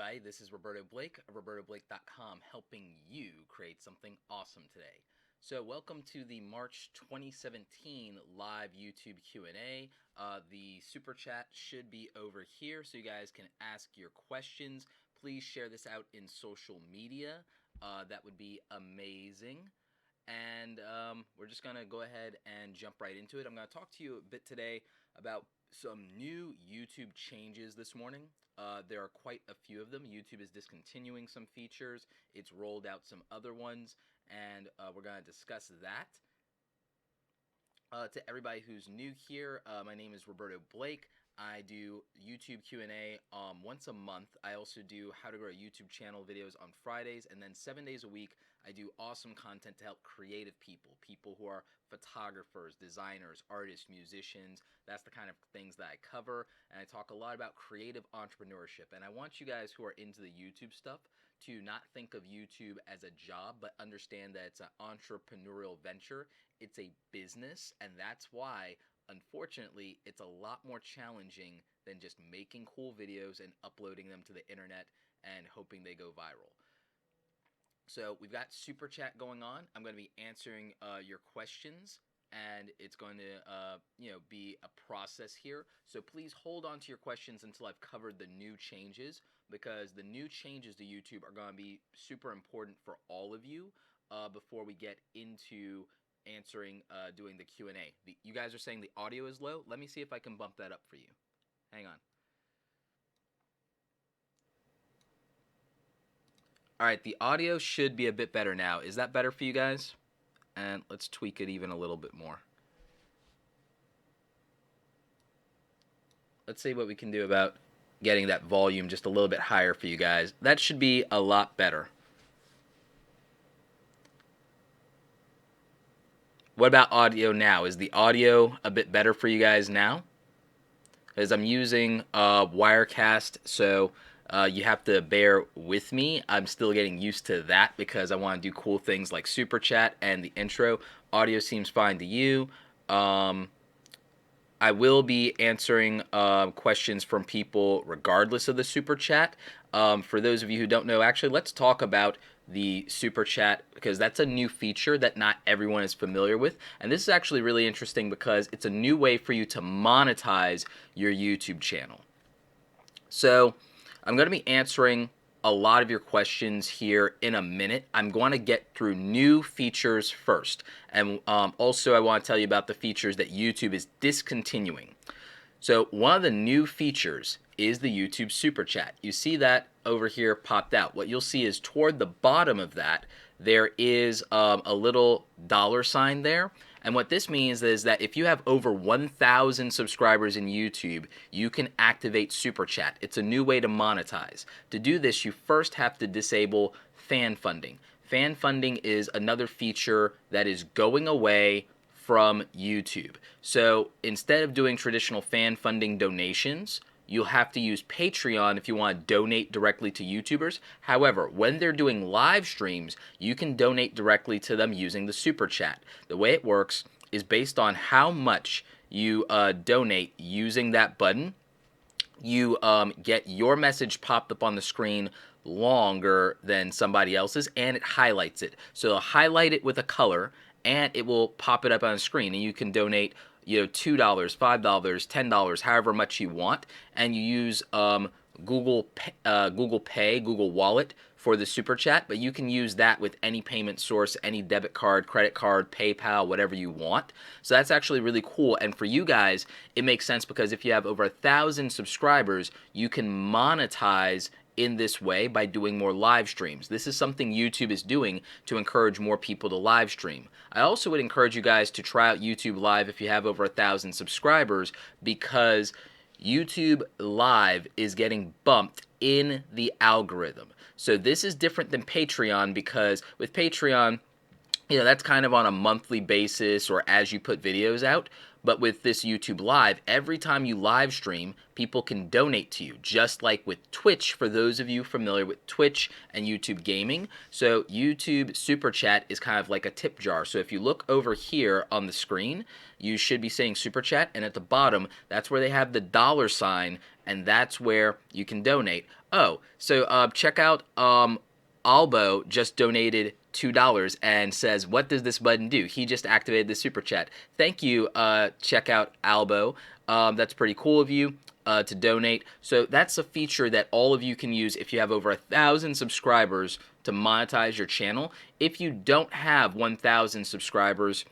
everybody. This is Roberto Blake of RobertoBlake.com, helping you create something awesome today. So welcome to the March 2017 live YouTube Q&A. The Super Chat should be over here so you guys can ask your questions. Please share this out in social media. That would be amazing. And we're just going to go ahead and jump right into it. I'm going to talk to you a bit today about some new YouTube changes this morning. There are quite a few of them. YouTube is discontinuing some features. It's rolled out some other ones, and we're going to discuss that. To everybody who's new here, my name is Roberto Blake. I do YouTube Q&A once a month. I also do how to grow a YouTube channel videos on Fridays, and then 7 days a week I do awesome content to help creative people who are photographers, designers, artists, musicians. That's the kind of things that I cover, and I talk a lot about creative entrepreneurship. And I want you guys who are into the YouTube stuff to not think of YouTube as a job, but understand that it's an entrepreneurial venture. It's a business, and that's why unfortunately, it's a lot more challenging than just making cool videos and uploading them to the internet and hoping they go viral. So we've got Super Chat going on. I'm going to be answering your questions, and it's going to be a process here. So please hold on to your questions until I've covered the new changes, because the new changes to YouTube are going to be super important for all of you before we get into answering, doing the Q&A. You guys are saying the audio is low. Let me see if I can bump that up for you. Hang on. All right, the audio should be a bit better now. Is that better for you guys? And let's tweak it even a little bit more. Let's see what we can do about getting that volume just a little bit higher for you guys. That should be a lot better. What about audio now? Is the audio a bit better for you guys now? Because I'm using Wirecast, so you have to bear with me. I'm still getting used to that because I want to do cool things like Super Chat and the intro. Audio seems fine to you. I will be answering questions from people regardless of the Super Chat. For those of you who don't know, actually, let's talk about the Super Chat, because that's a new feature that not everyone is familiar with. And this is actually really interesting because it's a new way for you to monetize your YouTube channel. So I'm going to be answering a lot of your questions here in a minute. I'm going to get through new features first. And also I want to tell you about the features that YouTube is discontinuing. So one of the new features is the YouTube Super Chat. You see that over here popped out. What you'll see is toward the bottom of that, there is a little $sign there. And what this means is that if you have over 1,000 subscribers in YouTube, you can activate Super Chat. It's a new way to monetize. To do this, you first have to disable fan funding. Fan funding is another feature that is going away from YouTube. So instead of doing traditional fan funding donations, you'll have to use Patreon if you want to donate directly to YouTubers. However, when they're doing live streams, you can donate directly to them using the Super Chat. The way it works is based on how much you donate using that button. You get your message popped up on the screen longer than somebody else's, and it highlights it. So it'll highlight it with a color, and it will pop it up on the screen, and you can donate $2, $5, $10, however much you want, and you use Google Pay, Google Wallet for the Super Chat, but you can use that with any payment source, any debit card, credit card, PayPal, whatever you want. So that's actually really cool, and for you guys, it makes sense because if you have over 1,000 subscribers, you can monetize in this way by doing more live streams. This is something YouTube is doing to encourage more people to live stream. I also would encourage you guys to try out YouTube Live if you have over 1,000 subscribers, because YouTube Live is getting bumped in the algorithm. So this is different than Patreon, because with Patreon, that's kind of on a monthly basis or as you put videos out. But with this YouTube Live, every time you live stream, people can donate to you, just like with Twitch, for those of you familiar with Twitch and YouTube gaming. So YouTube Super Chat is kind of like a tip jar. So if you look over here on the screen, you should be saying Super Chat, and at the bottom, that's where they have the $sign, and that's where you can donate. Oh, so check out Albo just donated $2 and says, "What does this button do?" He just activated the super chat. Thank you. Check out Albo. That's pretty cool of you to donate. So that's a feature that all of you can use if you have over 1,000 subscribers to monetize your channel. If you don't have 1,000 subscribers,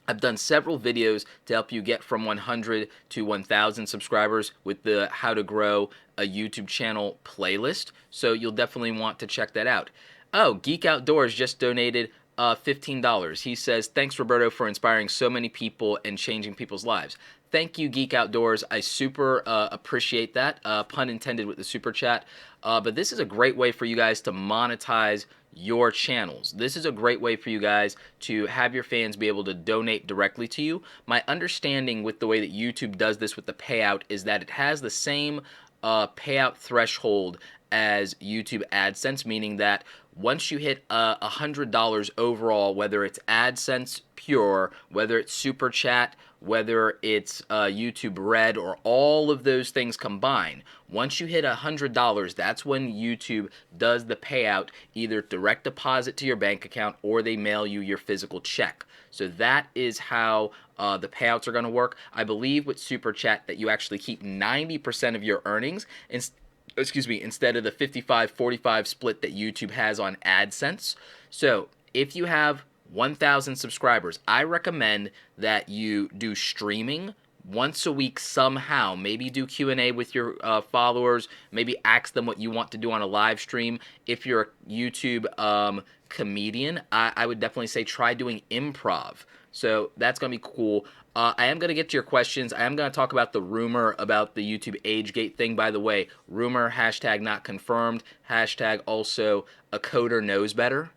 I've done several videos to help you get from 100 to 1,000 subscribers with the How to Grow a YouTube Channel playlist, so you'll definitely want to check that out. Oh, Geek Outdoors just donated $15. He says, "Thanks, Roberto, for inspiring so many people and changing people's lives." Thank you, Geek Outdoors. I super appreciate that. Pun intended with the super chat. But this is a great way for you guys to monetize your channels. This is a great way for you guys to have your fans be able to donate directly to you. My understanding with the way that YouTube does this with the payout is that it has the same payout threshold as YouTube AdSense, meaning that once you hit $100 overall, whether it's AdSense Pure, whether it's Super Chat, whether it's YouTube Red, or all of those things combined, once you hit $100, that's when YouTube does the payout, either direct deposit to your bank account or they mail you your physical check. So that is how the payouts are going to work. I believe with Super Chat that you actually keep 90% of your earnings instead of the 55-45 split that YouTube has on AdSense. So if you have 1,000 subscribers, I recommend that you do streaming once a week somehow. Maybe do Q&A with your followers. Maybe ask them what you want to do on a live stream. If you're a YouTube comedian, I would definitely say try doing improv. So that's going to be cool. I am going to get to your questions. I am going to talk about the rumor about the YouTube age gate thing. By the way, rumor, hashtag not confirmed, hashtag also a coder knows better,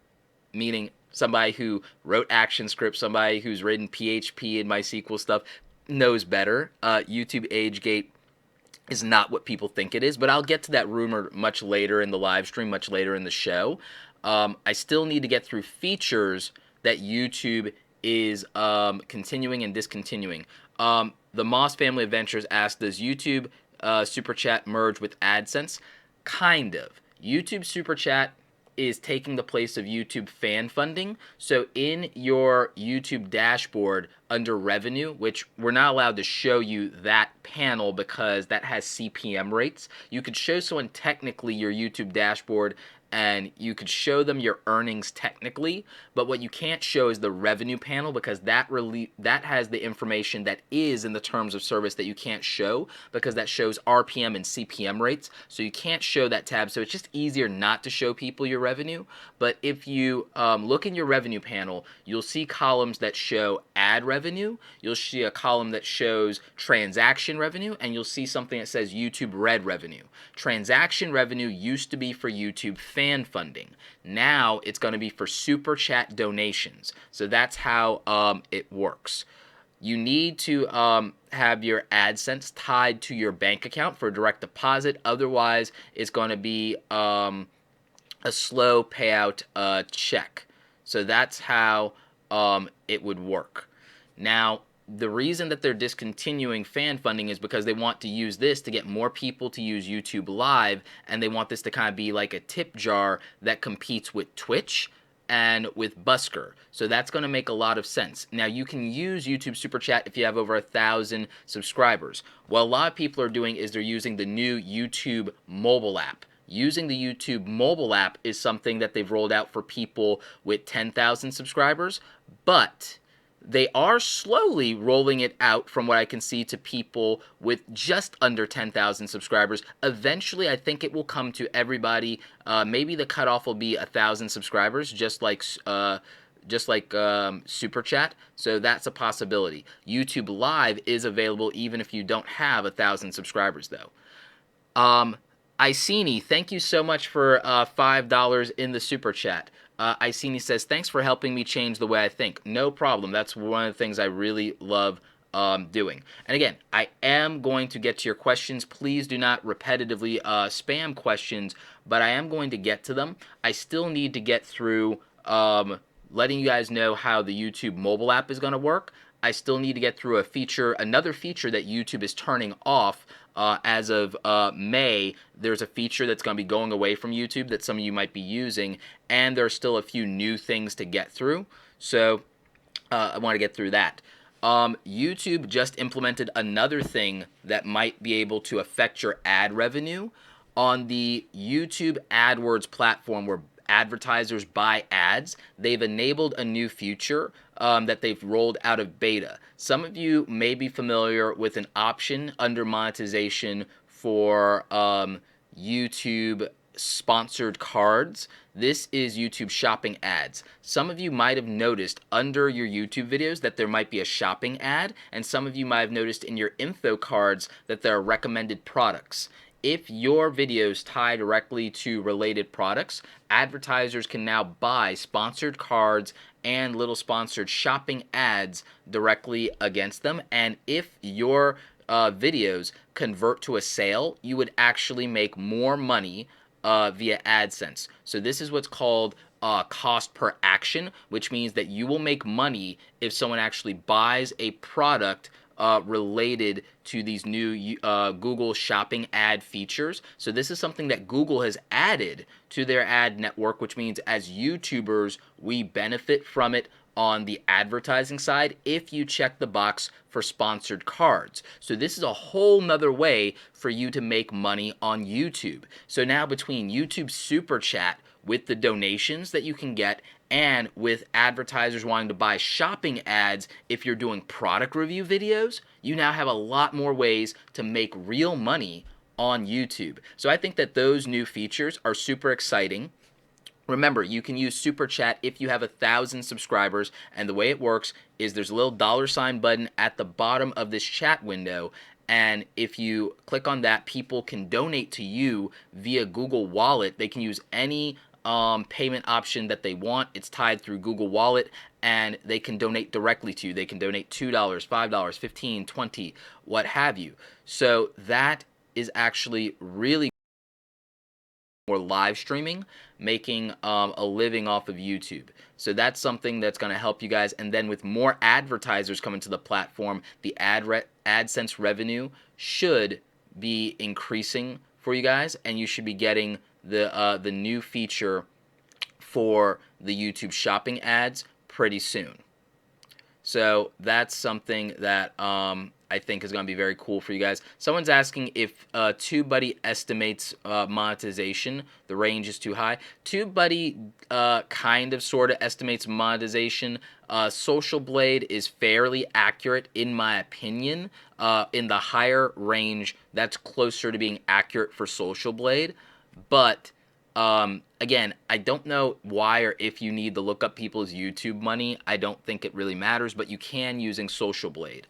meaning somebody who wrote action scripts, somebody who's written PHP and MySQL stuff knows better. YouTube age gate is not what people think it is, but I'll get to that rumor much later in the live stream, much later in the show. I still need to get through features that YouTube is continuing and discontinuing. The Moss Family Adventures asked, does YouTube Super Chat merge with AdSense? Kind of. YouTube Super Chat is taking the place of YouTube fan funding. So in your YouTube dashboard under revenue, which we're not allowed to show you that panel because that has CPM rates, you could show someone technically your YouTube dashboard and you could show them your earnings technically, but what you can't show is the revenue panel because that has the information that is in the terms of service that you can't show because that shows RPM and CPM rates, so you can't show that tab. So it's just easier not to show people your revenue. But if you look in your revenue panel, you'll see columns that show ad revenue, you'll see a column that shows transaction revenue, and you'll see something that says YouTube Red revenue. Transaction revenue used to be for YouTube fan funding. Now it's going to be for super chat donations. So that's how it works. You need to have your AdSense tied to your bank account for direct deposit. Otherwise, it's going to be a slow payout check. So that's how it would work. Now, the reason that they're discontinuing fan funding is because they want to use this to get more people to use YouTube Live, and they want this to kind of be like a tip jar that competes with Twitch and with Busker. So that's going to make a lot of sense. Now, you can use YouTube Super Chat if you have over 1,000 subscribers. What a lot of people are doing is they're using the new YouTube mobile app. Using the YouTube mobile app is something that they've rolled out for people with 10,000 subscribers, but they are slowly rolling it out, from what I can see, to people with just under 10,000 subscribers. Eventually, I think it will come to everybody. Maybe the cutoff will be 1,000 subscribers, just like Super Chat. So that's a possibility. YouTube Live is available even if you don't have 1,000 subscribers, though. Icini, thank you so much for $5 in the Super Chat. Icini says, thanks for helping me change the way I think. No problem. That's one of the things I really love doing. And again, I am going to get to your questions. Please do not repetitively spam questions, but I am going to get to them. I still need to get through letting you guys know how the YouTube mobile app is going to work. I still need to get through another feature that YouTube is turning off as of May. There's a feature that's going to be going away from YouTube that some of you might be using, and there's still a few new things to get through. So I want to get through that. YouTube just implemented another thing that might be able to affect your ad revenue on the YouTube AdWords platform where advertisers buy ads. They've enabled a new feature that they've rolled out of beta. Some of you may be familiar with an option under monetization for YouTube sponsored cards. This is YouTube shopping ads. Some of you might have noticed under your YouTube videos that there might be a shopping ad, and some of you might have noticed in your info cards that there are recommended products. If your videos tie directly to related products, advertisers can now buy sponsored cards and little sponsored shopping ads directly against them. And if your videos convert to a sale, you would actually make more money via AdSense. So this is what's called cost per action, which means that you will make money if someone actually buys a product related to these new Google shopping ad features. So this is something that Google has added to their ad network, which means as YouTubers, we benefit from it on the advertising side if you check the box for sponsored cards. So this is a whole nother way for you to make money on YouTube. So now between YouTube Super Chat with the donations that you can get and with advertisers wanting to buy shopping ads if you're doing product review videos, you now have a lot more ways to make real money on YouTube. So I think that those new features are super exciting. Remember, you can use Super Chat if you have 1,000 subscribers, and the way it works is there's a little $ button at the bottom of this chat window, and if you click on that, people can donate to you via Google Wallet. They can use any payment option that they want. It's tied through Google Wallet, and they can donate directly to you. They can donate $2, $5, $15, $20, what have you. So that is actually really more live streaming, making a living off of YouTube. So that's something that's going to help you guys. And then with more advertisers coming to the platform, the AdSense revenue should be increasing for you guys, and you should be getting the new feature for the YouTube shopping ads pretty soon. So that's something that I think is going to be very cool for you guys. Someone's asking if TubeBuddy estimates monetization. The range is too high. TubeBuddy kind of sort of estimates monetization. Social Blade is fairly accurate in my opinion. In the higher range, that's closer to being accurate for Social Blade. But again, I don't know why or if you need to look up people's YouTube money. I don't think it really matters, but you can using Social Blade.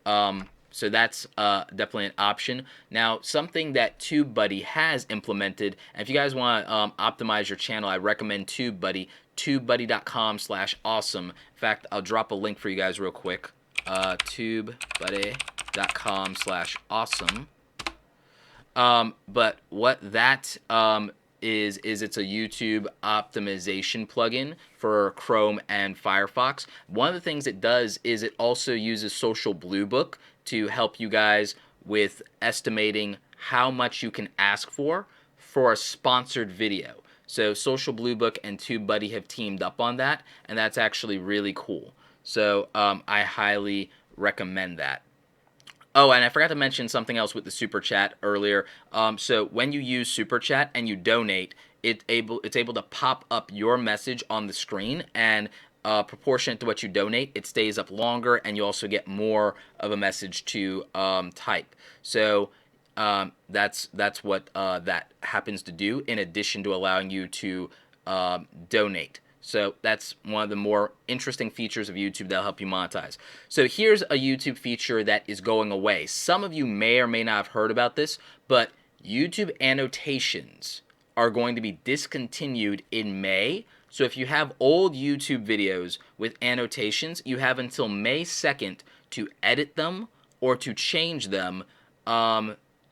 So that's definitely an option. Now, something that TubeBuddy has implemented, and if you guys want to optimize your channel, I recommend TubeBuddy, tubebuddy.com/awesome. In fact, I'll drop a link for you guys real quick. Tubebuddy.com/awesome. But what that is it's a YouTube optimization plugin for Chrome and Firefox. One of the things it does is it also uses Social Blue Book to help you guys with estimating how much you can ask for a sponsored video. So Social Blue Book and TubeBuddy have teamed up on that, and that's actually really cool. So I highly recommend that. Oh, and I forgot to mention something else with the Super Chat earlier. So when you use Super Chat and you donate, it's able to pop up your message on the screen, and proportionate to what you donate, it stays up longer, and you also get more of a message to type. So that's what that happens to do, in addition to allowing you to donate. So that's one of the more interesting features of YouTube that'll help you monetize. So here's a YouTube feature that is going away. Some of you may or may not have heard about this, but YouTube annotations are going to be discontinued in May. So if you have old YouTube videos with annotations, you have until May 2nd to edit them or to change them,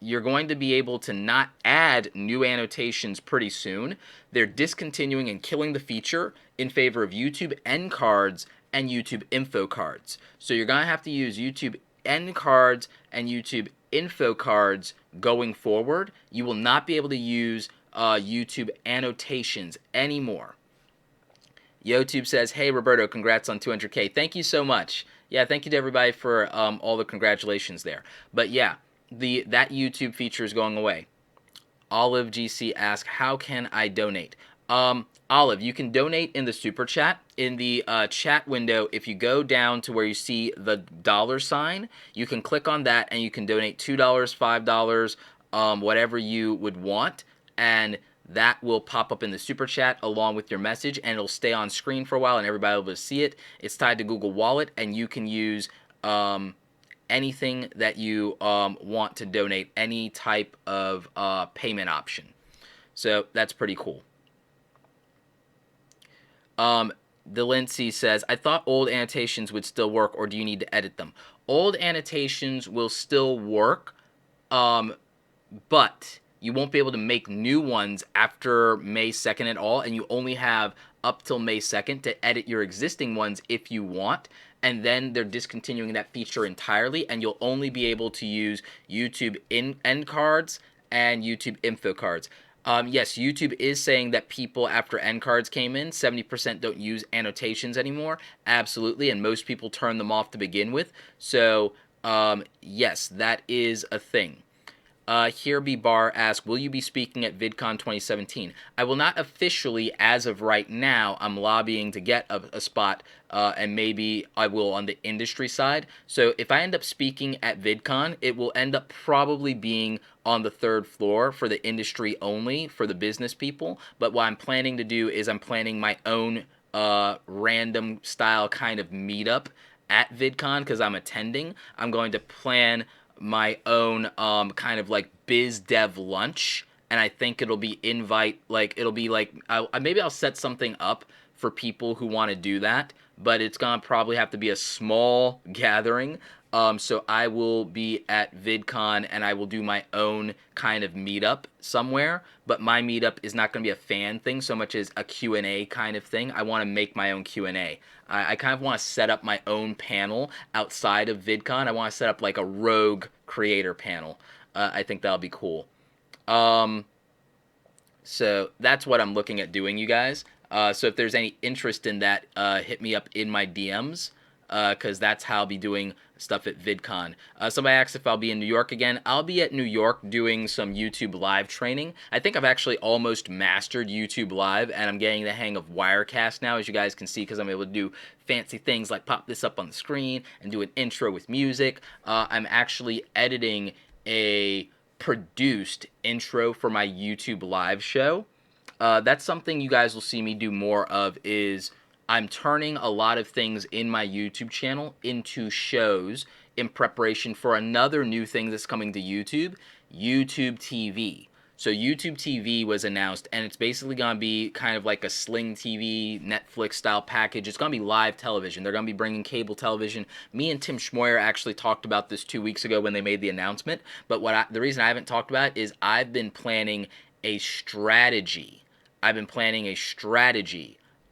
you're going to be able to not add new annotations pretty soon. They're discontinuing and killing the feature in favor of YouTube end cards and YouTube info cards. So you're going to have to use YouTube end cards and YouTube info cards going forward. You will not be able to use YouTube annotations anymore. YouTube says, hey, Roberto, congrats on 200K. Thank you so much. Yeah, thank you to everybody for all the congratulations there. But yeah, that YouTube feature is going away. Olive GC asks, how can I donate? Olive, you can donate in the super chat. In the chat window, if you go down to where you see the $sign, you can click on that and you can donate $2, $5, whatever you would want. And that will pop up in the super chat along with your message, and it'll stay on screen for a while and everybody will be able to see it. It's tied to Google Wallet, and you can use anything that you want to donate, any type of payment option. So that's pretty cool. Delancey says, I thought old annotations would still work, or do you need to edit them? Old annotations will still work, but you won't be able to make new ones after May 2nd at all, and you only have up till May 2nd to edit your existing ones if you want, and then they're discontinuing that feature entirely, and you'll only be able to use YouTube end cards and YouTube info cards. Yes, YouTube is saying that people after end cards came in, 70% don't use annotations anymore. Absolutely, and most people turn them off to begin with. So, yes, that is a thing. Here Be Bar asks, will you be speaking at VidCon 2017? I will not officially, as of right now. I'm lobbying to get a spot, and maybe I will on the industry side. So if I end up speaking at VidCon, it will end up probably being on the 3rd floor for the industry only, for the business people. But what I'm planning to do is I'm planning my own random style kind of meetup at VidCon because I'm attending. I'm going to plan my own kind of like biz dev lunch, and I think it'll be maybe I'll set something up for people who want to do that, but it's gonna probably have to be a small gathering. So I will be at VidCon and I will do my own kind of meetup somewhere, but my meetup is not going to be a fan thing so much as a Q&A kind of thing. I want to make my own Q&A. I kind of want to set up my own panel outside of VidCon. I want to set up like a rogue creator panel. I think that'll be cool. So that's what I'm looking at doing, you guys. So if there's any interest in that, hit me up in my DMs, because that's how I'll be doing stuff at VidCon. Somebody asked if I'll be in New York again. I'll be at New York doing some YouTube Live training. I think I've actually almost mastered YouTube Live, and I'm getting the hang of Wirecast now, as you guys can see, because I'm able to do fancy things like pop this up on the screen and do an intro with music. I'm actually editing a produced intro for my YouTube Live show. That's something you guys will see me do more of, is I'm turning a lot of things in my YouTube channel into shows in preparation for another new thing that's coming to YouTube, YouTube TV. So YouTube TV was announced, and it's basically going to be kind of like a Sling TV, Netflix-style package. It's going to be live television. They're going to be bringing cable television. Me and Tim Schmoyer actually talked about this 2 weeks ago when they made the announcement, but the reason I haven't talked about it is I've been planning a strategy.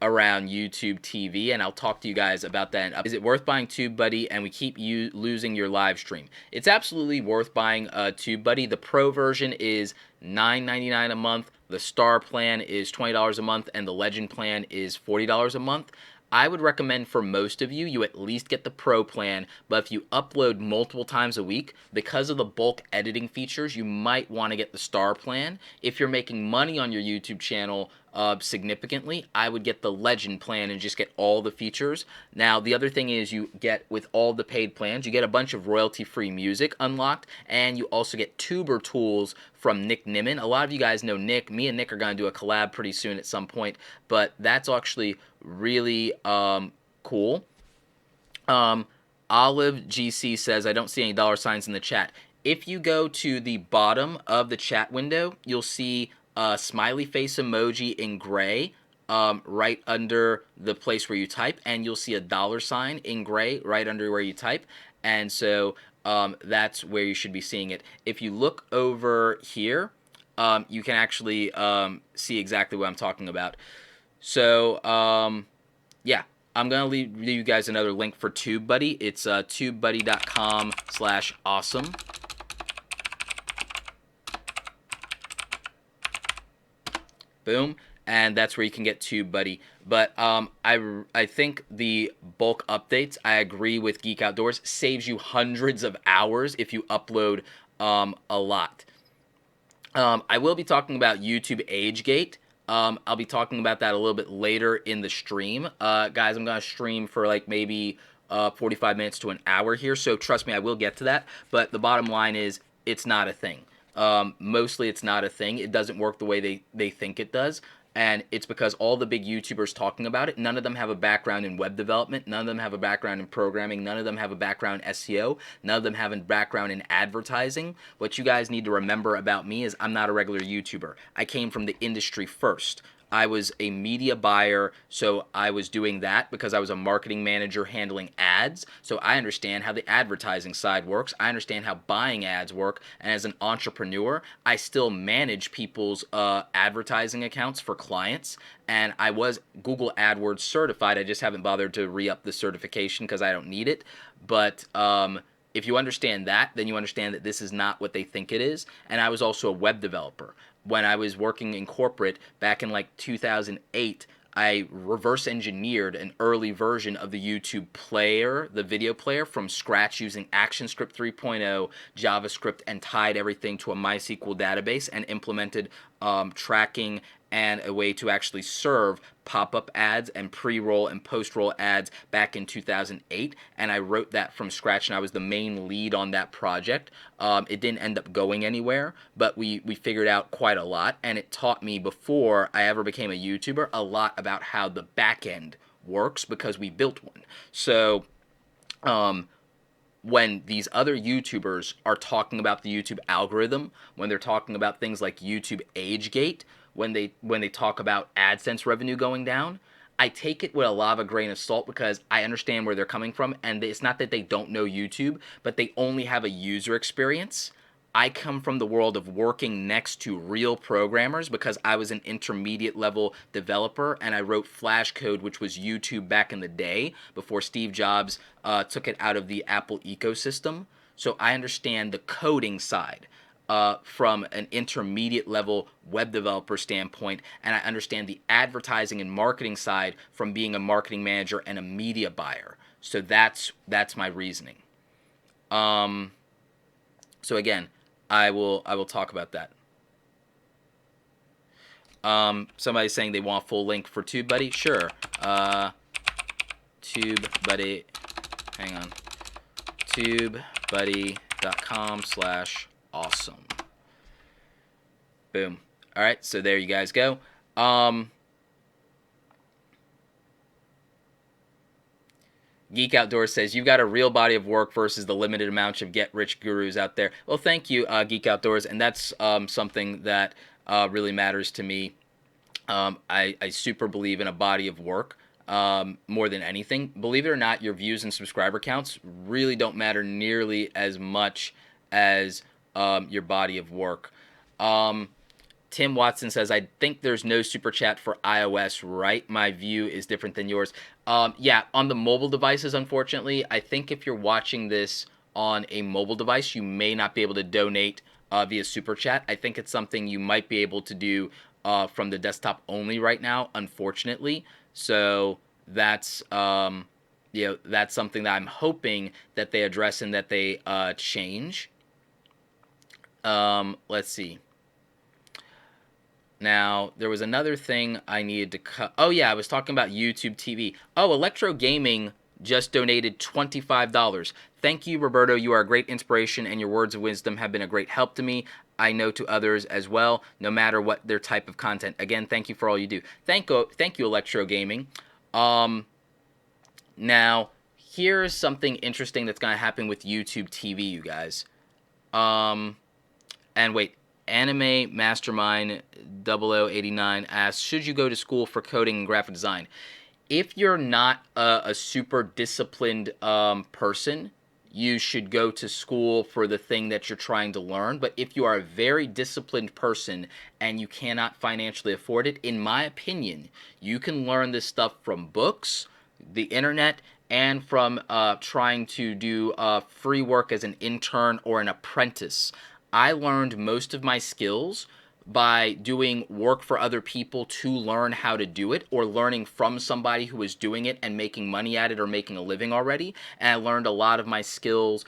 Around YouTube TV, and I'll talk to you guys about that. Is it worth buying TubeBuddy and we keep losing your live stream? It's absolutely worth buying TubeBuddy. The Pro version is $9.99 a month, the Star plan is $20 a month, and the Legend plan is $40 a month. I would recommend for most of you, you at least get the Pro plan, but if you upload multiple times a week, because of the bulk editing features, you might want to get the Star plan. If you're making money on your YouTube channel significantly, I would get the Legend plan and just get all the features. Now, the other thing is you get, with all the paid plans, you get a bunch of royalty-free music unlocked, and you also get tuber tools from Nick Nimmin. A lot of you guys know Nick. Me and Nick are going to do a collab pretty soon at some point, but that's actually really cool. Olive GC says, I don't see any $signs in the chat. If you go to the bottom of the chat window, you'll see a smiley face emoji in gray right under the place where you type, and you'll see a $sign in gray right under where you type. and so that's where you should be seeing it. If you look over here, you can actually see exactly what I'm talking about. So yeah, I'm gonna leave you guys another link for TubeBuddy. It's tubebuddy.com/awesome. Boom. And that's where you can get TubeBuddy. But I think the bulk updates, I agree with Geek Outdoors, saves you hundreds of hours if you upload a lot. I will be talking about YouTube AgeGate. I'll be talking about that a little bit later in the stream. Guys, I'm going to stream for like maybe 45 minutes to an hour here, so trust me, I will get to that. But the bottom line is, it's not a thing. Mostly it's not a thing. It doesn't work the way they think it does. And it's because all the big YouTubers talking about it, none of them have a background in web development, none of them have a background in programming, none of them have a background in SEO, none of them have a background in advertising. What you guys need to remember about me is I'm not a regular YouTuber. I came from the industry first. I was a media buyer, so I was doing that because I was a marketing manager handling ads. So I understand how the advertising side works. I understand how buying ads work. And as an entrepreneur, I still manage people's advertising accounts for clients. And I was Google AdWords certified. I just haven't bothered to re-up the certification because I don't need it. But if you understand that, then you understand that this is not what they think it is. And I was also a web developer. When I was working in corporate back in like 2008, I reverse engineered an early version of the YouTube player, the video player, from scratch using ActionScript 3.0, JavaScript, and tied everything to a MySQL database and implemented tracking and a way to actually serve pop-up ads and pre-roll and post-roll ads back in 2008, and I wrote that from scratch, and I was the main lead on that project. It didn't end up going anywhere, but we figured out quite a lot, and it taught me, before I ever became a YouTuber, a lot about how the back end works because we built one. So when these other YouTubers are talking about the YouTube algorithm, when they're talking about things like YouTube AgeGate, when they talk about AdSense revenue going down, I take it with a lot of a grain of salt because I understand where they're coming from, and it's not that they don't know YouTube, but they only have a user experience. I come from the world of working next to real programmers because I was an intermediate level developer, and I wrote Flash code, which was YouTube back in the day before Steve Jobs took it out of the Apple ecosystem. So I understand the coding side from an intermediate level web developer standpoint, and I understand the advertising and marketing side from being a marketing manager and a media buyer. So that's my reasoning. So again, I will talk about that. Somebody's saying they want a full link for TubeBuddy. Sure. TubeBuddy. Hang on. TubeBuddy.com/awesome. Boom. All right, so there you guys go. Geek Outdoors says, you've got a real body of work versus the limited amount of get-rich gurus out there. Well, thank you, Geek Outdoors, and that's something that really matters to me. I super believe in a body of work more than anything. Believe it or not, your views and subscriber counts really don't matter nearly as much as your body of work. Tim Watson says, I think there's no super chat for iOS, right? My view is different than yours. Yeah, on the mobile devices, unfortunately, I think if you're watching this on a mobile device, you may not be able to donate via super chat. I think it's something you might be able to do from the desktop only right now, unfortunately. So that's that's something that I'm hoping that they address and that they change. Let's see. Now, there was another thing I needed to cut. Oh, yeah, I was talking about YouTube TV. Oh, Electro Gaming just donated $25. Thank you, Roberto. You are a great inspiration, and your words of wisdom have been a great help to me. I know to others as well, no matter what their type of content. Again, thank you for all you do. Thank you, Electro Gaming. Now, here's something interesting that's going to happen with YouTube TV, you guys. And wait. Anime Mastermind 0089 asks, should you go to school for coding and graphic design? If you're not a super disciplined person, you should go to school for the thing that you're trying to learn. But if you are a very disciplined person and you cannot financially afford it, in my opinion, you can learn this stuff from books, the internet, and from trying to do free work as an intern or an apprentice. I learned most of my skills by doing work for other people to learn how to do it, or learning from somebody who was doing it and making money at it or making a living already. And I learned a lot of my skills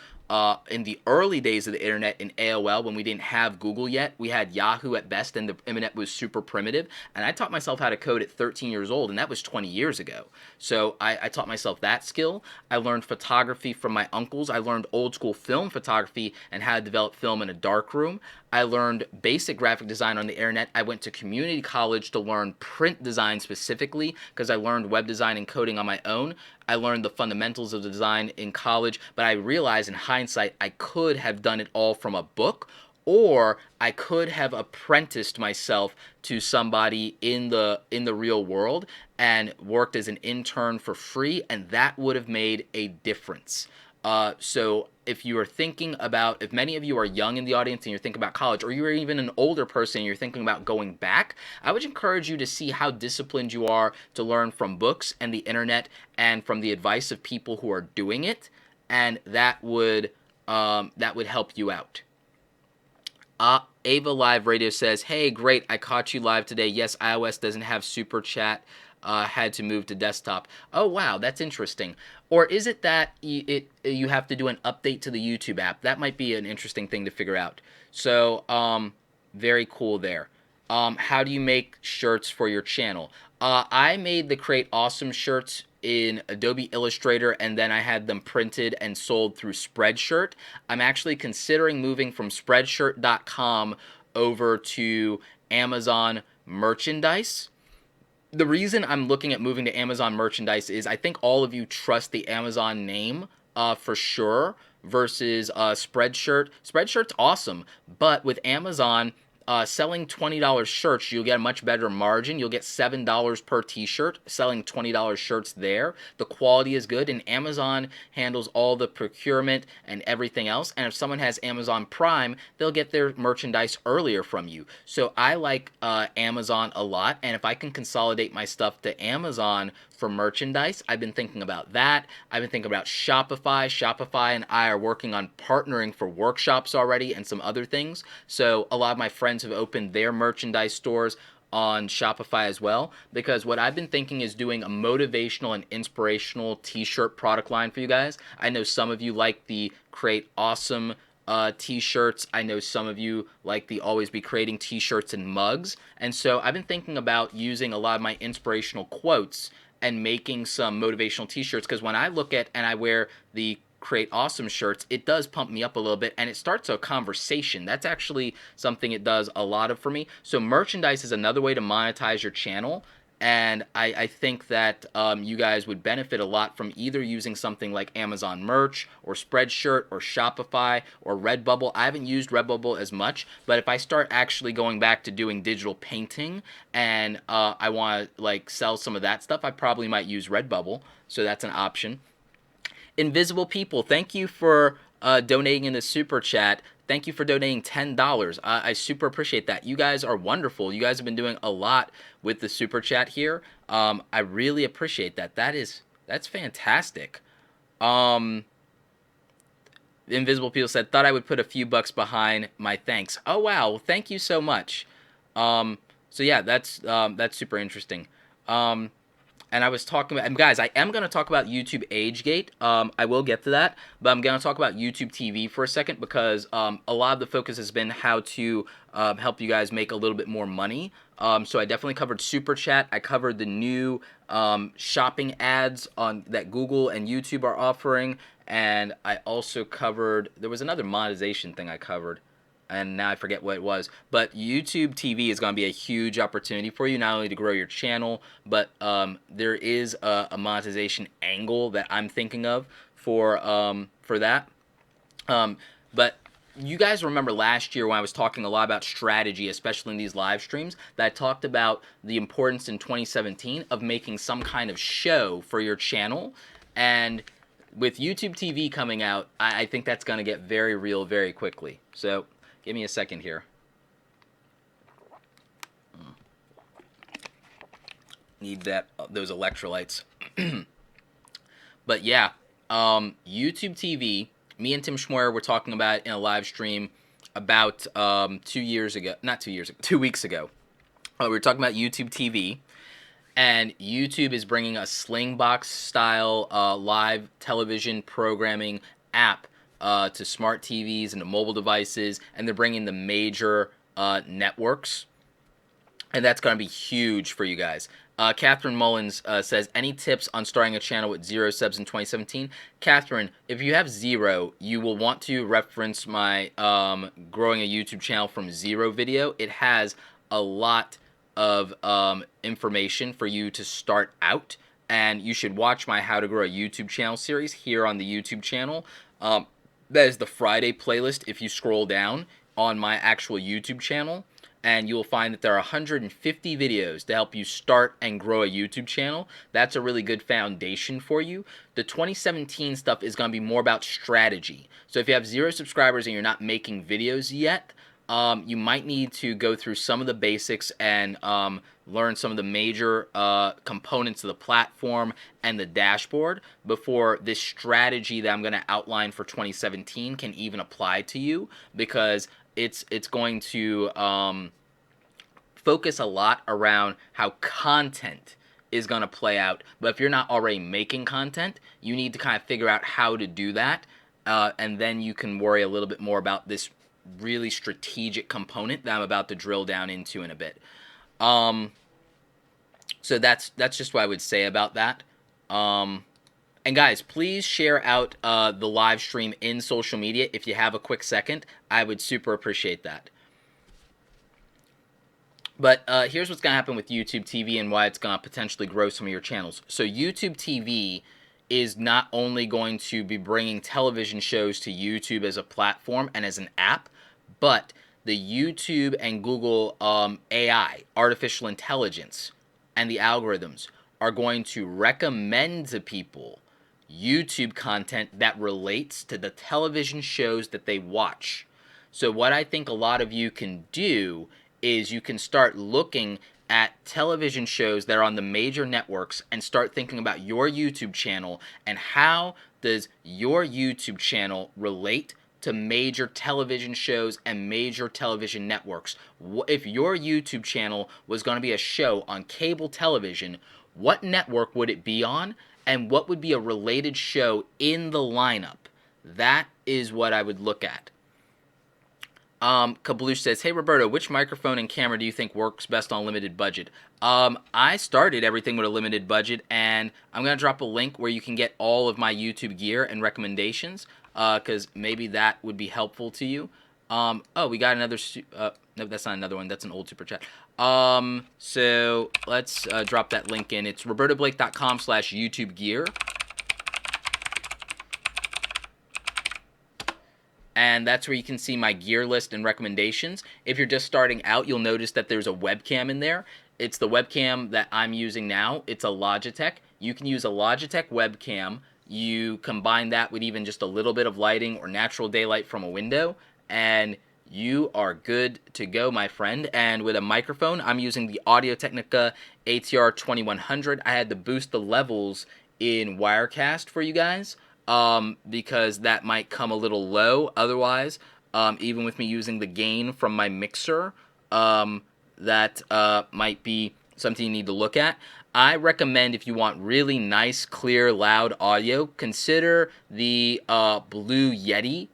in the early days of the internet in AOL, when we didn't have Google yet. We had Yahoo at best, and the internet was super primitive. And I taught myself how to code at 13 years old, and that was 20 years ago. So I taught myself that skill. I learned photography from my uncles. I learned old school film photography and how to develop film in a darkroom. I learned basic graphic design on the internet. I went to community college to learn print design specifically, because I learned web design and coding on my own. I learned the fundamentals of the design in college, but I realized in hindsight I could have done it all from a book, or I could have apprenticed myself to somebody in the real world and worked as an intern for free, and that would have made a difference. So if you are thinking about, if many of you are young in the audience and you're thinking about college, or you're even an older person and you're thinking about going back, I would encourage you to see how disciplined you are to learn from books and the internet and from the advice of people who are doing it, and that would help you out. Ava Live Radio says, "Hey, great, I caught you live today. Yes, iOS doesn't have Super Chat. Had to move to desktop." Oh, wow, that's interesting. Or is it that you have to do an update to the YouTube app? That might be an interesting thing to figure out. So, very cool there. How do you make shirts for your channel? I made the Create Awesome shirts in Adobe Illustrator, and then I had them printed and sold through Spreadshirt. I'm actually considering moving from Spreadshirt.com over to Amazon Merchandise. The reason I'm looking at moving to Amazon Merchandise is I think all of you trust the Amazon name for sure, versus Spreadshirt. Spreadshirt's awesome, but with Amazon, selling $20 shirts, you'll get a much better margin. You'll get $7 per t-shirt selling $20 shirts there. The quality is good, and Amazon handles all the procurement and everything else. And if someone has Amazon Prime, they'll get their merchandise earlier from you. So I like Amazon a lot, and if I can consolidate my stuff to Amazon for merchandise, I've been thinking about that. I've been thinking about Shopify. Shopify and I are working on partnering for workshops already and some other things. So a lot of my friends have opened their merchandise stores on Shopify as well, because what I've been thinking is doing a motivational and inspirational t-shirt product line for you guys. I know some of you like the Create Awesome t-shirts. I know some of you like the Always Be Creating t-shirts and mugs. And so I've been thinking about using a lot of my inspirational quotes and making some motivational t-shirts, because when I look at and I wear the Create Awesome shirts, it does pump me up a little bit, and it starts a conversation. That's actually something it does a lot of for me. So merchandise is another way to monetize your channel, and I think that you guys would benefit a lot from either using something like Amazon Merch or Spreadshirt or Shopify or Redbubble. I haven't used Redbubble as much, but if I start actually going back to doing digital painting and I want to like sell some of that stuff, I probably might use Redbubble. So that's an option. Invisible People, thank you for donating in the super chat. Thank you for donating $10. I super appreciate that. You guys are wonderful. You guys have been doing a lot with the super chat here. I really appreciate that. That's fantastic. Invisible People said, "Thought I would put a few bucks behind my thanks." Oh wow, well, thank you so much. So yeah, that's super interesting. And I was talking about, and guys, I am going to talk about YouTube AgeGate. I will get to that, but I'm going to talk about YouTube TV for a second, because a lot of the focus has been how to help you guys make a little bit more money. So I definitely covered Super Chat. I covered the new shopping ads that Google and YouTube are offering, and I also covered, there was another monetization thing I covered, and now I forget what it was. But YouTube TV is going to be a huge opportunity for you, not only to grow your channel, but there is a monetization angle that I'm thinking of for that. But you guys remember last year when I was talking a lot about strategy, especially in these live streams, that I talked about the importance in 2017 of making some kind of show for your channel. And with YouTube TV coming out, I think that's going to get very real very quickly. So give me a second here. Need those electrolytes. But yeah, YouTube TV. Me and Tim Schmoyer were talking about in a live stream about 2 years ago. Not 2 years ago. 2 weeks ago. We were talking about YouTube TV. And YouTube is bringing a Slingbox-style live television programming app to smart TVs and to mobile devices, and they're bringing the major networks, and that's going to be huge for you guys. Catherine Mullins says, any tips on starting a channel with 0 subs in 2017? Catherine, if you have 0, you will want to reference my growing a YouTube channel from 0 video. It has a lot of information for you to start out, and you should watch my How to Grow a YouTube Channel series here on the YouTube channel. That is the Friday playlist if you scroll down on my actual YouTube channel, and you'll find that there are 150 videos to help you start and grow a YouTube channel. That's a really good foundation for you. The 2017 stuff is going to be more about strategy. So if you have 0 subscribers and you're not making videos yet, you might need to go through some of the basics and learn some of the major components of the platform and the dashboard before this strategy that I'm going to outline for 2017 can even apply to you, because it's going to focus a lot around how content is going to play out. But if you're not already making content, you need to kind of figure out how to do that, and then you can worry a little bit more about this really strategic component that I'm about to drill down into in a bit. So that's just what I would say about that. And guys, please share out the live stream in social media if you have a quick second. I would super appreciate that. But here's what's going to happen with YouTube TV and why it's going to potentially grow some of your channels. So YouTube TV is not only going to be bringing television shows to YouTube as a platform and as an app, but the YouTube and Google AI, artificial intelligence, and the algorithms are going to recommend to people YouTube content that relates to the television shows that they watch. So what I think a lot of you can do is you can start looking at television shows that are on the major networks and start thinking about your YouTube channel and how does your YouTube channel relate to major television shows and major television networks. If your YouTube channel was going to be a show on cable television, what network would it be on, and what would be a related show in the lineup? That is what I would look at. Kabloosh says, hey Roberto, which microphone and camera do you think works best on limited budget? I started everything with a limited budget, and I'm going to drop a link where you can get all of my YouTube gear and recommendations, because maybe that would be helpful to you. Oh, we got another, no, that's not another one, that's an old super chat. So let's drop that link in. It's robertoblake.com/YouTube gear. And that's where you can see my gear list and recommendations. If you're just starting out, you'll notice that there's a webcam in there. It's the webcam that I'm using now. It's a Logitech. You can use a Logitech webcam. You combine that with even just a little bit of lighting or natural daylight from a window, and you are good to go, my friend. And with a microphone, I'm using the Audio-Technica ATR 2100. I had to boost the levels in Wirecast for you guys, because that might come a little low otherwise. Even with me using the gain from my mixer, that might be something you need to look at. I recommend, if you want really nice, clear, loud audio, consider the Blue Yeti.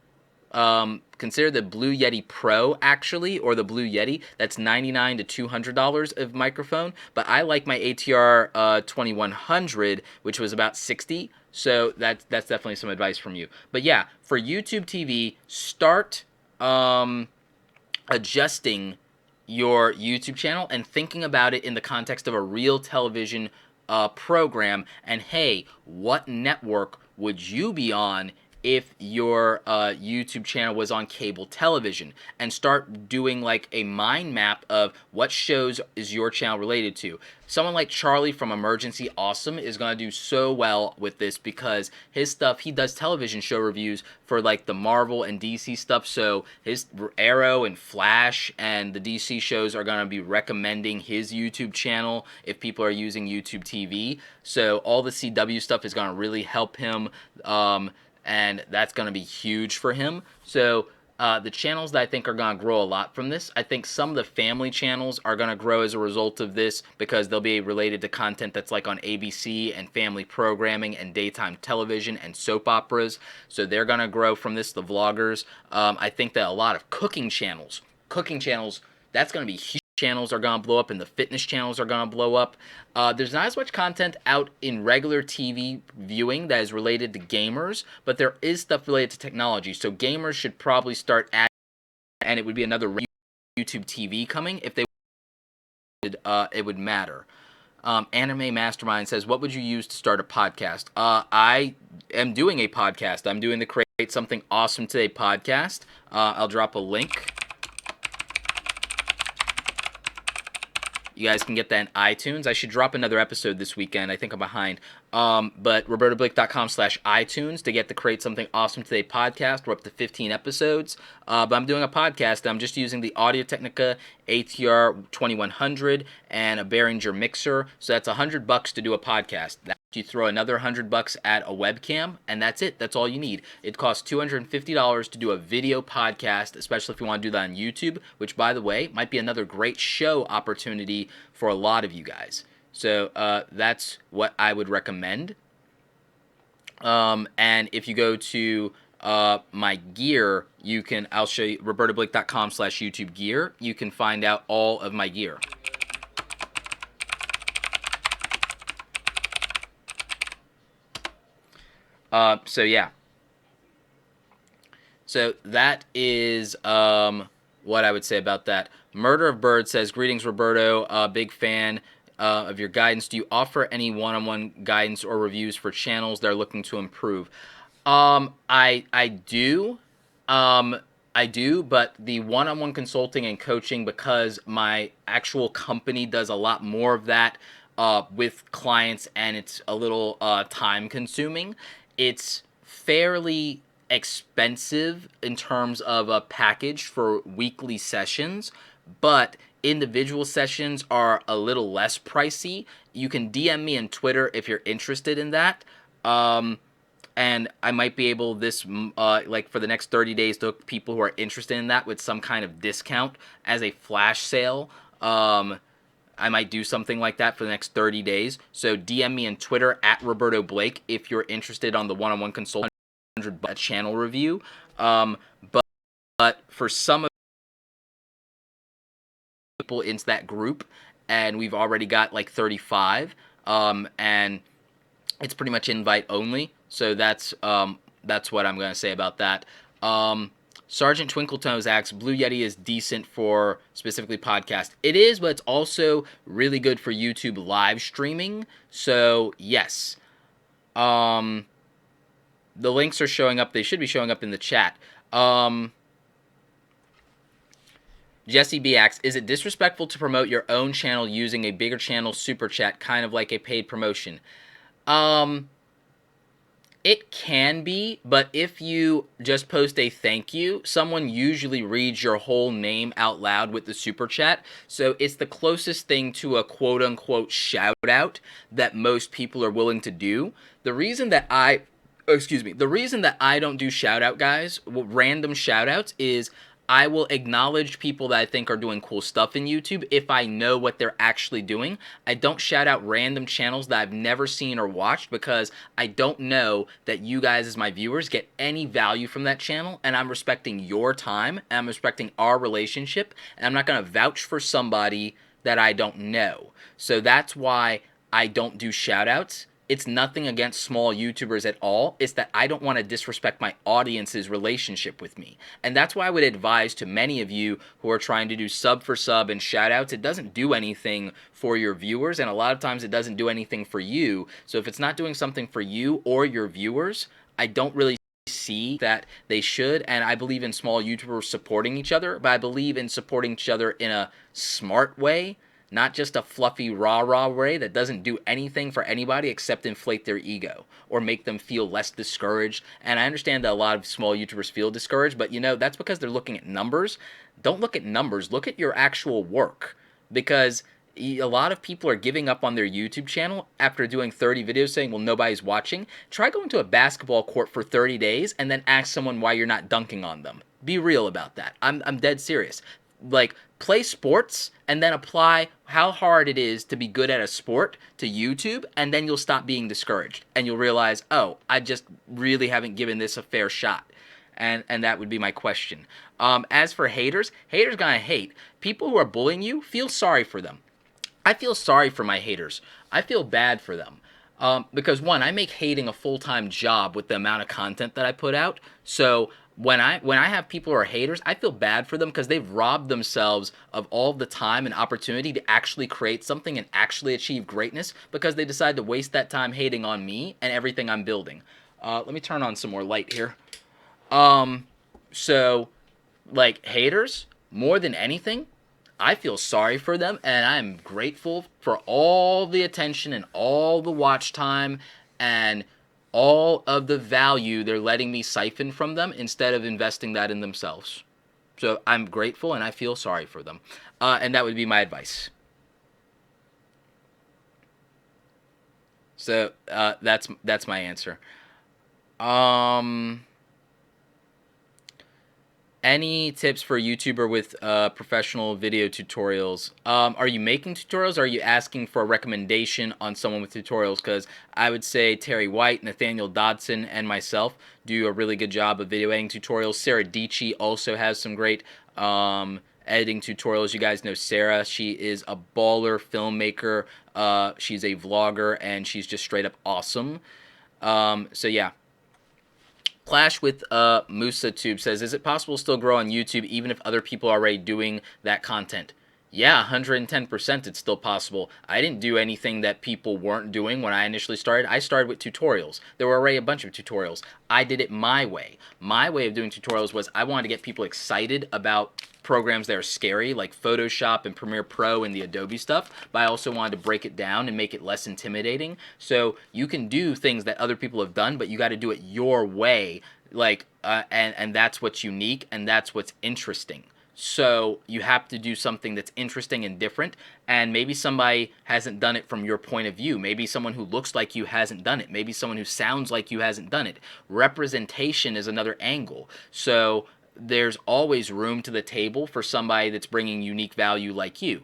Consider the Blue Yeti Pro, actually, or the Blue Yeti. That's $99 to $200 of microphone. But I like my ATR 2100, which was about $60. So that's definitely some advice from you. But yeah, for YouTube TV, start adjusting your YouTube channel and thinking about it in the context of a real television program. And hey, what network would you be on if your YouTube channel was on cable television, and start doing like a mind map of what shows is your channel related to. Someone like Charlie from Emergency Awesome is going to do so well with this because his stuff, he does television show reviews for like the Marvel and DC stuff. So his Arrow and Flash and the DC shows are going to be recommending his YouTube channel if people are using YouTube TV. So all the CW stuff is going to really help him, and that's going to be huge for him. So the channels that I think are going to grow a lot from this, I think some of the family channels are going to grow as a result of this because they'll be related to content that's like on ABC and family programming and daytime television and soap operas. So they're going to grow from this, the vloggers. I think that a lot of cooking channels, that's going to be huge. Channels are going to blow up and the fitness channels are going to blow up. There's not as much content out in regular TV viewing that is related to gamers, but there is stuff related to technology. So gamers should probably start adding, and it would be another YouTube TV coming if they it would matter. Anime Mastermind says, what would you use to start a podcast? I am doing a podcast. I'm doing the Create Something Awesome Today podcast. I'll drop a link. You guys can get that in iTunes. I should drop another episode this weekend. I think I'm behind. But robertoblake.com/iTunes to get the Create Something Awesome Today podcast. We're up to 15 episodes. But I'm doing a podcast. I'm just using the Audio-Technica ATR 2100 and a Behringer mixer. So that's $100 to do a podcast. You throw another $100 at a webcam, and that's it. That's all you need. It costs $250 to do a video podcast, especially if you want to do that on YouTube, which, by the way, might be another great show opportunity for a lot of you guys. So that's what I would recommend. And if you go to my gear, I'll show you robertoblake.com/YouTube gear. You can find out all of my gear. So yeah. So that is what I would say about that. Murder of Bird says, greetings, Roberto. Big fan of your guidance. Do you offer any one-on-one guidance or reviews for channels that are looking to improve? I do. I do, but the one-on-one consulting and coaching, because my actual company does a lot more of that with clients, and it's a little time-consuming. It's fairly expensive in terms of a package for weekly sessions, but individual sessions are a little less pricey. You can DM me on Twitter if you're interested in that. And I might be able like for the next 30 days to hook people who are interested in that with some kind of discount as a flash sale. I might do something like that for the next 30 days. So DM me on Twitter at Roberto Blake if you're interested on the one-on-one consult channel review. But for some of people into that group, and we've already got like 35, and it's pretty much invite only. So that's what I'm going to say about that. Sergeant Twinkletoes asks, Blue Yeti is decent for specifically podcast. It is, but it's also really good for YouTube live streaming. So, yes. The links are showing up. They should be showing up in the chat. Jesse B asks, is it disrespectful to promote your own channel using a bigger channel super chat, kind of like a paid promotion? It can be, but if you just post a thank you, someone usually reads your whole name out loud with the super chat. So it's the closest thing to a quote-unquote shout-out that most people are willing to do. The reason that I don't do shout-out, guys, random shout-outs, is I will acknowledge people that I think are doing cool stuff in YouTube if I know what they're actually doing. I don't shout out random channels that I've never seen or watched because I don't know that you guys as my viewers get any value from that channel, and I'm respecting your time, and I'm respecting our relationship, and I'm not going to vouch for somebody that I don't know. So that's why I don't do shout outs. It's nothing against small YouTubers at all. It's that I don't want to disrespect my audience's relationship with me. And that's why I would advise to many of you who are trying to do sub for sub and shout outs, it doesn't do anything for your viewers, and a lot of times it doesn't do anything for you. So if it's not doing something for you or your viewers, I don't really see that they should, and I believe in small YouTubers supporting each other, but I believe in supporting each other in a smart way, not just a fluffy rah-rah way that doesn't do anything for anybody except inflate their ego or make them feel less discouraged. And I understand that a lot of small YouTubers feel discouraged, but that's because they're looking at numbers. Don't look at numbers, look at your actual work, because a lot of people are giving up on their YouTube channel after doing 30 videos saying, well, nobody's watching. Try going to a basketball court for 30 days and then ask someone why you're not dunking on them. Be real about that. I'm dead serious. Like, play sports and then apply how hard it is to be good at a sport to YouTube, and then you'll stop being discouraged. And you'll realize, oh, I just really haven't given this a fair shot. And that would be my question. As for haters gonna hate. People who are bullying you, feel sorry for them. I feel sorry for my haters. I feel bad for them. Because one, I make hating a full-time job with the amount of content that I put out. So when I have people who are haters, I feel bad for them because they've robbed themselves of all the time and opportunity to actually create something and actually achieve greatness because they decide to waste that time hating on me and everything I'm building. Let me turn on some more light here. So, like, haters, more than anything, I feel sorry for them, and I'm grateful for all the attention and all the watch time and all of the value they're letting me siphon from them instead of investing that in themselves. So I'm grateful, and I feel sorry for them. And that would be my advice. So that's my answer. Any tips for a YouTuber with professional video tutorials? Are you making tutorials, or are you asking for a recommendation on someone with tutorials? Because I would say Terry White, Nathaniel Dodson, and myself do a really good job of video editing tutorials. Sarah Dietschy also has some great editing tutorials. You guys know Sarah. She is a baller filmmaker. She's a vlogger, and she's just straight up awesome. So yeah. Clash with Musa Tube says, is it possible to still grow on YouTube even if other people are already doing that content? Yeah, 110% it's still possible. I didn't do anything that people weren't doing when I initially started. I started with tutorials. There were already a bunch of tutorials. I did it my way. My way of doing tutorials was I wanted to get people excited about programs that are scary, like Photoshop and Premiere Pro and the Adobe stuff, but I also wanted to break it down and make it less intimidating. So you can do things that other people have done, but you got to do it your way, like, and that's what's unique and that's what's interesting. So you have to do something that's interesting and different, and maybe somebody hasn't done it from your point of view. Maybe someone who looks like you hasn't done it. Maybe someone who sounds like you hasn't done it. Representation is another angle. So there's always room to the table for somebody that's bringing unique value like you.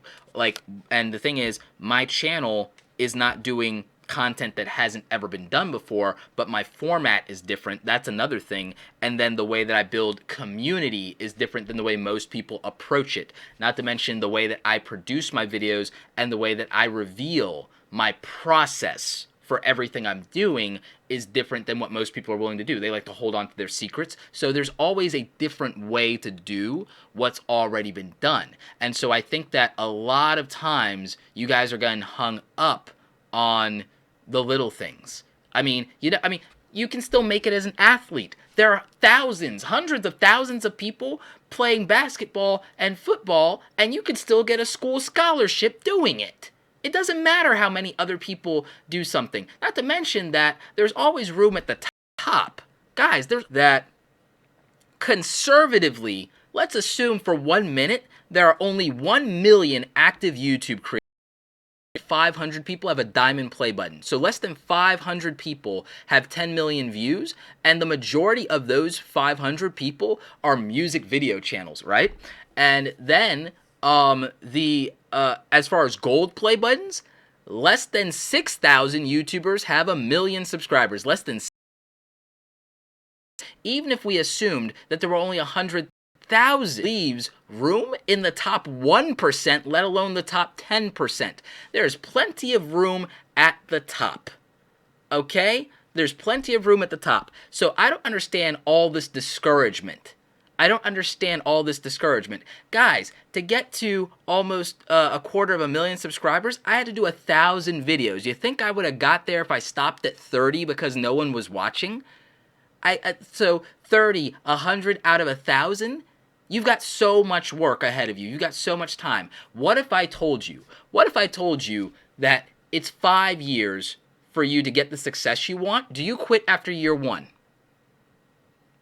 And the thing is, my channel is not doing content that hasn't ever been done before, but my format is different. That's another thing. And then the way that I build community is different than the way most people approach it. Not to mention the way that I produce my videos and the way that I reveal my process for everything I'm doing is different than what most people are willing to do. They like to hold on to their secrets. So there's always a different way to do what's already been done. And so I think that a lot of times you guys are getting hung up on the little things. I mean, you can still make it as an athlete. There are thousands, hundreds of thousands of people playing basketball and football, and you can still get a school scholarship doing it. It doesn't matter how many other people do something. Not to mention that there's always room at the top. Guys, there's that conservatively, let's assume for 1 minute, there are only 1 million active YouTube creators. 500 people have a diamond play button. So less than 500 people have 10 million views, and the majority of those 500 people are music video channels, right? And then as far as gold play buttons, less than 6,000 YouTubers have 1 million subscribers. Less than. Even if we assumed that there were only 100,000, leaves room in the top 1%, let alone the top 10%. There's plenty of room at the top. Okay? There's plenty of room at the top. So I don't understand all this discouragement. Guys, to get to almost 250,000 subscribers, I had to do 1,000 videos. You think I would have got there if I stopped at 30 because no one was watching? So 30, 100 out of 1,000. You've got so much work ahead of you. You've got so much time. What if I told you? What if I told you that it's 5 years for you to get the success you want? Do you quit after year one?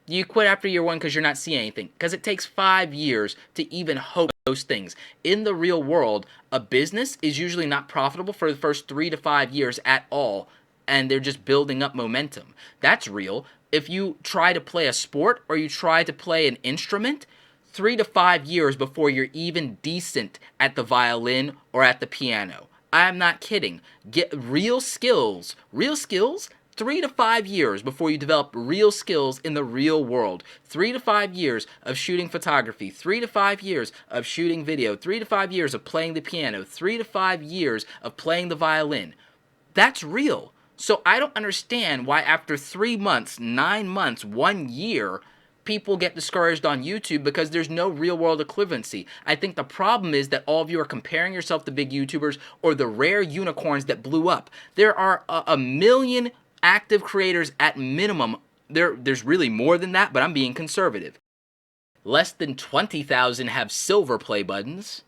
You quit after year one because you're not seeing anything. Because it takes 5 years to even hope those things. In the real world, a business is usually not profitable for the first 3 to 5 years at all. And they're just building up momentum. That's real. If you try to play a sport or you try to play an instrument, 3 to 5 years before you're even decent at the violin or at the piano. I'm not kidding. Get real skills 3 to 5 years before you develop real skills in the real world. 3 to 5 years of shooting photography, 3 to 5 years of shooting video, 3 to 5 years of playing the piano, 3 to 5 years of playing the violin. That's real. So I don't understand why after 3 months, 9 months, 1 year, people get discouraged on YouTube because there's no real world equivalency. I think the problem is that all of you are comparing yourself to big YouTubers or the rare unicorns that blew up. There are a million active creators at minimum. There's really more than that, but I'm being conservative. Less than 20,000 have silver play buttons.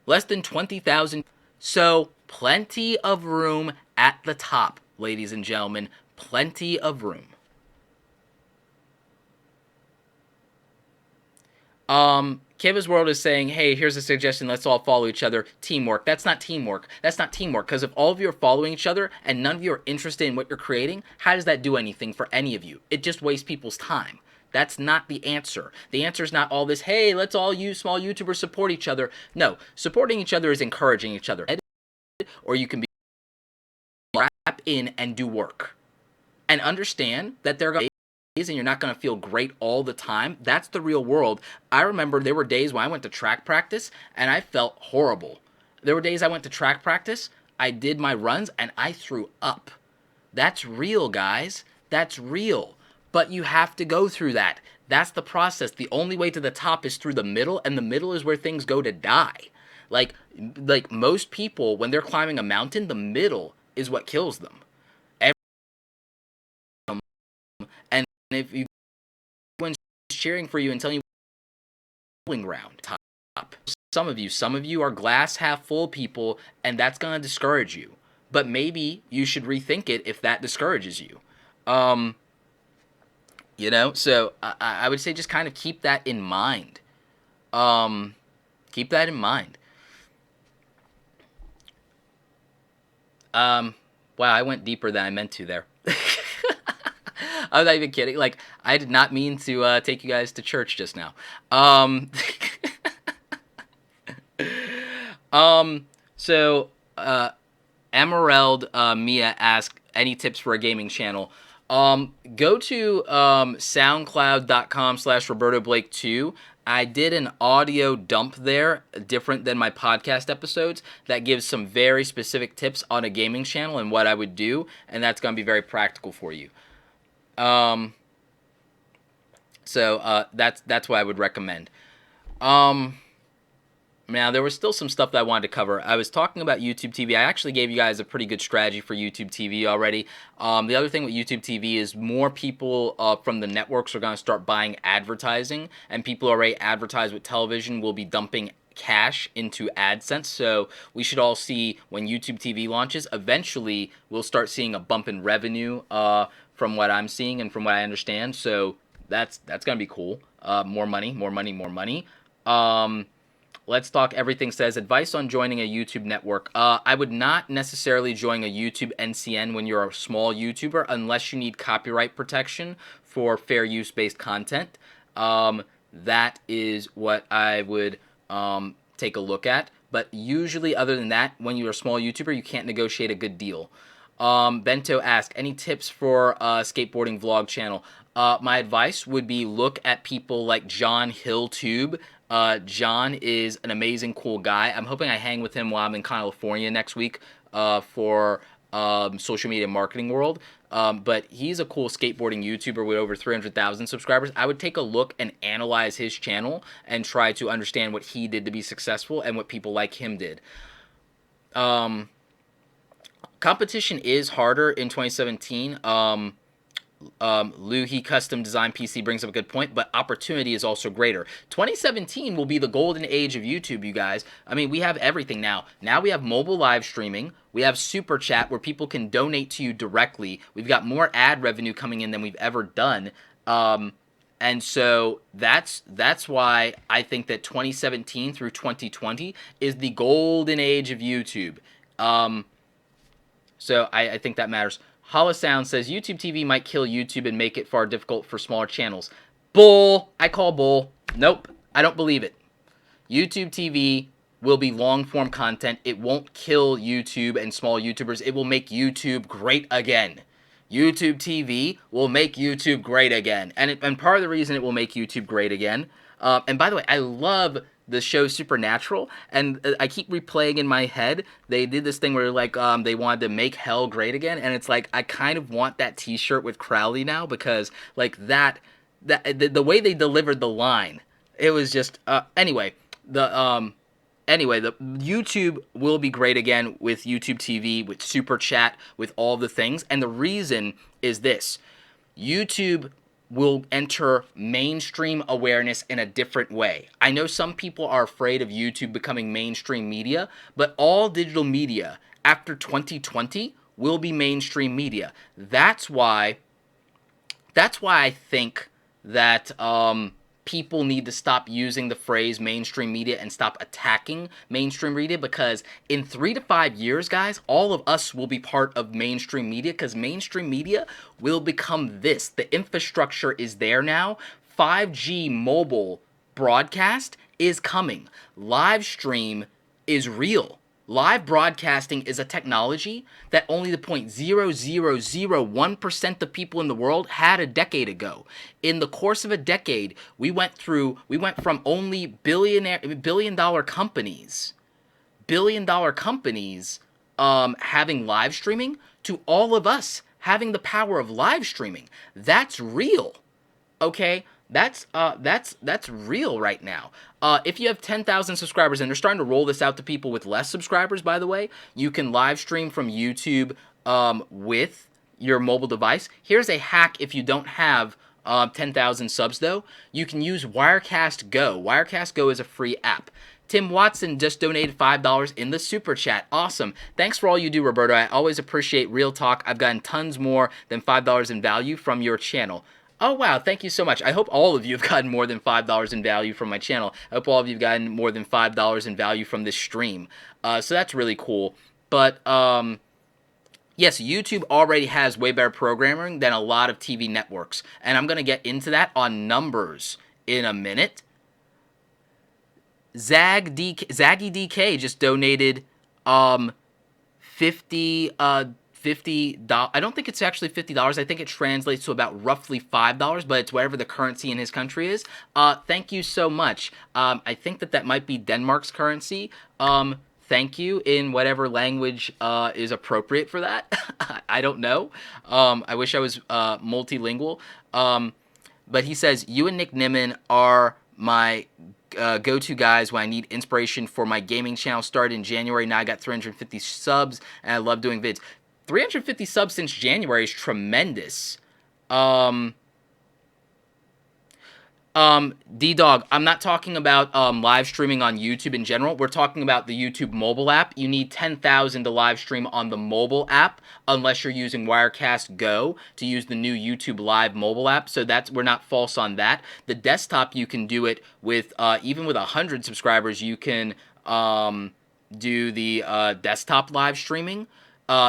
Less than 20,000. So plenty of room at the top, ladies and gentlemen. Plenty of room. Kiva's World is saying, hey, here's a suggestion, let's all follow each other. Teamwork. That's not teamwork. That's not teamwork, because if all of you are following each other and none of you are interested in what you're creating, how does that do anything for any of you? It just wastes people's time. That's not the answer. The answer is not all this, hey, let's all use small YouTubers support each other. No, supporting each other is encouraging each other. Or you can be wrap in and do work. And understand that there are days and you're not going to feel great all the time. That's the real world. I remember there were days when I went to track practice and I felt horrible. There were days I went to track practice, I did my runs, and I threw up. That's real, guys. That's real. But you have to go through that. That's the process. The only way to the top is through the middle, and the middle is where things go to die. Like most people, when they're climbing a mountain, the middle is what kills them. And if you everyone's cheering for you and telling you ground top. Some of you are glass half full people, and that's gonna discourage you. But maybe you should rethink it if that discourages you. So I would say just kind of keep that in mind. Keep that in mind. Wow, I went deeper than I meant to there. I'm not even kidding. Like, I did not mean to take you guys to church just now. So, Emerald Mia asked, any tips for a gaming channel? Go to soundcloud.com/RobertoBlake2. I did an audio dump there, different than my podcast episodes, that gives some very specific tips on a gaming channel and what I would do, and that's going to be very practical for you. So that's what I would recommend. Now, there was still some stuff that I wanted to cover. I was talking about YouTube TV. I actually gave you guys a pretty good strategy for YouTube TV already. The other thing with YouTube TV is more people from the networks are going to start buying advertising, and people who already advertise with television will be dumping cash into AdSense. So we should all see when YouTube TV launches, eventually we'll start seeing a bump in revenue from what I'm seeing and from what I understand. So that's going to be cool. More money, more money, more money. Let's Talk Everything says, advice on joining a YouTube network. I would not necessarily join a YouTube NCN when you're a small YouTuber unless you need copyright protection for fair use-based content. That is what I would take a look at. But usually, other than that, when you're a small YouTuber, you can't negotiate a good deal. Bento asked, any tips for a skateboarding vlog channel? My advice would be look at people like John Hilltube. John is an amazing, cool guy. I'm hoping I hang with him while I'm in California next week for Social Media Marketing World. But he's a cool skateboarding YouTuber with over 300,000 subscribers. I would take a look and analyze his channel and try to understand what he did to be successful and what people like him did. Competition is harder in 2017. Luhi Custom Design PC brings up a good point, but opportunity is also greater. 2017 will be the golden age of YouTube, you guys. I mean, we have everything now. Now we have mobile live streaming. We have Super Chat where people can donate to you directly. We've got more ad revenue coming in than we've ever done. And so that's why I think that 2017 through 2020 is the golden age of YouTube. So I think that matters. Holosound says YouTube TV might kill YouTube and make it far difficult for smaller channels. Bull. I call bull. Nope. I don't believe it. YouTube TV will be long-form content. It won't kill YouTube and small YouTubers. It will make YouTube great again. YouTube TV will make YouTube great again. And part of the reason it will make YouTube great again, and by the way, I love the show Supernatural, and I keep replaying in my head, they did this thing where like they wanted to make hell great again, and it's like I kind of want that t-shirt with Crowley now, because like the way they delivered the line, it was just anyway, the YouTube will be great again with YouTube TV, with Super Chat, with all the things. And the reason is this. YouTube will enter mainstream awareness in a different way. I know some people are afraid of YouTube becoming mainstream media, but all digital media after 2020 will be mainstream media. That's why I think that people need to stop using the phrase mainstream media and stop attacking mainstream media, because in 3 to 5 years, guys, all of us will be part of mainstream media, because mainstream media will become this. The infrastructure is there now. 5G mobile broadcast is coming. Live stream is real. Live broadcasting is a technology that only the 0.0001% of people in the world had a decade ago. In the course of a decade, we went from only billion-dollar companies having live streaming to all of us having the power of live streaming. That's real. Okay? That's real right now. If you have 10,000 subscribers, and they're starting to roll this out to people with less subscribers, by the way, you can live stream from YouTube with your mobile device. Here's a hack if you don't have 10,000 subs, though. You can use Wirecast Go. Wirecast Go is a free app. Tim Watson just donated $5 in the Super Chat. Awesome. Thanks for all you do, Roberto. I always appreciate real talk. I've gotten tons more than $5 in value from your channel. Oh, wow. Thank you so much. I hope all of you have gotten more than $5 in value from my channel. I hope all of you have gotten more than $5 in value from this stream. So that's really cool. But, yes, YouTube already has way better programming than a lot of TV networks. And I'm going to get into that on numbers in a minute. Zaggy DK just donated $50. I don't think it's actually $50. I think it translates to about roughly $5, but it's whatever the currency in his country is. Thank you so much. I think that might be Denmark's currency. Thank you in whatever language is appropriate for that. I don't know. I wish I was multilingual. But he says, you and Nick Nimmin are my go-to guys when I need inspiration for my gaming channel. Started in January. Now I got 350 subs, and I love doing vids. 350 subs since January is tremendous. D-Dog, I'm not talking about live streaming on YouTube in general. We're talking about the YouTube mobile app. You need 10,000 to live stream on the mobile app, unless you're using Wirecast Go to use the new YouTube Live mobile app. So we're not false on that. The desktop, you can do it with, even with 100 subscribers, you can do the desktop live streaming.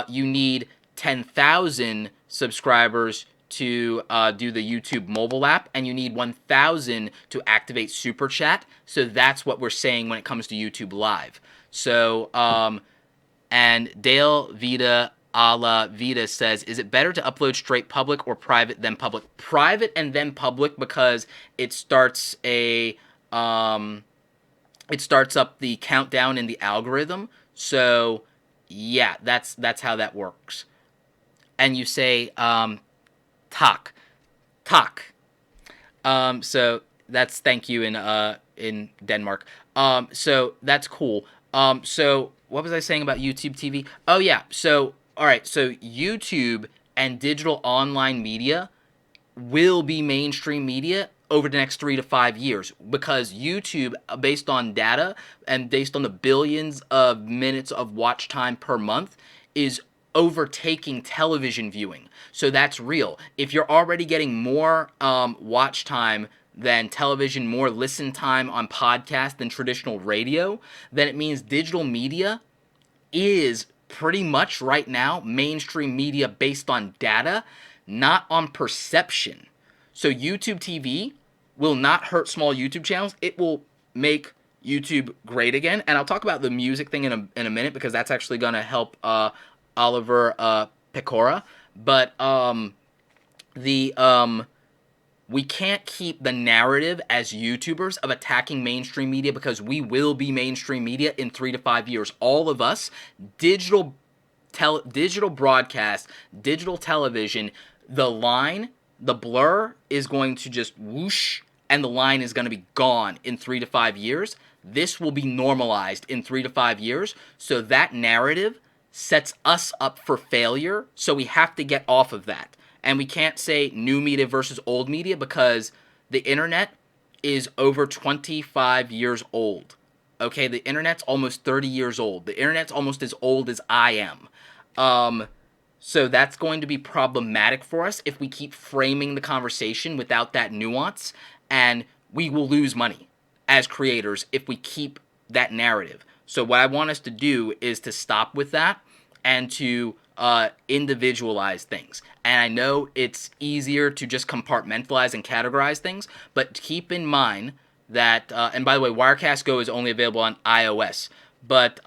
You need 10,000 subscribers to do the YouTube mobile app, and you need 1,000 to activate Super Chat. So that's what we're saying when it comes to YouTube Live. So, and Dale Vita a la Vita says, is it better to upload straight public or private then public? Private and then public, because it starts up the countdown in the algorithm. So yeah, that's how that works. And you say talk. So that's thank you in Denmark. So that's cool. So what was I saying about YouTube TV? Oh yeah. So all right. So YouTube and digital online media will be mainstream media over the next 3 to 5 years, because YouTube, based on data and based on the billions of minutes of watch time per month, is overtaking television viewing. So that's real. If you're already getting more watch time than television, more listen time on podcast than traditional radio, then it means digital media is pretty much right now mainstream media based on data, not on perception. So YouTube TV will not hurt small YouTube channels. It will make YouTube great again. And I'll talk about the music thing in a minute, because that's actually going to help Oliver Pecora. But we can't keep the narrative as YouTubers of attacking mainstream media, because we will be mainstream media in 3 to 5 years. All of us, digital broadcast, digital television, the blur is going to just whoosh, and the line is going to be gone in 3 to 5 years. This will be normalized in 3 to 5 years. So that narrative sets us up for failure. So we have to get off of that. And we can't say new media versus old media, because the internet is over 25 years old. Okay, the internet's almost 30 years old. The internet's almost as old as I am. So that's going to be problematic for us if we keep framing the conversation without that nuance, and we will lose money as creators if we keep that narrative. So what I want us to do is to stop with that and to individualize things. And I know it's easier to just compartmentalize and categorize things, but keep in mind that, and by the way, Wirecast Go is only available on iOS, but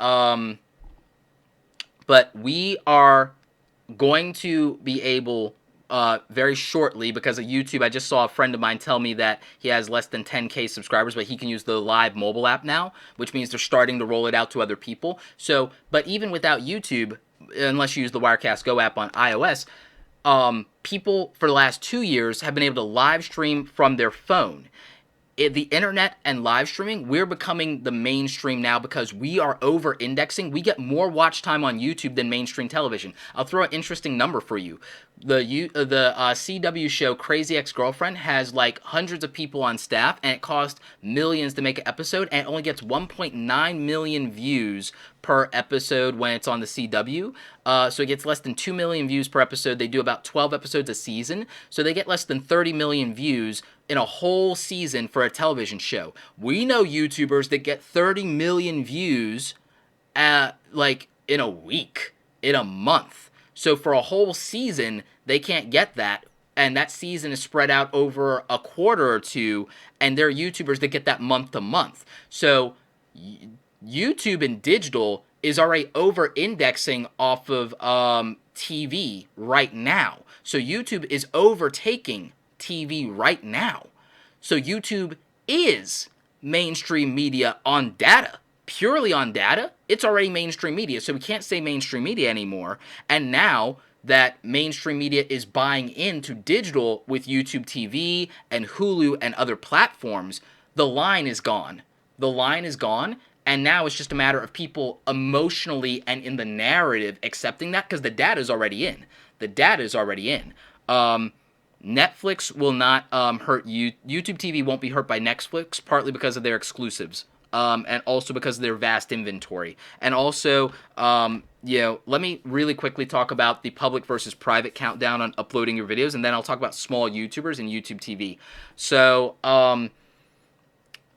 we are going to be able very shortly, because of YouTube. I just saw a friend of mine tell me that he has less than 10K subscribers, but he can use the live mobile app now, which means they're starting to roll it out to other people. So, but even without YouTube, unless you use the Wirecast Go app on iOS, people for the last 2 years have been able to live stream from their phone. The internet and live streaming, we're becoming the mainstream now, because we are over-indexing. We get more watch time on YouTube than mainstream television. I'll throw an interesting number for you. The CW show Crazy Ex-Girlfriend has like hundreds of people on staff, and it costs millions to make an episode, and it only gets 1.9 million views per episode when it's on the CW. So it gets less than 2 million views per episode. They do about 12 episodes a season, so they get less than 30 million views in a whole season for a television show. We know YouTubers that get 30 million views like in a week, in a month. So for a whole season, they can't get that, and that season is spread out over a quarter or two, and there are YouTubers that get that month to month. So YouTube and digital is already over-indexing off of TV right now. So YouTube is overtaking TV right now. So YouTube is mainstream media on data. Purely on data, it's already mainstream media. So we can't say mainstream media anymore. And now that mainstream media is buying into digital with YouTube TV and Hulu and other platforms, the line is gone. The line is gone. And now it's just a matter of people emotionally and in the narrative accepting that, because the data is already in. The data is already in. Netflix will not hurt you. YouTube TV won't be hurt by Netflix, partly because of their exclusives, and also because of their vast inventory. And also, let me really quickly talk about the public versus private countdown on uploading your videos, and then I'll talk about small YouTubers and YouTube TV. So,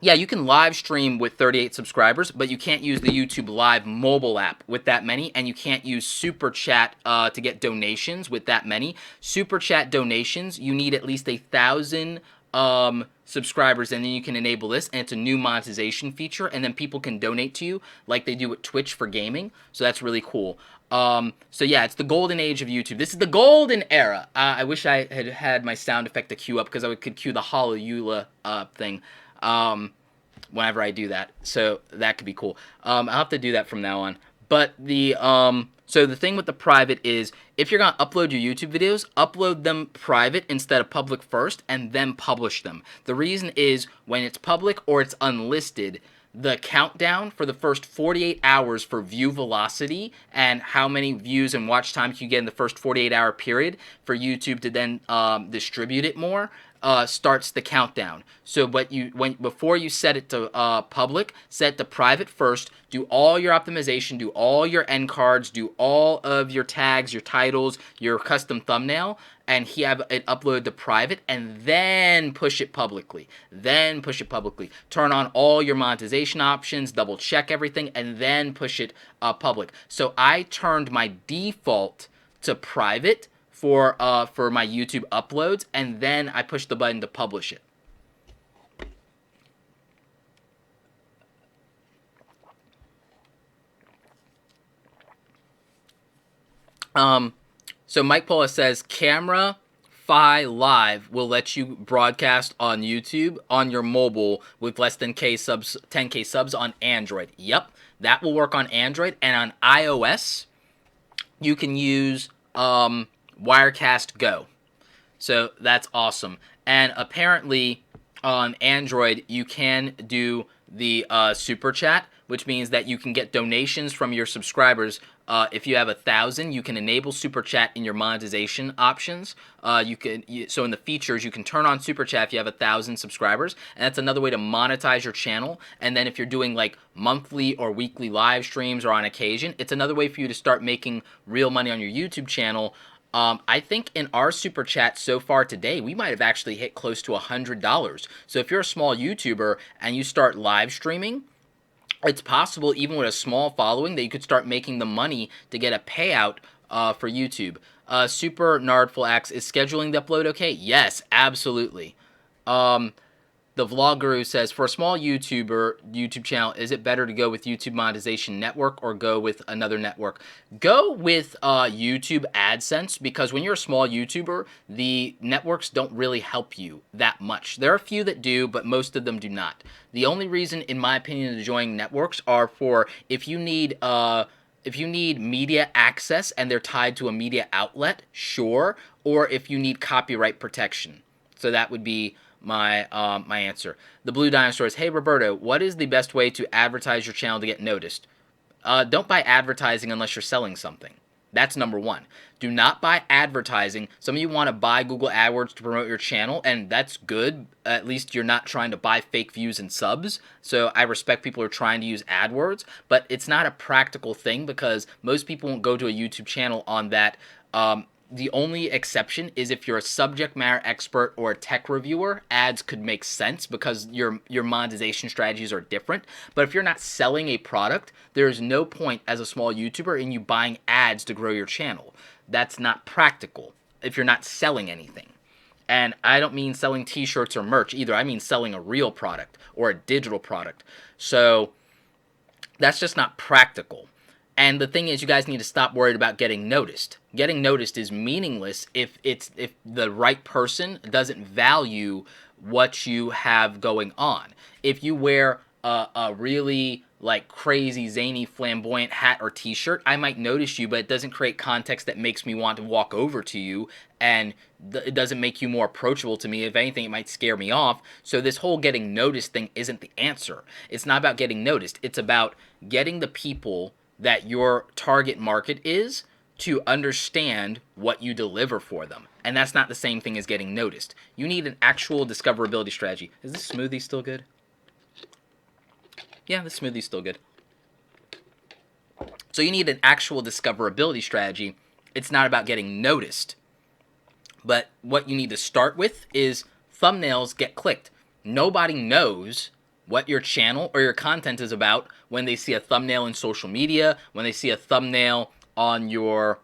yeah, you can live stream with 38 subscribers, but you can't use the YouTube Live mobile app with that many, and you can't use Super Chat to get donations with that many. Super Chat donations, you need at least 1,000 subscribers, and then you can enable this, and it's a new monetization feature, and then people can donate to you like they do with Twitch for gaming, so that's really cool. So yeah, it's the golden age of YouTube. This is the golden era. I wish I had my sound effect to cue up, because I could cue the Hallelujah thing. Whenever I do that, so that could be cool. I'll have to do that from now on. But so the thing with the private is, if you're gonna upload your YouTube videos, upload them private instead of public first, and then publish them. The reason is, when it's public or it's unlisted, the countdown for the first 48 hours for view velocity and how many views and watch times you get in the first 48-hour period for YouTube to then distribute it more, starts the countdown. So before you set it to public, set it to private first. Do all your optimization, do all your end cards, do all of your tags, your titles, your custom thumbnail, and have it uploaded to private, and then push it publicly. Turn on all your monetization options, double check everything, and then push it public. So I turned my default to private for my YouTube uploads, and then I push the button to publish it. So Mike Paula says, Camera Fi Live will let you broadcast on YouTube on your mobile with less than 10K subs on Android. Yep, that will work on Android, and on iOS, you can use Wirecast Go. So that's awesome. And apparently on Android, you can do the super chat, which means that you can get donations from your subscribers. If you have 1,000, you can enable super chat in your monetization options. So in the features, you can turn on super chat if you have 1,000 subscribers, and that's another way to monetize your channel. And then if you're doing like monthly or weekly live streams or on occasion, it's another way for you to start making real money on your YouTube channel. I think in our super chat so far today, we might have actually hit close to $100. So if you're a small YouTuber and you start live streaming, it's possible, even with a small following, that you could start making the money to get a payout for YouTube. Super Nardful asks, is scheduling the upload okay? Yes, absolutely. The Vlog Guru says, for a small YouTube channel, is it better to go with YouTube Monetization Network or go with another network? Go with YouTube AdSense, because when you're a small YouTuber, the networks don't really help you that much. There are a few that do, but most of them do not. The only reason, in my opinion, to join networks are for if you need media access and they're tied to a media outlet, sure, or if you need copyright protection. So that would be my answer. The Blue Dinosaur is, hey Roberto, what is the best way to advertise your channel to get noticed? Don't buy advertising unless you're selling something. That's number one. Do not buy advertising. Some of you want to buy Google AdWords to promote your channel, and that's good. At least you're not trying to buy fake views and subs. So I respect people who are trying to use AdWords, but it's not a practical thing because most people won't go to a YouTube channel on that. The only exception is if you're a subject matter expert or a tech reviewer, ads could make sense because your monetization strategies are different. But if you're not selling a product, there is no point as a small YouTuber in you buying ads to grow your channel. That's not practical if you're not selling anything. And I don't mean selling t-shirts or merch either. I mean selling a real product or a digital product. So that's just not practical. And the thing is, you guys need to stop worried about getting noticed. Getting noticed is meaningless if the right person doesn't value what you have going on. If you wear a really like crazy zany flamboyant hat or t-shirt, I might notice you, but it doesn't create context that makes me want to walk over to you, and it doesn't make you more approachable to me. If anything, it might scare me off. So this whole getting noticed thing isn't the answer. It's not about getting noticed. It's about getting the people that your target market is to understand what you deliver for them. And that's not the same thing as getting noticed. You need an actual discoverability strategy. Is this smoothie still good? Yeah, this smoothie's still good. So you need an actual discoverability strategy. It's not about getting noticed. But what you need to start with is thumbnails get clicked. Nobody knows what your channel or your content is about when they see a thumbnail in social media, when they see a thumbnail on your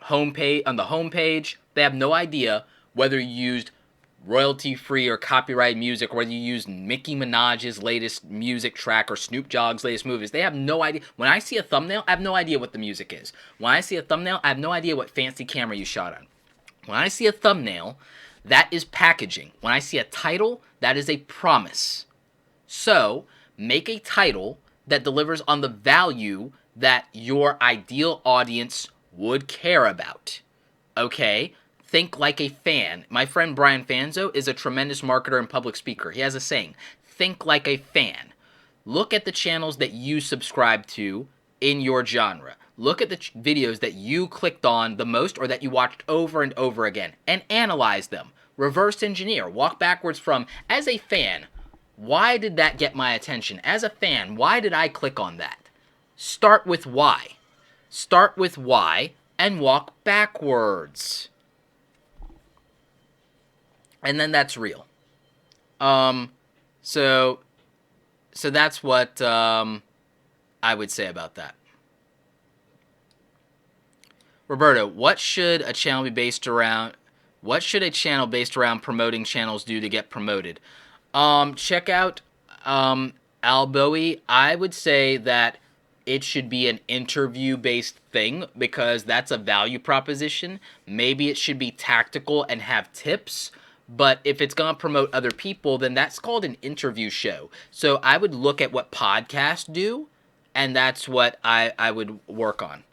homepage, on the homepage. They have no idea whether you used royalty-free or copyright music, or whether you used Nicki Minaj's latest music track or Snoop Dogg's latest movies. They have no idea. When I see a thumbnail, I have no idea what the music is. When I see a thumbnail, I have no idea what fancy camera you shot on. When I see a thumbnail, that is packaging. When I see a title, that is a promise. So, make a title that delivers on the value that your ideal audience would care about. Okay? Think like a fan. My friend Brian Fanzo is a tremendous marketer and public speaker. He has a saying, think like a fan. look at the channels that you subscribe to in your genre. Look at the videos that you clicked on the most or that you watched over and over again and analyze them. Reverse engineer. Walk backwards from, as a fan, why did that get my attention? As a fan, why did I click on that? Start with why. Start with why and walk backwards. And then that's real. So that's what I would say about that. Roberto, what should a channel be based around? What should a channel based around promoting channels do to get promoted? Check out Alboe. I would say that it should be an interview-based thing because that's a value proposition. Maybe it should be tactical and have tips. But if it's going to promote other people, then that's called an interview show. So I would look at what podcasts do, and that's what I would work on.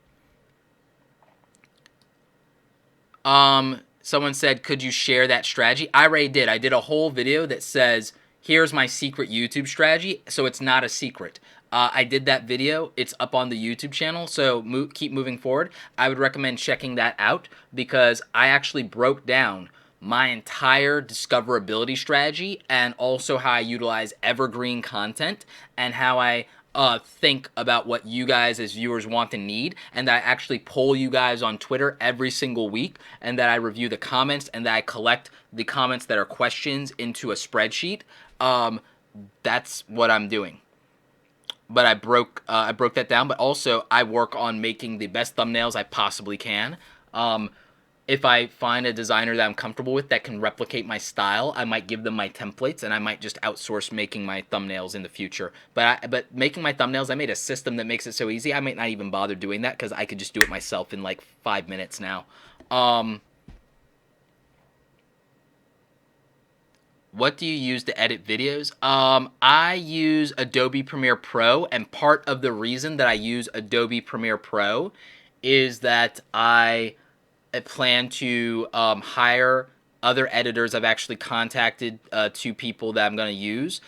Someone said, could you share that strategy? I already did. I did a whole video that says, here's my secret YouTube strategy, so it's not a secret. I did that video. It's up on the YouTube channel, so keep moving forward. I would recommend checking that out because I actually broke down my entire discoverability strategy and also how I utilize evergreen content and how I think about what you guys as viewers want and need, and that I actually poll you guys on Twitter every single week, and that I review the comments, and that I collect the comments that are questions into a spreadsheet. That's what I'm doing. But I broke that down, but also I work on making the best thumbnails I possibly can. If I find a designer that I'm comfortable with that can replicate my style, I might give them my templates, and I might just outsource making my thumbnails in the future. But making my thumbnails, I made a system that makes it so easy. I might not even bother doing that because I could just do it myself in like 5 minutes now. What do you use to edit videos? I use Adobe Premiere Pro, and part of the reason that I use Adobe Premiere Pro is that I plan to hire other editors. I've actually contacted 2 people that I'm going to use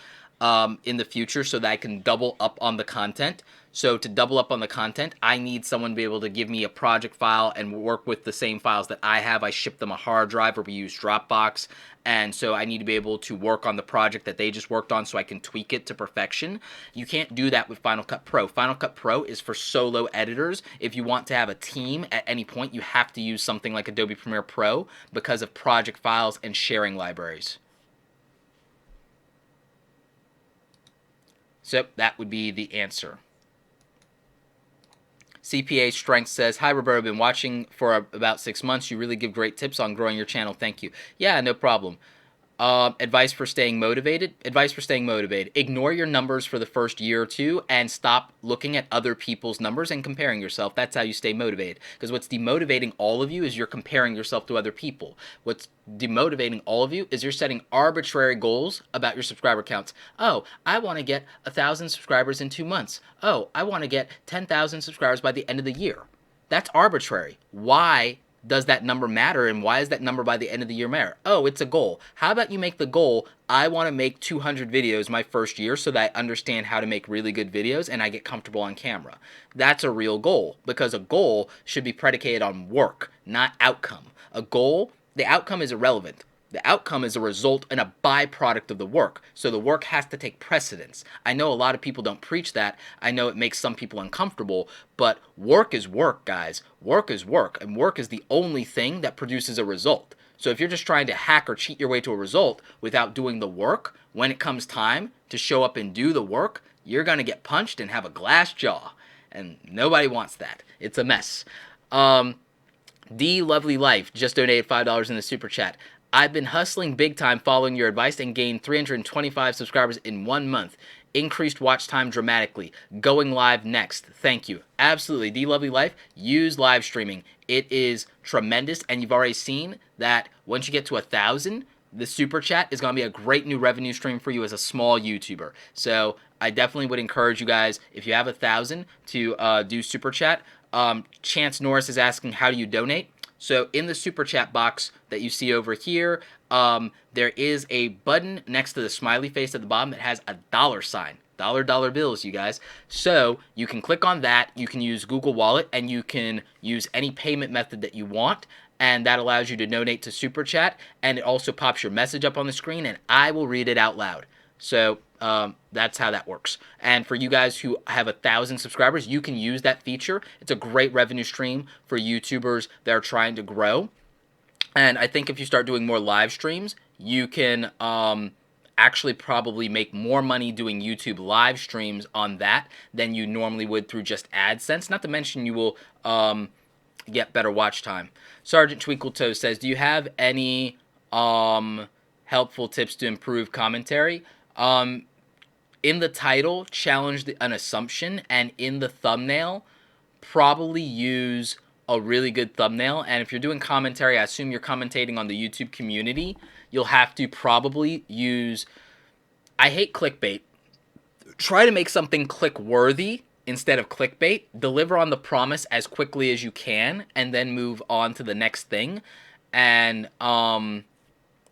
in the future so that I can double up on the content. So to double up on the content, I need someone to be able to give me a project file and work with the same files that I have. I ship them a hard drive, or we use Dropbox. And so I need to be able to work on the project that they just worked on so I can tweak it to perfection. You can't do that with Final Cut Pro. Final Cut Pro is for solo editors. If you want to have a team at any point, you have to use something like Adobe Premiere Pro because of project files and sharing libraries. So that would be the answer. CPA Strength says, hi Roberto, I've been watching for about 6 months. You really give great tips on growing your channel. Thank you. Yeah, no problem. Advice for staying motivated. Advice for staying motivated. Ignore your numbers for the first year or two and stop looking at other people's numbers and comparing yourself. That's how you stay motivated. Because what's demotivating all of you is you're comparing yourself to other people. What's demotivating all of you is you're setting arbitrary goals about your subscriber counts. Oh, I want to get 1,000 subscribers in 2 months. Oh, I want to get 10,000 subscribers by the end of the year. That's arbitrary. Why does that number matter, and why is that number by the end of the year matter? Oh, it's a goal. How about you make the goal, I want to make 200 videos my first year so that I understand how to make really good videos and I get comfortable on camera. That's a real goal, because a goal should be predicated on work, not outcome. A goal, the outcome is irrelevant. The outcome is a result and a byproduct of the work, so the work has to take precedence. I know a lot of people don't preach that. I know it makes some people uncomfortable, but work is work, guys. Work is work, and work is the only thing that produces a result. So if you're just trying to hack or cheat your way to a result without doing the work, when it comes time to show up and do the work, you're going to get punched and have a glass jaw, and nobody wants that. It's a mess. D Lovely Life just donated $5 in the super chat. I've been hustling big time following your advice and gained 325 subscribers in 1 month. Increased watch time dramatically. Going live next. Thank you. Absolutely. D Lovely Life, use live streaming. It is tremendous, and you've already seen that once you get to 1,000, the super chat is going to be a great new revenue stream for you as a small YouTuber. So I definitely would encourage you guys, if you have 1,000, to do super chat. Chance Norris is asking, how do you donate? So in the super chat box that you see over here, there is a button next to the smiley face at the bottom that has a $. Dollar bills, you guys. So you can click on that. You can use Google Wallet, and you can use any payment method that you want. And that allows you to donate to Super Chat. And it also pops your message up on the screen, and I will read it out loud. So that's how that works. And for you guys who have 1,000 subscribers, you can use that feature. It's a great revenue stream for YouTubers that are trying to grow. And I think if you start doing more live streams, you can actually probably make more money doing YouTube live streams on that than you normally would through just AdSense. Not to mention you will get better watch time. Sergeant Twinkle-Toe says, do you have any helpful tips to improve commentary? In the title, challenge an assumption, and in the thumbnail, probably use a really good thumbnail. And if you're doing commentary, I assume you're commentating on the YouTube community, you'll have to probably use, I hate clickbait. Try to make something click-worthy instead of clickbait. Deliver on the promise as quickly as you can, and then move on to the next thing. And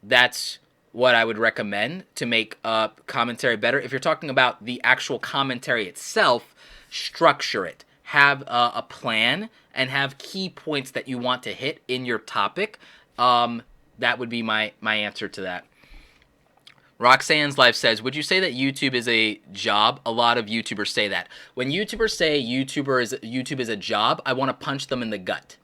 that's what I would recommend to make commentary better. If you're talking about the actual commentary itself, structure it. Have a plan and have key points that you want to hit in your topic. That would be my answer to that. Roxanne's Life says, would you say that YouTube is a job? A lot of YouTubers say that. When YouTubers say YouTube is a job, I want to punch them in the gut.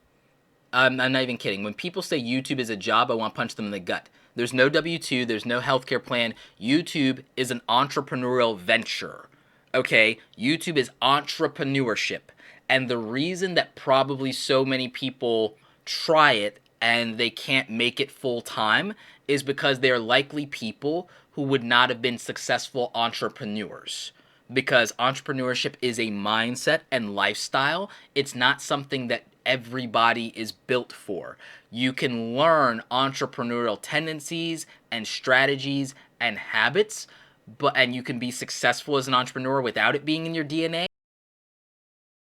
I'm not even kidding. When people say YouTube is a job, I want to punch them in the gut. There's no W-2. There's no healthcare plan. YouTube is an entrepreneurial venture. Okay? YouTube is entrepreneurship. And the reason that probably so many people try it and they can't make it full time is because they're likely people who would not have been successful entrepreneurs. Because entrepreneurship is a mindset and lifestyle. It's not something that everybody is built for. You can learn entrepreneurial tendencies and strategies and habits, and you can be successful as an entrepreneur without it being in your DNA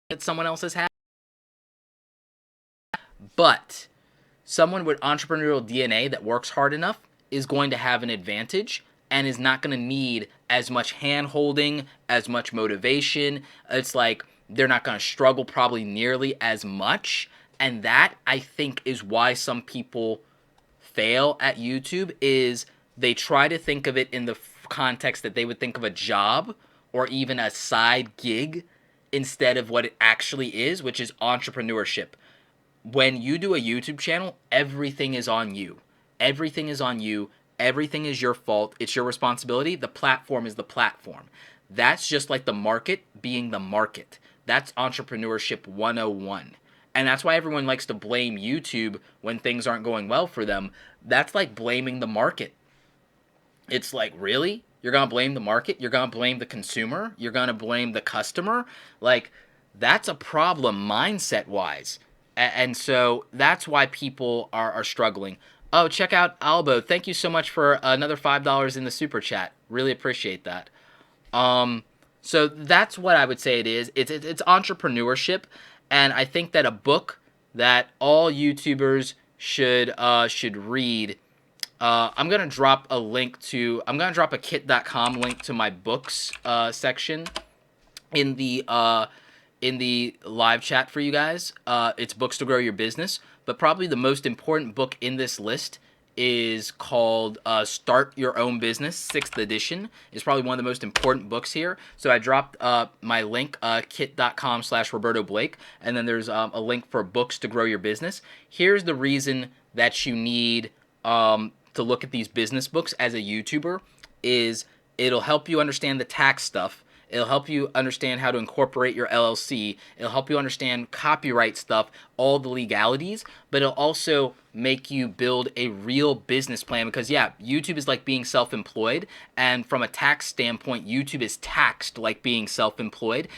that someone else has had. But someone with entrepreneurial DNA that works hard enough is going to have an advantage and is not going to need as much hand-holding, as much motivation. It's like they're not going to struggle probably nearly as much. And that, I think, is why some people fail at YouTube, is they try to think of it in the context that they would think of a job or even a side gig instead of what it actually is, which is entrepreneurship. When you do a YouTube channel, everything is on you. Everything is on you. Everything is your fault. It's your responsibility. The platform is the platform. That's just like the market being the market. That's entrepreneurship 101. And that's why everyone likes to blame YouTube when things aren't going well for them. That's like blaming the market. It's like, really? You're going to blame the market? You're going to blame the consumer? You're going to blame the customer? Like, that's a problem mindset-wise. And so that's why people are struggling. Oh, check out Albo. Thank you so much for another $5 in the super chat. Really appreciate that. So that's what I would say it is. It's entrepreneurship, and I think that a book that all YouTubers should read. I'm gonna drop a link to. I'm gonna drop a kit.com link to my books section in the live chat for you guys. It's books to grow your business, but probably the most important book in this list is called Start Your Own Business, 6th edition. It's probably one of the most important books here. So I dropped my link, kit.com/Roberto Blake, and then there's a link for books to grow your business. Here's the reason that you need to look at these business books as a YouTuber, is it'll help you understand the tax stuff. It'll help you understand how to incorporate your LLC. It'll help you understand copyright stuff, all the legalities, but it'll also make you build a real business plan, because yeah, YouTube is like being self-employed, and from a tax standpoint, YouTube is taxed like being self-employed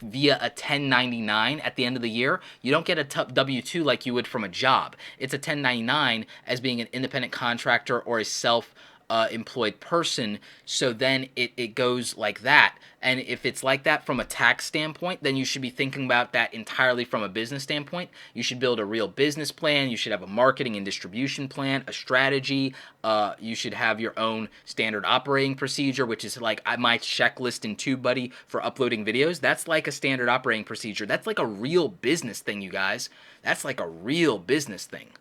via a 1099 at the end of the year. You don't get a W-2 like you would from a job. It's a 1099 as being an independent contractor or a self employed person. So then it goes like that. And if it's like that from a tax standpoint, then you should be thinking about that entirely from a business standpoint. You should build a real business plan. You should have a marketing and distribution plan, a strategy. You should have your own standard operating procedure, which is like my checklist in TubeBuddy for uploading videos. That's like a standard operating procedure. That's like a real business thing, you guys. That's like a real business thing.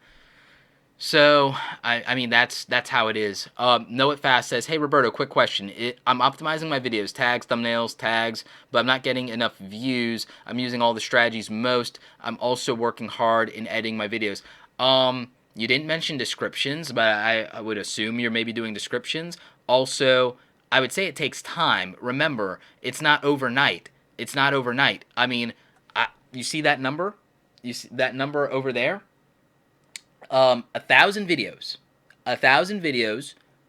So, I mean, that's how it is. Know It Fast says, hey, Roberto, quick question. I'm optimizing my videos, tags, thumbnails, tags, but I'm not getting enough views. I'm using all the strategies most. I'm also working hard in editing my videos. You didn't mention descriptions, but I would assume you're maybe doing descriptions. Also, I would say it takes time. Remember, it's not overnight. It's not overnight. I mean, you see that number? You see that number over there? 1,000 videos,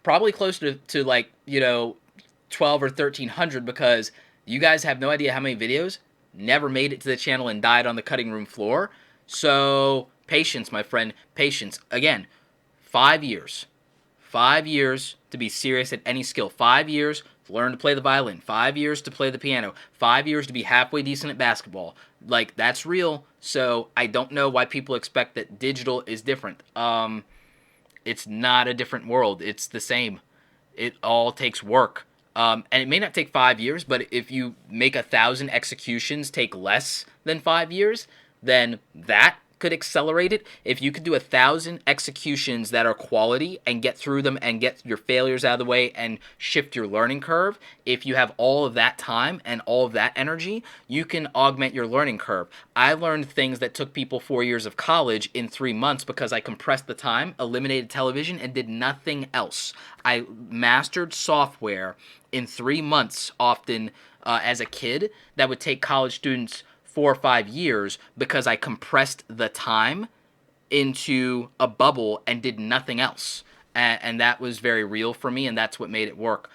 probably close to like, 12 or 1,300, because you guys have no idea how many videos never made it to the channel and died on the cutting room floor. So patience, my friend, patience. Again, 5 years. 5 years to be serious at any skill. 5 years to learn to play the violin. 5 years to play the piano. 5 years to be halfway decent at basketball. Like, that's real. So I don't know why people expect that digital is different. It's not a different world. It's the same. It all takes work. And it may not take 5 years, but if you make 1,000 executions take less than 5 years, then that could accelerate it. If you could do 1,000 executions that are quality and get through them and get your failures out of the way and shift your learning curve, if you have all of that time and all of that energy, you can augment your learning curve. I learned things that took people 4 years of college in 3 months because I compressed the time, eliminated television, and did nothing else. I mastered software in 3 months often as a kid that would take college students 4 or 5 years because I compressed the time into a bubble and did nothing else. And that was very real for me, and that's what made it work.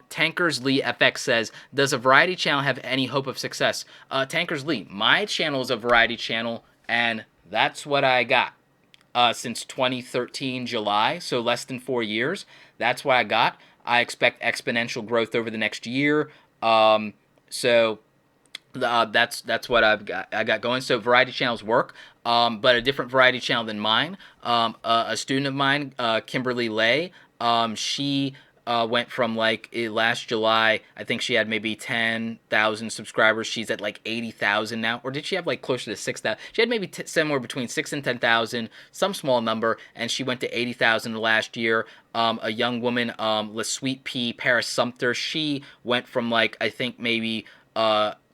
Tankers Lee FX says, does a variety channel have any hope of success? Tankers Lee, my channel is a variety channel, and that's what I got since 2013 July, so less than 4 years. That's what I got. I expect exponential growth over the next year. So that's what I got going. So variety channels work, but a different variety channel than mine. A student of mine, Kimberly Lay, she went from like last July, I think she had maybe 10,000 subscribers. She's at like 80,000 now, or did she have like closer to 6,000? She had maybe somewhere between 6 and 10,000, some small number, and she went to 80,000 last year. A young woman, La Sweet Pea, Paris Sumter, she went from like, I think maybe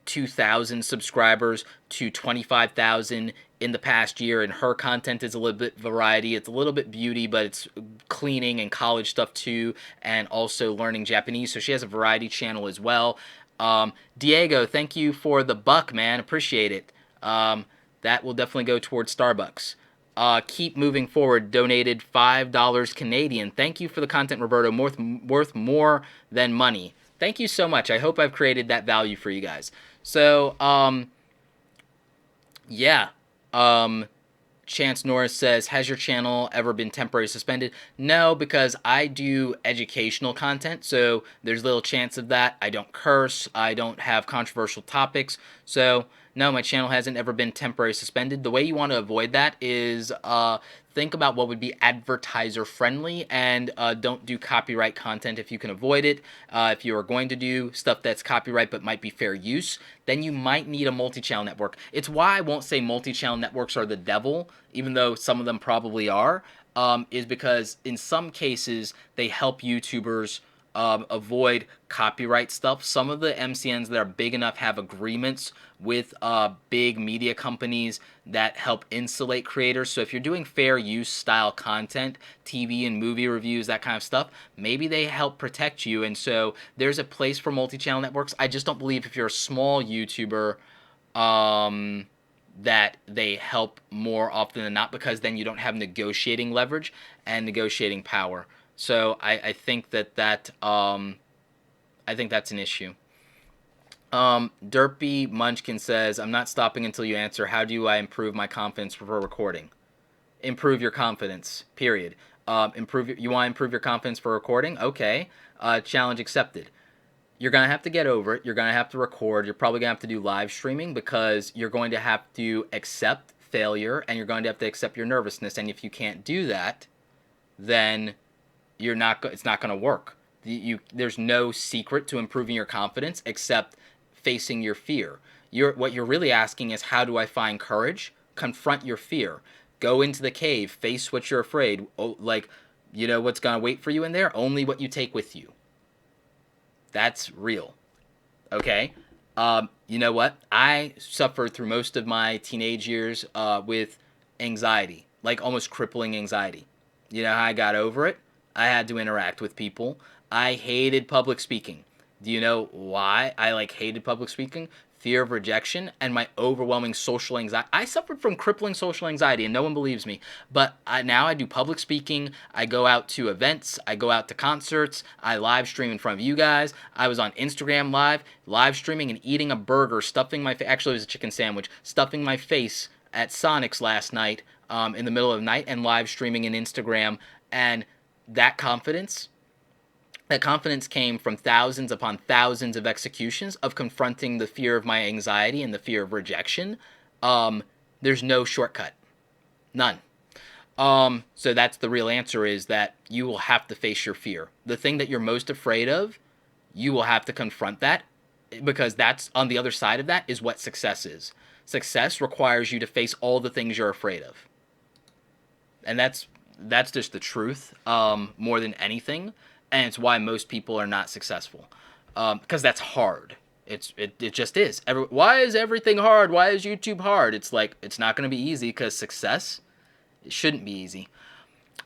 2,000 subscribers to 25,000 in the past year, and her content is a little bit variety. It's a little bit beauty, but it's cleaning and college stuff too, and also learning Japanese. So she has a variety channel as well. Diego, thank you for the buck, man. Appreciate it. That will definitely go towards Starbucks. Keep moving forward, donated $5 Canadian. Thank you for the content, Roberto. Worth more than money. Thank you so much. I hope I've created that value for you guys. So, yeah. Chance Norris says, has your channel ever been temporarily suspended? No, because I do educational content, so there's little chance of that. I don't curse. I don't have controversial topics. So, no, my channel hasn't ever been temporarily suspended. The way you want to avoid that is think about what would be advertiser friendly, and don't do copyright content if you can avoid it. If you are going to do stuff that's copyright but might be fair use, then you might need a multi-channel network. It's why I won't say multi-channel networks are the devil, even though some of them probably are, is because in some cases they help YouTubers avoid copyright stuff. Some of the MCNs that are big enough have agreements with big media companies that help insulate creators. So if you're doing fair use style content, TV and movie reviews, that kind of stuff, maybe they help protect you. And so there's a place for multi-channel networks. I just don't believe if you're a small YouTuber that they help more often than not, because then you don't have negotiating leverage and negotiating power. So I think that I think that's an issue. Derpy Munchkin says, I'm not stopping until you answer. How do I improve my confidence before recording? Improve your confidence, period. You want to improve your confidence for recording? Okay. Challenge accepted. You're going to have to get over it. You're going to have to record. You're probably going to have to do live streaming because you're going to have to accept failure and you're going to have to accept your nervousness. And if you can't do that, then it's not going to work. There's no secret to improving your confidence except facing your fear. What you're really asking is, how do I find courage? Confront your fear. Go into the cave. Face what you're afraid. You know what's going to wait for you in there? Only what you take with you. That's real. Okay? You know what? I suffered through most of my teenage years with anxiety, like almost crippling anxiety. You know how I got over it? I had to interact with people. I hated public speaking. Do you know why I hated public speaking? Fear of rejection and my overwhelming social anxiety. I suffered from crippling social anxiety, and no one believes me. But now I do public speaking. I go out to events. I go out to concerts. I live stream in front of you guys. I was on Instagram live streaming and eating a burger, stuffing my face. Actually, it was a chicken sandwich, stuffing my face at Sonic's last night in the middle of the night, and live streaming in Instagram. And that confidence came from thousands upon thousands of executions of confronting the fear of my anxiety and the fear of rejection. There's no shortcut. None. So that's the real answer, is that you will have to face your fear. The thing that you're most afraid of, you will have to confront that, because that's on the other side of that is what success is. Success requires you to face all the things you're afraid of. And that's just the truth, more than anything. And it's why most people are not successful, because that's hard. It just is. Why is everything hard? Why is YouTube hard? It's not going to be easy, because success, it shouldn't be easy.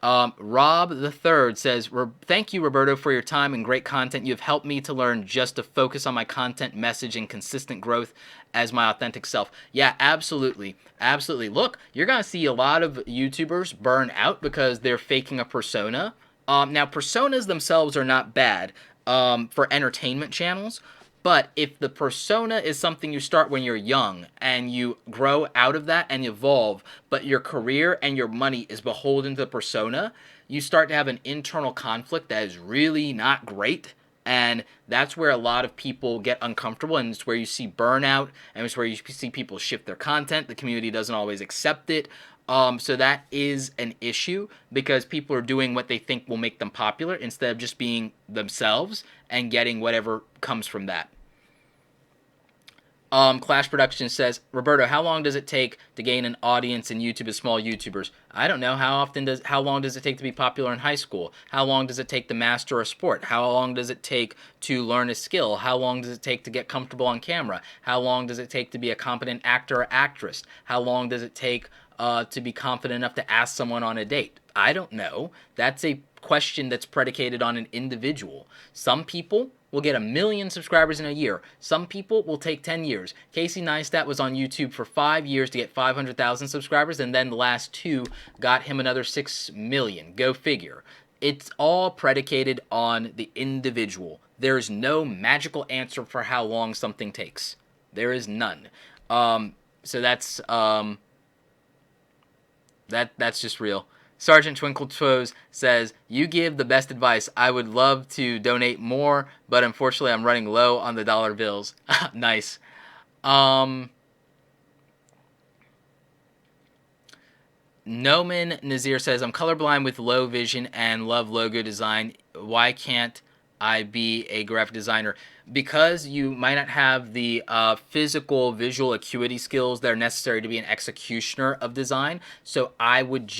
Rob the Third says, "Thank you, Roberto, for your time and great content. You have helped me to learn just to focus on my content, message, and consistent growth as my authentic self." Yeah, absolutely. Absolutely. Look, you're going to see a lot of YouTubers burn out because they're faking a persona. Now, personas themselves are not bad for entertainment channels, but if the persona is something you start when you're young and you grow out of that and evolve, but your career and your money is beholden to the persona, you start to have an internal conflict that is really not great. And that's where a lot of people get uncomfortable, and it's where you see burnout, and it's where you see people shift their content. The community doesn't always accept it. So that is an issue, because people are doing what they think will make them popular instead of just being themselves and getting whatever comes from that. Clash Production says, "Roberto, how long does it take to gain an audience in YouTube as small YouTubers?" I don't know. How long does it take to be popular in high school? How long does it take to master a sport? How long does it take to learn a skill? How long does it take to get comfortable on camera? How long does it take to be a competent actor or actress? How long does it take to be confident enough to ask someone on a date? I don't know. That's a question that's predicated on an individual. Some people will get 1 million subscribers in a year. Some people will take 10 years. Casey Neistat was on YouTube for 5 years to get 500,000 subscribers, and then the last 2 got him another 6 million. Go figure. It's all predicated on the individual. There's no magical answer for how long something takes. There is none. So that's just real. Sergeant Twinkle Toes says, "You give the best advice. I would love to donate more, but unfortunately I'm running low on the dollar bills." Nice. Noman Nazir says, "I'm colorblind with low vision and love logo design. Why can't I be a graphic designer?" Because you might not have the physical visual acuity skills that are necessary to be an executioner of design. So I would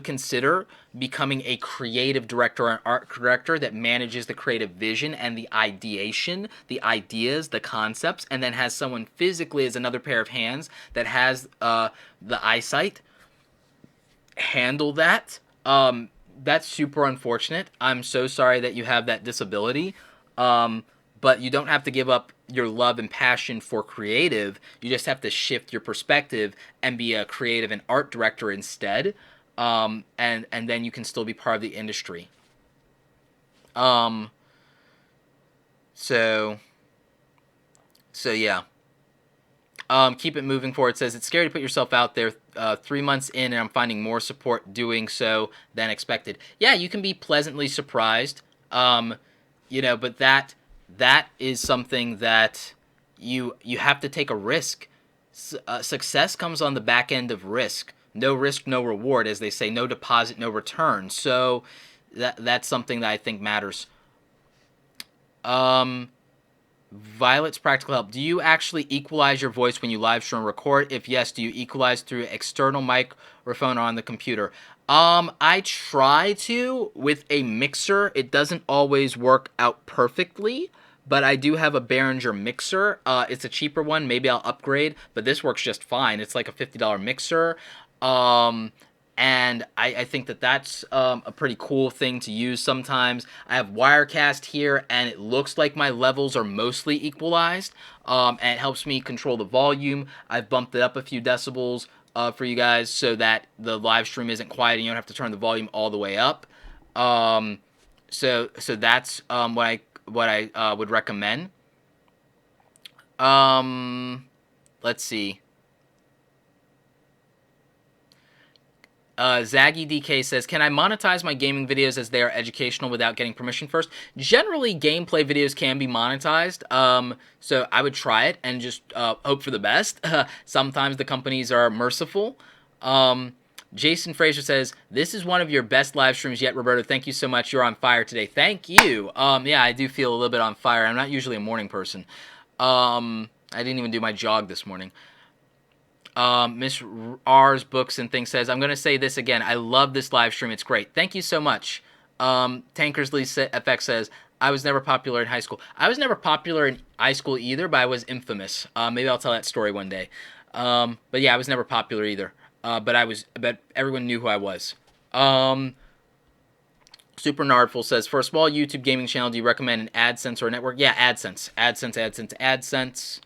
consider becoming a creative director or an art director that manages the creative vision and the ideation, the ideas, the concepts, and then has someone physically as another pair of hands that has the eyesight handle that. That's super unfortunate. I'm so sorry that you have that disability. But you don't have to give up your love and passion for creative. You just have to shift your perspective and be a creative and art director instead. And then you can still be part of the industry. So yeah. Keep it moving forward. It says, "It's scary to put yourself out there. 3 months in, and I'm finding more support doing so than expected. Yeah, you can be pleasantly surprised. But that is something that you have to take a risk. Success comes on the back end of risk. No risk, no reward, as they say. No deposit, no return. So that's something that I think matters. Violet's practical help. Do you actually equalize your voice when you live stream or record? If yes, do you equalize through external microphone or on the computer? I try to with a mixer. It doesn't always work out perfectly, but I do have a Behringer mixer. It's a cheaper one. Maybe I'll upgrade, but this works just fine. It's like a $50 mixer. And I think that's a pretty cool thing to use sometimes. I have Wirecast here, and it looks like my levels are mostly equalized, and it helps me control the volume. I've bumped it up a few decibels for you guys so that the live stream isn't quiet and you don't have to turn the volume all the way up. So that's what I would recommend. Let's see. Zaggy DK says, can I monetize my gaming videos as they are educational without getting permission first? Generally, gameplay videos can be monetized, so I would try it and just hope for the best. Sometimes the companies are merciful. Jason Fraser says, this is one of your best live streams yet, Roberto. Thank you so much. You're on fire today. Thank you. Yeah, I do feel a little bit on fire. I'm not usually a morning person. I didn't even do my jog this morning. Miss R's Books and Things says, I'm going to say this again. I love this live stream. It's great. Thank you so much. Tankersley FX says, I was never popular in high school. I was never popular in high school either, but I was infamous. Maybe I'll tell that story one day. But yeah, I was never popular either. But everyone knew who I was. Super Nardful says, for a small YouTube gaming channel, do you recommend an AdSense or a network? Yeah, AdSense. AdSense.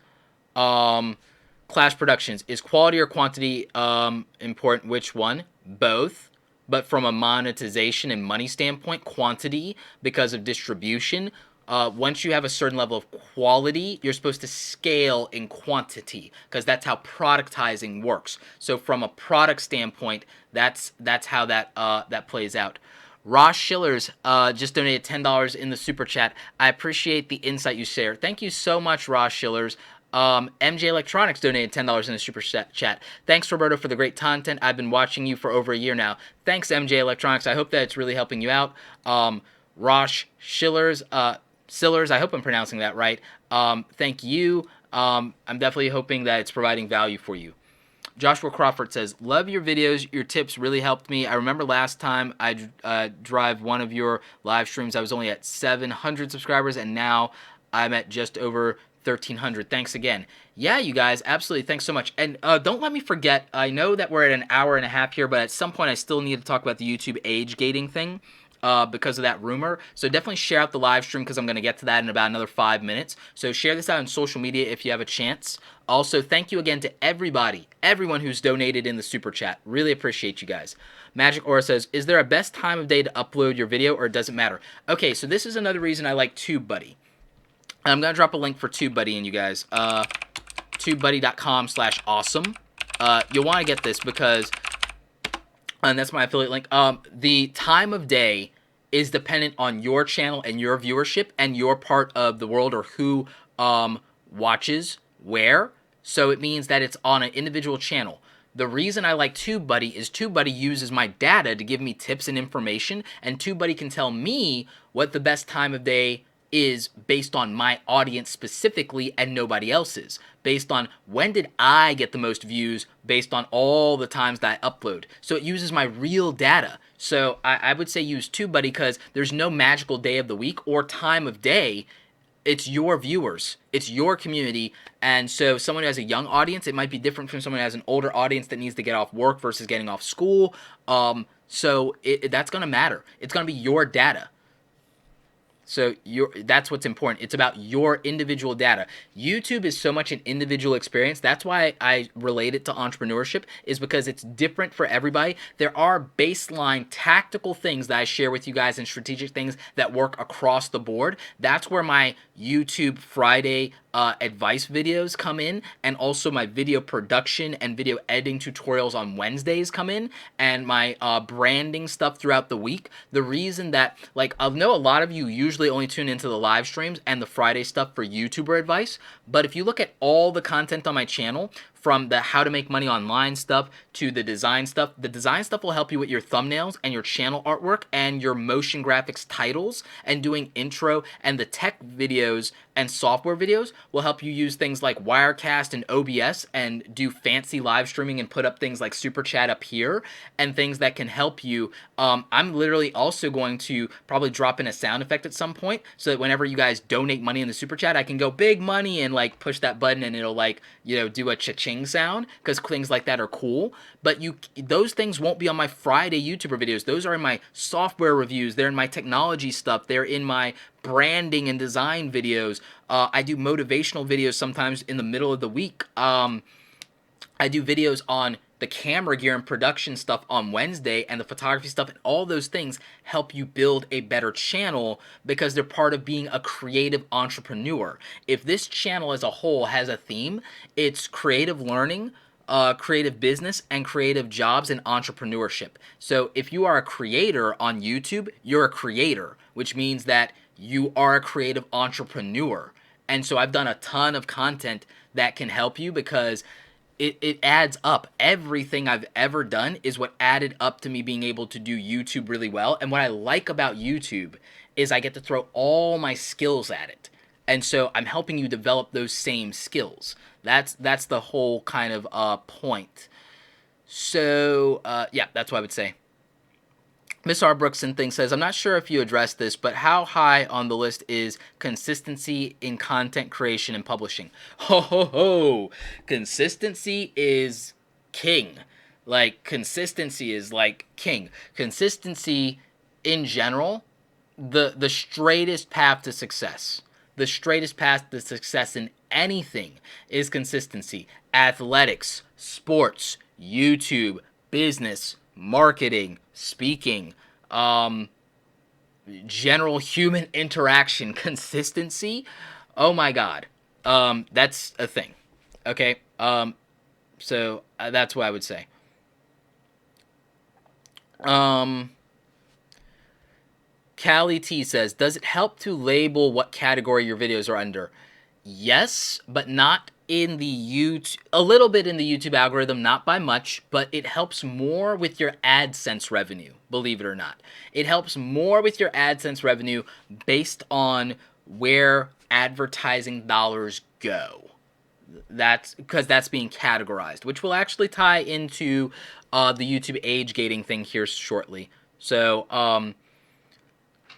Clash Productions. Is quality or quantity important? Which one? Both. But from a monetization and money standpoint, quantity because of distribution. Once you have a certain level of quality, you're supposed to scale in quantity because that's how productizing works. So from a product standpoint, that's how that plays out. Ross Schillers just donated $10 in the super chat. I appreciate the insight you share. Thank you so much, Ross Schillers. MJ Electronics donated $10 in the super chat. Thanks, Roberto, for the great content. I've been watching you for over a year now. Thanks, MJ Electronics. I hope that it's really helping you out. Rosh Schillers, Sillers, I hope I'm pronouncing that right. Thank you. I'm definitely hoping that it's providing value for you. Joshua Crawford says, love your videos. Your tips really helped me. I remember last time I drive one of your live streams, I was only at 700 subscribers, and now I'm at just over 1,300. Thanks again. Yeah, you guys, absolutely. Thanks so much. And don't let me forget, I know that we're at an hour and a half here, but at some point I still need to talk about the YouTube age gating thing because of that rumor. So definitely share out the live stream because I'm going to get to that in about another 5 minutes. So share this out on social media if you have a chance. Also, thank you again to everyone who's donated in the super chat. Really appreciate you guys. Magic Aura says, is there a best time of day to upload your video or it doesn't matter? Okay, so this is another reason I like TubeBuddy. I'm going to drop a link for TubeBuddy in you guys. TubeBuddy.com/awesome. You'll want to get this because, and that's my affiliate link, the time of day is dependent on your channel and your viewership and your part of the world or who watches where. So it means that it's on an individual channel. The reason I like TubeBuddy is TubeBuddy uses my data to give me tips and information, and TubeBuddy can tell me what the best time of day is based on my audience specifically and nobody else's. Based on when did I get the most views based on all the times that I upload. So it uses my real data. So I would say use TubeBuddy because there's no magical day of the week or time of day. It's your viewers. It's your community. And so someone who has a young audience, it might be different from someone who has an older audience that needs to get off work versus getting off school. So that's going to matter. It's going to be your data. So that's what's important. It's about your individual data. YouTube is so much an individual experience. That's why I relate it to entrepreneurship, is because it's different for everybody. There are baseline tactical things that I share with you guys and strategic things that work across the board. That's where my YouTube Friday advice videos come in, and also my video production and video editing tutorials on Wednesdays come in, and my branding stuff throughout the week. The reason that, like, I know a lot of you usually only tune into the live streams and the Friday stuff for YouTuber advice, but if you look at all the content on my channel, from the how to make money online stuff to the design stuff. The design stuff will help you with your thumbnails and your channel artwork and your motion graphics titles and doing intro, and the tech videos and software videos will help you use things like Wirecast and OBS and do fancy live streaming and put up things like Super Chat up here and things that can help you. I'm literally also going to probably drop in a sound effect at some point so that whenever you guys donate money in the Super Chat, I can go big money and like push that button and it'll like, you know, do a cha-ching sound, because things like that are cool. But those things won't be on my Friday YouTuber videos. Those are in my software reviews. They're in my technology stuff. They're in my branding and design videos. I do motivational videos sometimes in the middle of the week. I do videos on the camera gear and production stuff on Wednesday, and the photography stuff, and all those things help you build a better channel because they're part of being a creative entrepreneur. If this channel as a whole has a theme, it's creative learning, creative business, and creative jobs and entrepreneurship. So if you are a creator on YouTube, you're a creator, which means that you are a creative entrepreneur. And so I've done a ton of content that can help you because it adds up. Everything I've ever done is what added up to me being able to do YouTube really well. And what I like about YouTube is I get to throw all my skills at it. And so I'm helping you develop those same skills. That's the whole kind of point. So, yeah, that's what I would say. Miss R. Brookson thing says, I'm not sure if you addressed this, but how high on the list is consistency in content creation and publishing? Ho, ho, ho. Consistency is king. Like, consistency is like king. Consistency in general, the straightest path to success. The straightest path to success in anything is consistency. Athletics, sports, YouTube, business, marketing, speaking, general human interaction, consistency. Oh my God. That's a thing. Okay. So that's what I would say. Callie T says, does it help to label what category your videos are under? Yes, but not in the YouTube, a little bit in the YouTube algorithm, not by much, but it helps more with your AdSense revenue, believe it or not. It helps more with your AdSense revenue based on where advertising dollars go. That's because that's being categorized, which will actually tie into the YouTube age gating thing here shortly. So,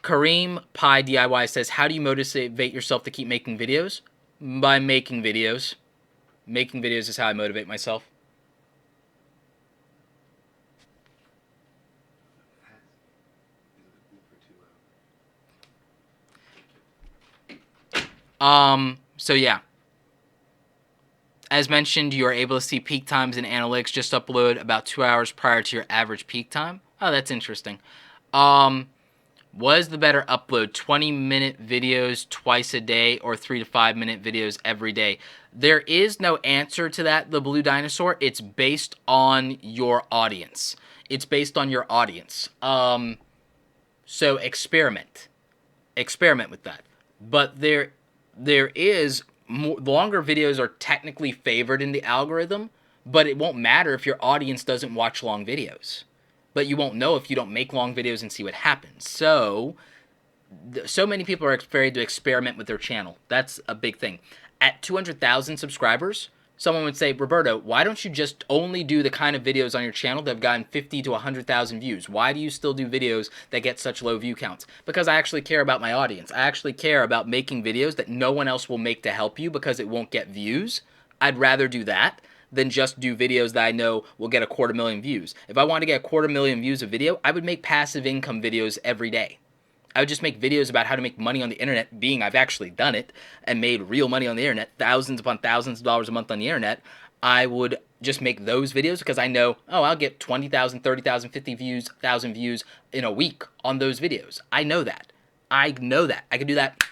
Kareem Pie DIY says, how do you motivate yourself to keep making videos? By making videos. Making videos is how I motivate myself. So yeah. As mentioned, you are able to see peak times in analytics. Just upload about 2 hours prior to your average peak time. Oh, that's interesting. Was the better upload 20-minute videos twice a day or 3 to 5 minute videos every day? There is no answer to that, the Blue Dinosaur. It's based on your audience. It's based on your audience. So experiment. Experiment with that. But there is more, longer videos are technically favored in the algorithm, but it won't matter if your audience doesn't watch long videos. But you won't know if you don't make long videos and see what happens. So many people are afraid to experiment with their channel. That's a big thing. At 200,000 subscribers, someone would say, Roberto, why don't you just only do the kind of videos on your channel that have gotten 50 to 100,000 views? Why do you still do videos that get such low view counts? Because I actually care about my audience. I actually care about making videos that no one else will make to help you because it won't get views. I'd rather do that than just do videos that I know will get 250,000 views. If I wanted to get 250,000 views a video, I would make passive income videos every day. I would just make videos about how to make money on the internet, being I've actually done it and made real money on the internet, thousands upon thousands of dollars a month on the internet. I would just make those videos because I know, oh, I'll get 20,000, 30,000, 50 views, 1,000 views in a week on those videos. I know that. I know that. I could do that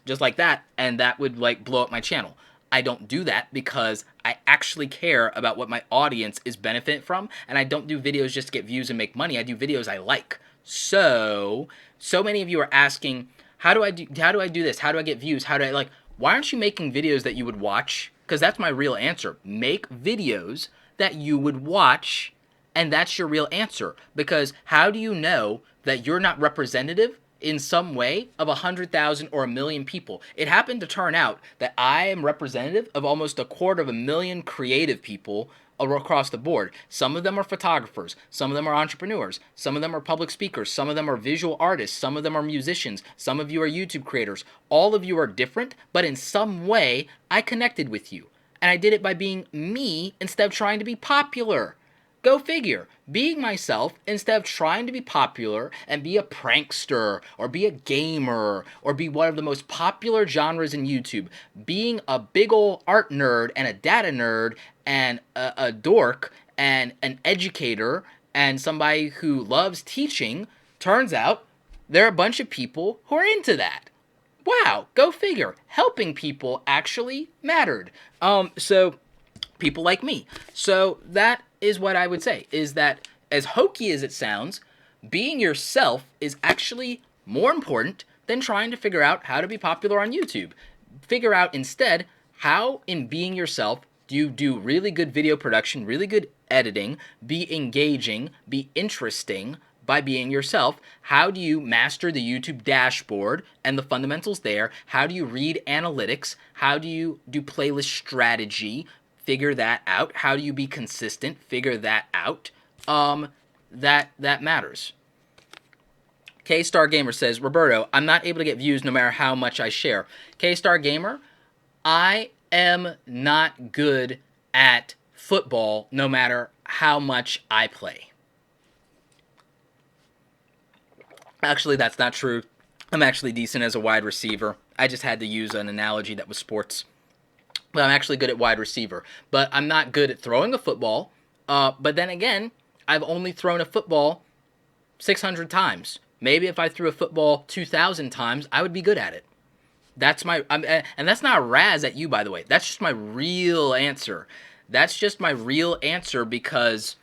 just like that, and that would like blow up my channel. I don't do that because I actually care about what my audience is benefiting from, and I don't do videos just to get views and make money. I do videos I like. So many of you are asking, how do I do this? How do I get views? How do I like? Why aren't you making videos that you would watch? Because that's my real answer. Make videos that you would watch, and that's your real answer. Because how do you know that you're not representative in some way of 100,000 or 1,000,000 people? It happened to turn out that I am representative of almost 250,000 creative people across the board. Some of them are photographers, some of them are entrepreneurs, some of them are public speakers, some of them are visual artists, some of them are musicians, some of you are YouTube creators. All of you are different, but in some way I connected with you. And I did it by being me instead of trying to be popular. Go figure. Being myself instead of trying to be popular and be a prankster or be a gamer or be one of the most popular genres in YouTube. Being a big ol' art nerd and a data nerd and a dork and an educator and somebody who loves teaching, turns out there are a bunch of people who are into that. Wow, go figure. Helping people actually mattered. So people like me. So that is what I would say, is that as hokey as it sounds, being yourself is actually more important than trying to figure out how to be popular on YouTube. Figure out instead how in being yourself do you do really good video production, really good editing, be engaging, be interesting by being yourself. How do you master the YouTube dashboard and the fundamentals there? How do you read analytics? How do you do playlist strategy? Figure that out. How do you be consistent? Figure that out. That matters. K-Star Gamer says, Roberto, I'm not able to get views no matter how much I share. K-Star Gamer, I am not good at football no matter how much I play. Actually, that's not true. I'm actually decent as a wide receiver. I just had to use an analogy that was sports. But I'm actually good at wide receiver. But I'm not good at throwing a football. But then again, I've only thrown a football 600 times. Maybe if I threw a football 2,000 times, I would be good at it. That's my, and that's not a razz at you, by the way. That's just my real answer. That's just my real answer because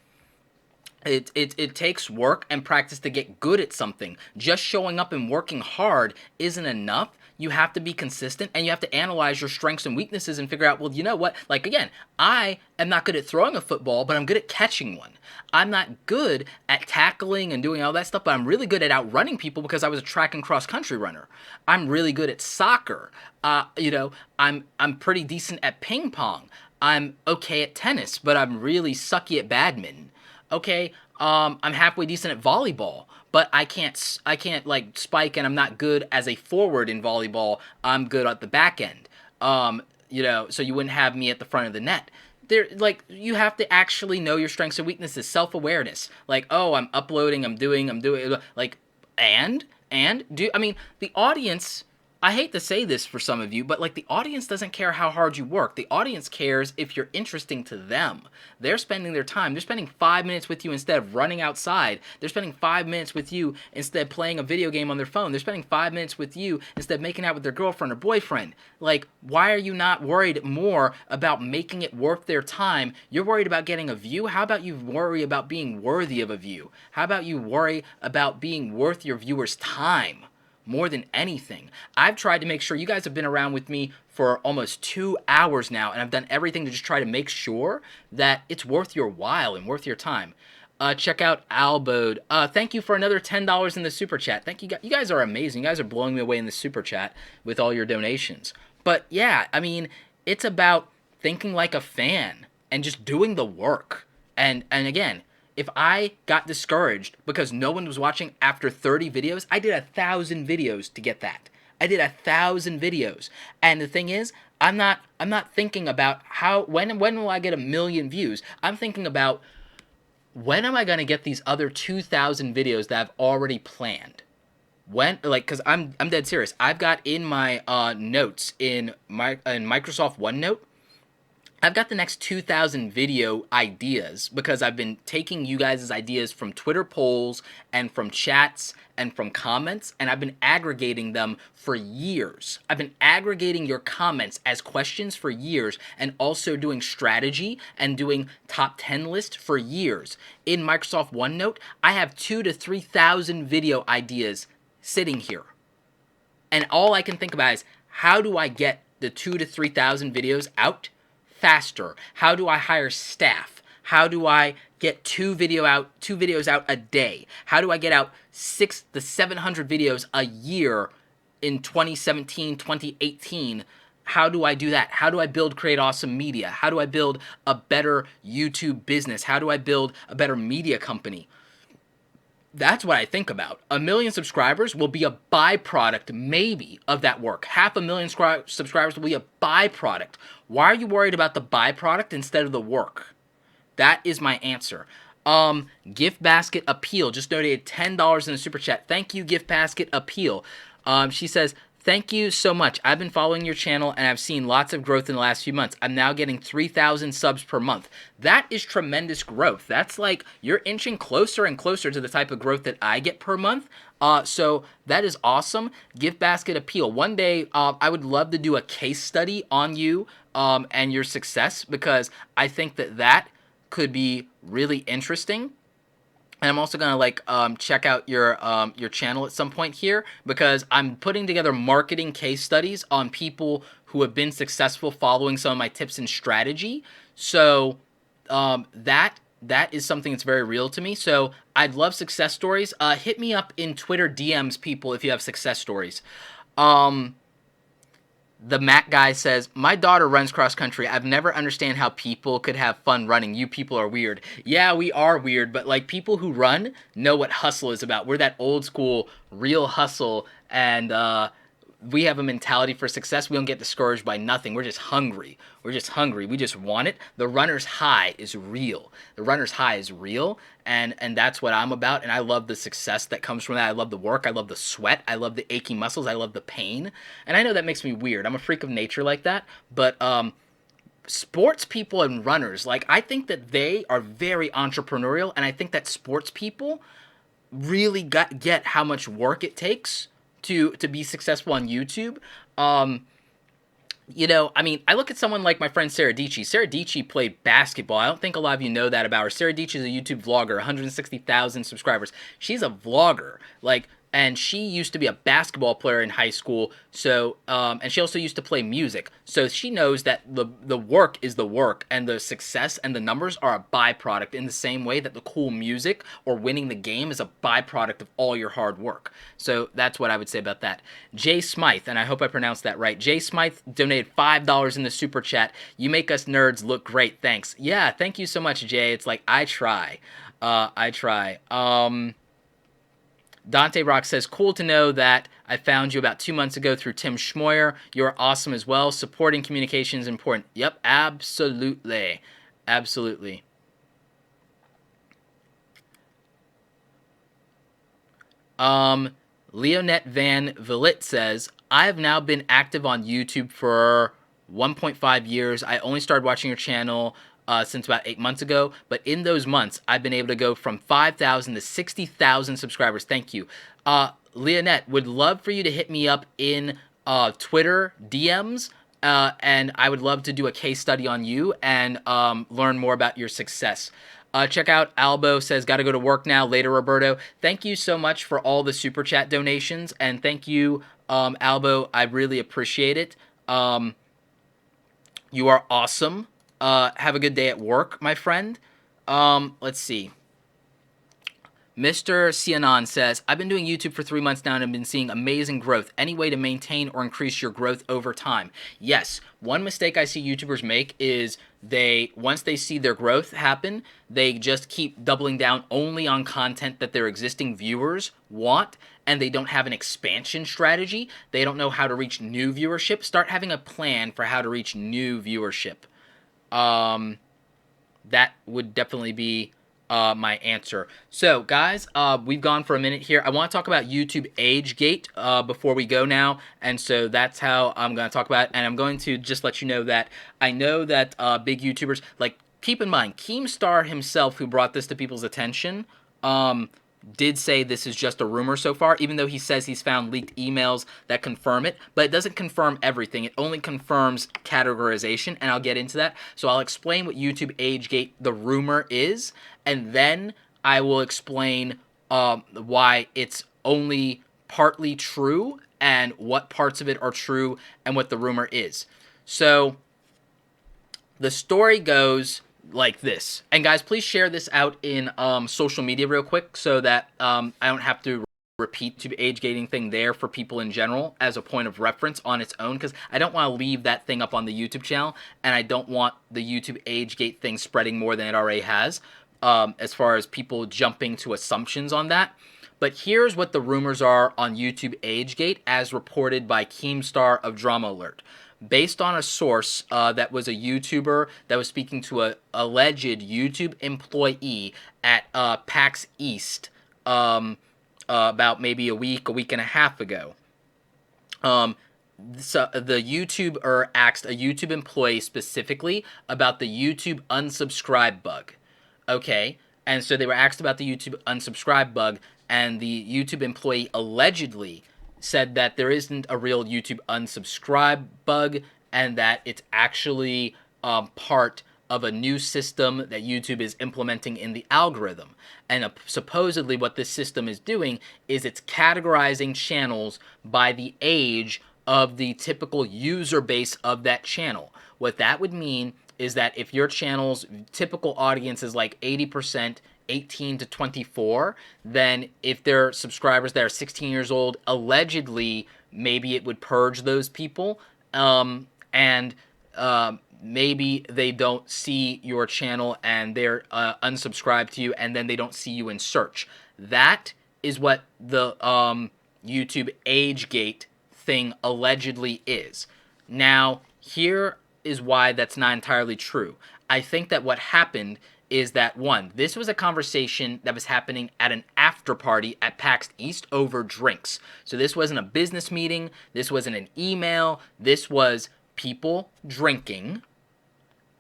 it takes work and practice to get good at something. Just showing up and working hard isn't enough. You have to be consistent, and you have to analyze your strengths and weaknesses and figure out, well, you know what? Like, again, I am not good at throwing a football, but I'm good at catching one. I'm not good at tackling and doing all that stuff, but I'm really good at outrunning people because I was a track and cross country runner. I'm really good at soccer. I'm pretty decent at ping pong. I'm okay at tennis, but I'm really sucky at badminton. Okay, I'm halfway decent at volleyball. But I can't like spike, and I'm not good as a forward in volleyball. I'm good at the back end. So you wouldn't have me at the front of the net. You have to actually know your strengths and weaknesses, self-awareness. Like, oh, I'm uploading, I'm doing, like, the audience, I hate to say this for some of you, but like the audience doesn't care how hard you work. The audience cares if you're interesting to them. They're spending their time. They're spending 5 minutes with you instead of running outside. They're spending 5 minutes with you instead of playing a video game on their phone. They're spending 5 minutes with you instead of making out with their girlfriend or boyfriend. Like, why are you not worried more about making it worth their time? You're worried about getting a view? How about you worry about being worthy of a view? How about you worry about being worth your viewers' time? More than anything. I've tried to make sure, you guys have been around with me for almost 2 hours now, and I've done everything to just try to make sure that it's worth your while and worth your time. Check out Albode. Thank you for another $10 in the super chat. Thank you guys. You guys are amazing. You guys are blowing me away in the super chat with all your donations. But yeah, I mean, it's about thinking like a fan and just doing the work. And again, if I got discouraged because no one was watching after 30 videos, I did 1,000 videos to get that. I did 1,000 videos. And the thing is, I'm not thinking about when will I get 1,000,000 views? I'm thinking about when am I going to get these other 2,000 videos that I've already planned? when, like, because I'm dead serious. I've got in my notes in Microsoft OneNote, I've got the next 2,000 video ideas because I've been taking you guys' ideas from Twitter polls and from chats and from comments, and I've been aggregating them for years. I've been aggregating your comments as questions for years, and also doing strategy and doing top 10 list for years. In Microsoft OneNote, I have 2 to 3,000 video ideas sitting here. And all I can think about is, how do I get the 2 to 3,000 videos out faster? How do I hire staff? How do I get two videos out a day? How do I get out 600 to 700 videos a year in 2017, 2018? How do I do that? How do I build Create Awesome Media? How do I build a better YouTube business? How do I build a better media company? That's what I think about. 1 million subscribers will be a byproduct, maybe, of that work. 500,000 subscribers will be a byproduct. Why are you worried about the byproduct instead of the work? That is my answer. Gift Basket Appeal just donated $10 in the super chat. Thank you, Gift Basket Appeal. She says, thank you so much. I've been following your channel and I've seen lots of growth in the last few months. I'm now getting 3,000 subs per month. That is tremendous growth. That's like, you're inching closer and closer to the type of growth that I get per month. So that is awesome. Gift Basket Appeal. One day, I would love to do a case study on you and your success, because I think that could be really interesting. And I'm also gonna check out your channel at some point here, because I'm putting together marketing case studies on people who have been successful following some of my tips and strategy. So that is something that's very real to me. So I'd love success stories. Hit me up in Twitter DMs, people, if you have success stories. The Mac guy says, my daughter runs cross country. I've never understand how people could have fun running. You people are weird. Yeah, we are weird, but like, people who run know what hustle is about. We're that old school real hustle, and we have a mentality for success. We don't get discouraged by nothing. We're just hungry. We're just hungry. We just want it. The runner's high is real. The runner's high is real, and that's what I'm about, and I love the success that comes from that. I love the work. I love the sweat. I love the aching muscles. I love the pain. And I know that makes me weird. I'm a freak of nature like that, but sports people and runners, like, I think that they are very entrepreneurial, and I think that sports people really get how much work it takes to be successful on YouTube. You know, I mean, I look at someone like my friend Sarah Dici. Sarah Dici played basketball. I don't think a lot of you know that about her. Sarah Dici is a YouTube vlogger, 160,000 subscribers. She's a vlogger. Like, and she used to be a basketball player in high school. So, and she also used to play music. So she knows that the work is the work, and the success and the numbers are a byproduct, in the same way that the cool music or winning the game is a byproduct of all your hard work. So that's what I would say about that. Jay Smythe, and I hope I pronounced that right. Jay Smythe donated $5 in the super chat. You make us nerds look great. Thanks. Yeah, thank you so much, Jay. It's like, I try. I try. Dante Rock says, cool to know that I found you about 2 months ago through Tim Schmoyer. You're awesome as well. Supporting communication is important. Yep, absolutely. Absolutely. Leonette Van Villet says, I have now been active on YouTube for 1.5 years. I only started watching your channel since about 8 months ago, but in those months, I've been able to go from 5,000 to 60,000 subscribers. Thank you. Leonette, would love for you to hit me up in Twitter DMs, and I would love to do a case study on you and learn more about your success. Check out Albo says, gotta go to work now. Later, Roberto. Thank you so much for all the super chat donations, and thank you, Albo. I really appreciate it. You are awesome. Have a good day at work, my friend. Let's see. Mr. Cianon says, I've been doing YouTube for 3 months now and I've been seeing amazing growth. Any way to maintain or increase your growth over time? Yes. One mistake I see YouTubers make is once they see their growth happen, they just keep doubling down only on content that their existing viewers want, and they don't have an expansion strategy. They don't know how to reach new viewership. Start having a plan for how to reach new viewership. That would definitely be my answer. So, guys, we've gone for a minute here. I want to talk about YouTube age gate before we go now, and so that's how I'm going to talk about it. And I'm going to just let you know that I know that big YouTubers, like, keep in mind, Keemstar himself, who brought this to people's attention, did say this is just a rumor so far, even though he says he's found leaked emails that confirm it, but it doesn't confirm everything. It only confirms categorization, and I'll get into that. So I'll explain what YouTube AgeGate, the rumor, is, and then I will explain why it's only partly true and what parts of it are true and what the rumor is. So the story goes like this. And guys, please share this out in social media real quick so that I don't have to repeat the age gating thing there for people in general as a point of reference on its own, because I don't want to leave that thing up on the YouTube channel, and I don't want the YouTube age gate thing spreading more than it already has, as far as people jumping to assumptions on that. But here's what the rumors are on YouTube AgeGate as reported by Keemstar of Drama Alert. Based on a source that was a YouTuber that was speaking to a alleged YouTube employee at PAX East about maybe a week and a half ago. So the YouTuber asked a YouTube employee specifically about the YouTube unsubscribe bug. Okay, and so they were asked about the YouTube unsubscribe bug, and the YouTube employee allegedly said that there isn't a real YouTube unsubscribe bug, and that it's actually part of a new system that YouTube is implementing in the algorithm. And supposedly what this system is doing is it's categorizing channels by the age of the typical user base of that channel. What that would mean is that if your channel's typical audience is like 80% 18 to 24, then if they're subscribers that are 16 years old, allegedly, maybe it would purge those people, and maybe they don't see your channel and they're unsubscribed to you, and then they don't see you in search. That is what the YouTube AgeGate thing allegedly is. Now, here is why that's not entirely true. I think that what happened is that, one, this was a conversation that was happening at an after party at PAX East over drinks. So this wasn't a business meeting, this wasn't an email, this was people drinking,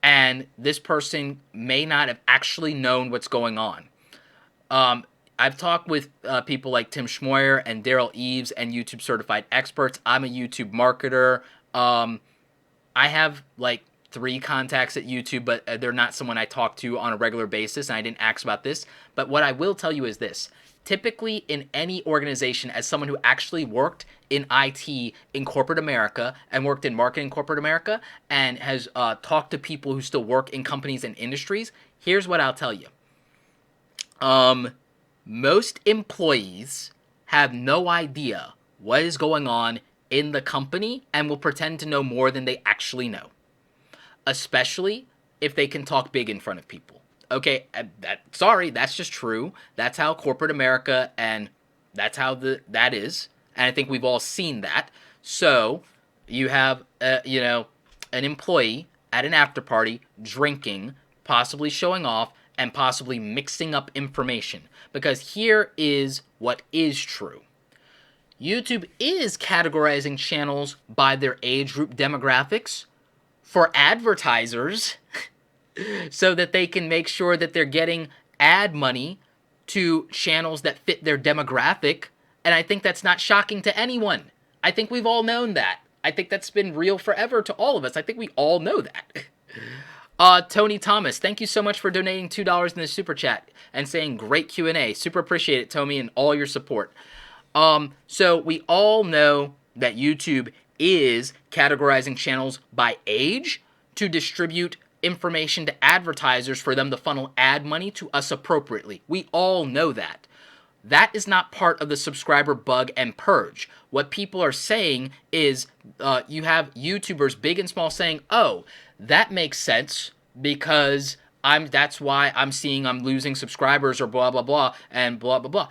and this person may not have actually known what's going on. I've talked with people like Tim Schmoyer and Daryl Eves and YouTube certified experts. I'm a YouTube marketer. I have like 3 contacts at YouTube, but they're not someone I talk to on a regular basis, and I didn't ask about this. But what I will tell you is this. Typically, in any organization, as someone who actually worked in IT in corporate America and worked in marketing in corporate America and has talked to people who still work in companies and industries, here's what I'll tell you. Most employees have no idea what is going on in the company and will pretend to know more than they actually know. Especially if they can talk big in front of people. Okay, sorry, that's just true. That's how corporate America, and that's how that is. And I think we've all seen that. So you have, an employee at an after party drinking, possibly showing off, and possibly mixing up information. Because here is what is true. YouTube is categorizing channels by their age group demographics for advertisers so that they can make sure that they're getting ad money to channels that fit their demographic. And I think that's not shocking to anyone. I think we've all known that. I think that's been real forever to all of us. I think we all know that. Tony Thomas, thank you so much for donating $2 in the super chat and saying great Q&A. Super appreciate it, Tony, and all your support. So we all know that YouTube is categorizing channels by age to distribute information to advertisers for them to funnel ad money to us appropriately. We all know that. That is not part of the subscriber bug and purge. What people are saying is you have YouTubers, big and small, saying, oh, that makes sense because that's why I'm seeing I'm losing subscribers or blah, blah, blah, and blah, blah, blah.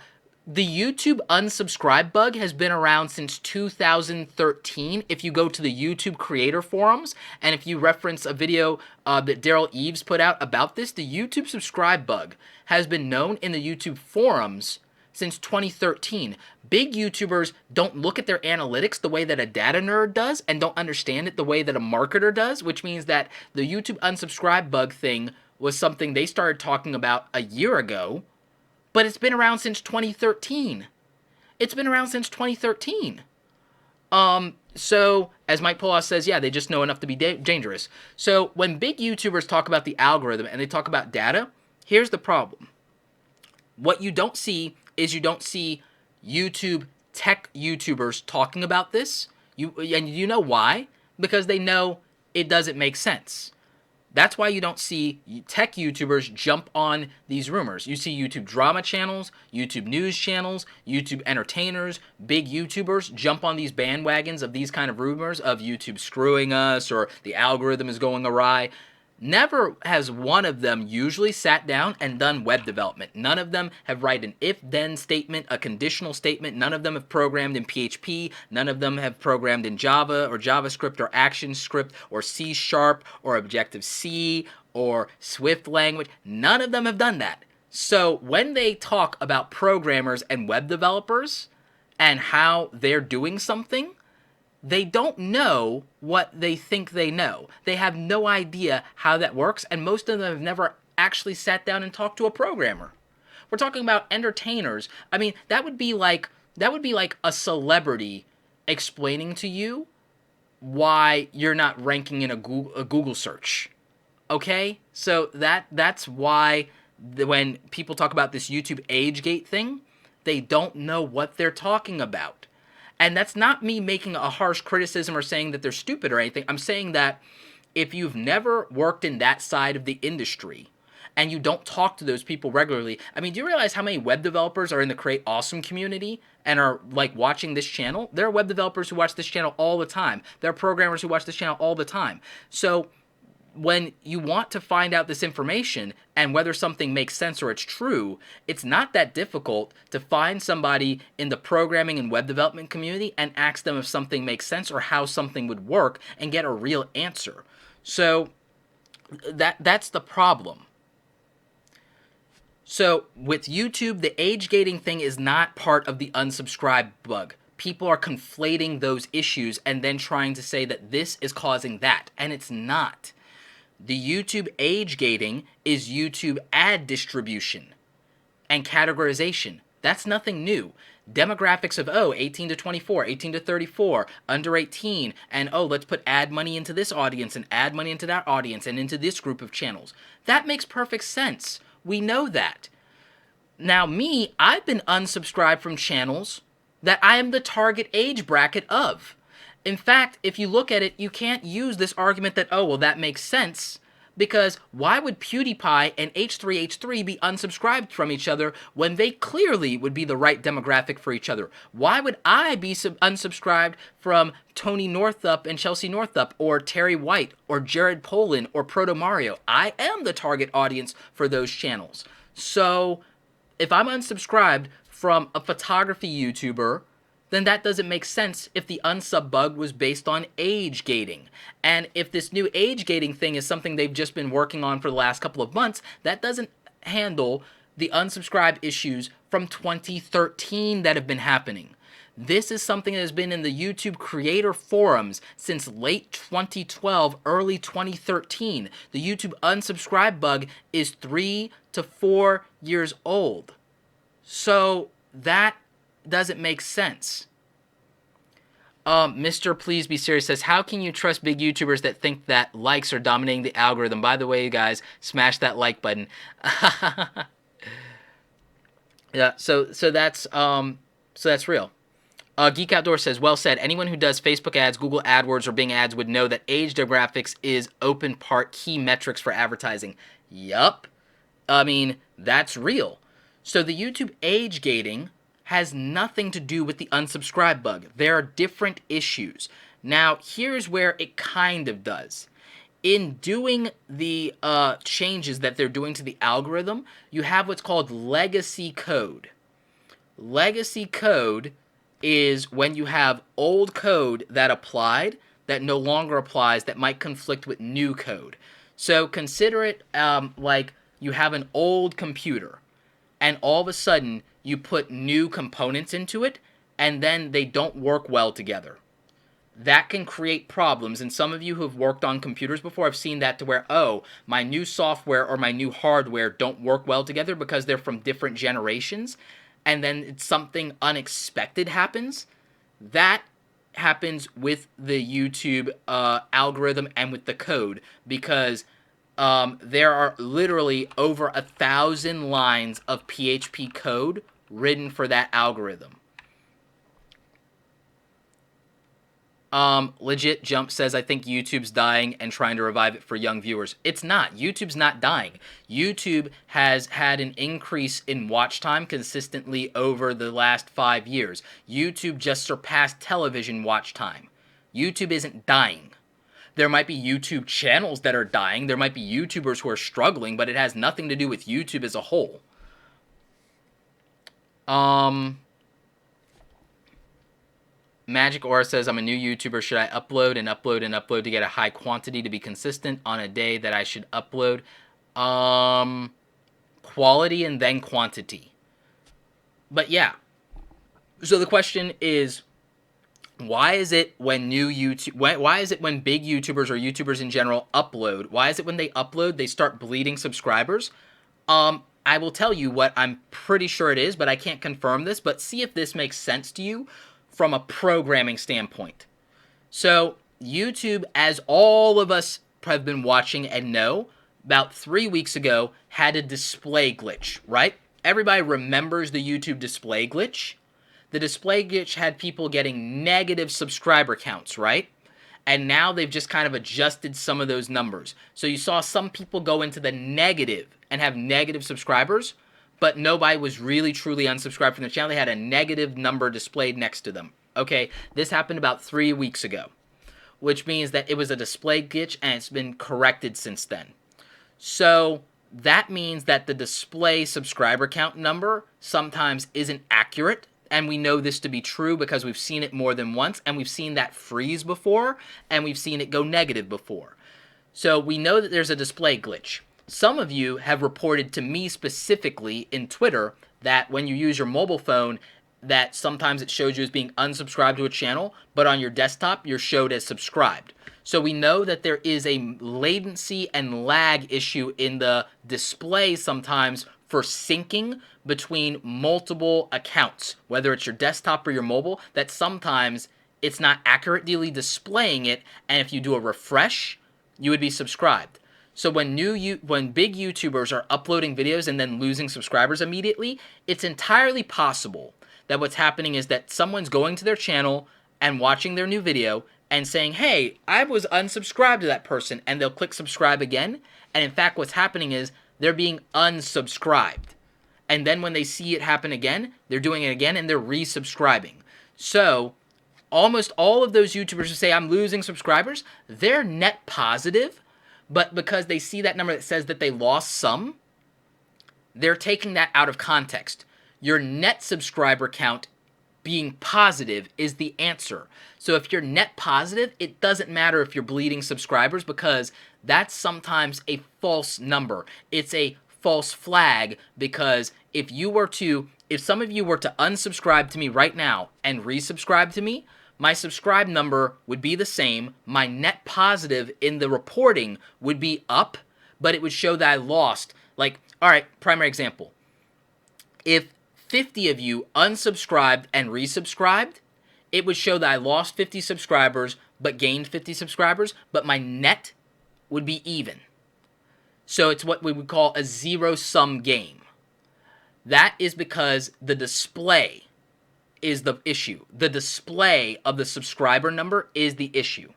The YouTube unsubscribe bug has been around since 2013. If you go to the YouTube creator forums, and if you reference a video that Daryl Eves put out about this, the YouTube subscribe bug has been known in the YouTube forums since 2013. Big YouTubers don't look at their analytics the way that a data nerd does and don't understand it the way that a marketer does, which means that the YouTube unsubscribe bug thing was something they started talking about a year ago, but it's been around since 2013. It's been around since 2013. So, as Mike Polas says, yeah, they just know enough to be dangerous. So, when big YouTubers talk about the algorithm and they talk about data, here's the problem. What you don't see is you don't see YouTube tech YouTubers talking about this. And you know why? Because they know it doesn't make sense. That's why you don't see tech YouTubers jump on these rumors. You see YouTube drama channels, YouTube news channels, YouTube entertainers, big YouTubers jump on these bandwagons of these kind of rumors of YouTube screwing us or the algorithm is going awry. Never has one of them usually sat down and done web development. None of them have written an if-then statement, a conditional statement. None of them have programmed in PHP. None of them have programmed in Java or JavaScript or ActionScript or C# or Objective-C or Swift language. None of them have done that. So when they talk about programmers and web developers and how they're doing something, they don't know what they think they know. They have no idea how that works, and most of them have never actually sat down and talked to a programmer. We're talking about entertainers. I mean, that would be like a celebrity explaining to you why you're not ranking in a Google search. Okay? So that's why when people talk about this YouTube age gate thing, they don't know what they're talking about. And that's not me making a harsh criticism or saying that they're stupid or anything. I'm saying that if you've never worked in that side of the industry and you don't talk to those people regularly, I mean, do you realize how many web developers are in the Create Awesome community and are like watching this channel? There are web developers who watch this channel all the time. There are programmers who watch this channel all the time. So when you want to find out this information and whether something makes sense or it's true, it's not that difficult to find somebody in the programming and web development community and ask them if something makes sense or how something would work and get a real answer. So that's the problem. So with YouTube, the age gating thing is not part of the unsubscribe bug. People are conflating those issues and then trying to say that this is causing that, and it's not. The YouTube age gating is YouTube ad distribution and categorization. That's nothing new. Demographics of, 18 to 24, 18 to 34, under 18, and let's put ad money into this audience and add money into that audience and into this group of channels. That makes perfect sense. We know that. Now me, I've been unsubscribed from channels that I am the target age bracket of. In fact, if you look at it, you can't use this argument that, that makes sense, because why would PewDiePie and H3H3 be unsubscribed from each other when they clearly would be the right demographic for each other? Why would I be unsubscribed from Tony Northup and Chelsea Northup, or Terry White, or Jared Polin, or Proto Mario? I am the target audience for those channels. So if I'm unsubscribed from a photography YouTuber, then that doesn't make sense if the unsub bug was based on age gating. And if this new age gating thing is something they've just been working on for the last couple of months, that doesn't handle the unsubscribe issues from 2013 that have been happening. This is something that has been in the YouTube creator forums since late 2012, early 2013. The YouTube unsubscribe bug is 3 to 4 years old. So that doesn't make sense. Mr. Please Be Serious says, how can you trust big YouTubers that think that likes are dominating the algorithm? By the way, you guys, smash that like button. Yeah, so that's real. Geek Outdoor says, well said. Anyone who does Facebook ads, Google AdWords, or Bing ads would know that age demographics is open part key metrics for advertising. Yup. I mean, that's real. So the YouTube age gating has nothing to do with the unsubscribe bug. There are different issues. Now, here's where it kind of does. In doing the changes that they're doing to the algorithm, you have what's called legacy code. Legacy code is when you have old code that applied that no longer applies, that might conflict with new code. So consider it like you have an old computer and all of a sudden you put new components into it and then they don't work well together. That can create problems, and some of you who have worked on computers before have seen that, to where, oh, my new software or my new hardware don't work well together because they're from different generations, and then something unexpected happens. That happens with the YouTube algorithm and with the code, because there are literally over 1,000 lines of PHP code written for that algorithm. Legit Jump says, I think YouTube's dying and trying to revive it for young viewers. It's not. YouTube's not dying. YouTube has had an increase in watch time consistently over the last 5 years. YouTube just surpassed television watch time. YouTube isn't dying. There might be YouTube channels that are dying. There might be YouTubers who are struggling, but it has nothing to do with YouTube as a whole. Magic Aura says, I'm a new YouTuber. Should I upload and upload and upload to get a high quantity to be consistent on a day that I should upload? Quality and then quantity. But yeah. So the question is, why is it when why is it when big YouTubers or YouTubers in general upload, why is it when they upload they start bleeding subscribers? I will tell you what I'm pretty sure it is, but I can't confirm this, but see if this makes sense to you from a programming standpoint. So YouTube, as all of us have been watching and know, about 3 weeks ago had a display glitch, right? Everybody remembers the YouTube display glitch. The display glitch had people getting negative subscriber counts, right? And now they've just kind of adjusted some of those numbers. So you saw some people go into the negative and have negative subscribers, but nobody was really truly unsubscribed from the channel. They had a negative number displayed next to them. Okay, this happened about 3 weeks ago, which means that it was a display glitch and it's been corrected since then. So that means that the display subscriber count number sometimes isn't accurate, and we know this to be true because we've seen it more than once, and we've seen that freeze before, and we've seen it go negative before. So we know that there's a display glitch. Some of you have reported to me specifically in Twitter that when you use your mobile phone, that sometimes it shows you as being unsubscribed to a channel, but on your desktop, you're showed as subscribed. So we know that there is a latency and lag issue in the display sometimes for syncing between multiple accounts, whether it's your desktop or your mobile, that sometimes it's not accurately displaying it, and if you do a refresh, you would be subscribed. So when big YouTubers are uploading videos and then losing subscribers immediately, it's entirely possible that what's happening is that someone's going to their channel and watching their new video and saying, hey, I was unsubscribed to that person, and they'll click subscribe again, and in fact what's happening is they're being unsubscribed. And then when they see it happen again, they're doing it again and they're resubscribing. So almost all of those YouTubers who say I'm losing subscribers, they're net positive, but because they see that number that says that they lost some, they're taking that out of context. Your net subscriber count being positive is the answer. So if you're net positive, it doesn't matter if you're bleeding subscribers, because that's sometimes a false number. It's a false flag, because if some of you were to unsubscribe to me right now and resubscribe to me, my subscribe number would be the same. My net positive in the reporting would be up, but it would show that I lost. Like, all right, primary example. If 50 of you unsubscribed and resubscribed, it would show that I lost 50 subscribers but gained 50 subscribers, but my net would be even. So it's what we would call a zero-sum game. That is because the display is the issue. The display of the subscriber number is the issue.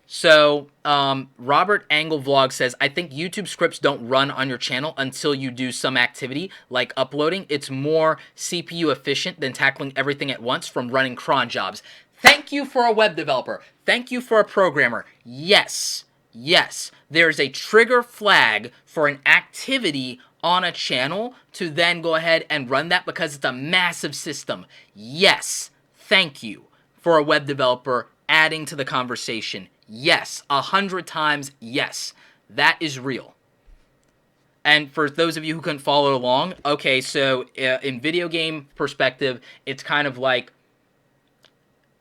So, Robert Angle Vlog says, I think YouTube scripts don't run on your channel until you do some activity, like uploading. It's more CPU efficient than tackling everything at once from running cron jobs. Thank you for a web developer. Thank you for a programmer. Yes, there's a trigger flag for an activity on a channel to then go ahead and run that because it's a massive system. Yes, thank you for a web developer adding to the conversation. Yes, 100 times yes. That is real. And for those of you who couldn't follow along, okay, so in video game perspective, it's kind of like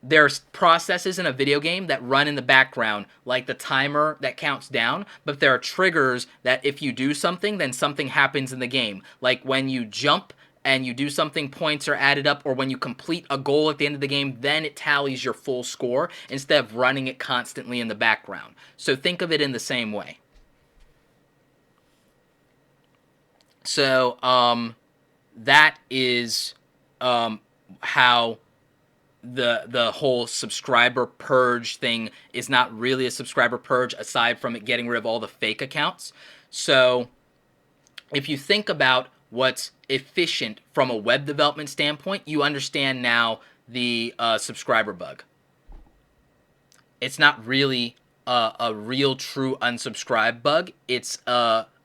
there's processes in a video game that run in the background, like the timer that counts down, but there are triggers that if you do something, then something happens in the game. Like when you jump and you do something, points are added up, or when you complete a goal at the end of the game, then it tallies your full score instead of running it constantly in the background. So think of it in the same way. So that is how the whole subscriber purge thing is not really a subscriber purge aside from it getting rid of all the fake accounts. So if you think about what's efficient from a web development standpoint, you understand now the subscriber bug. It's not really a real true unsubscribe bug. It's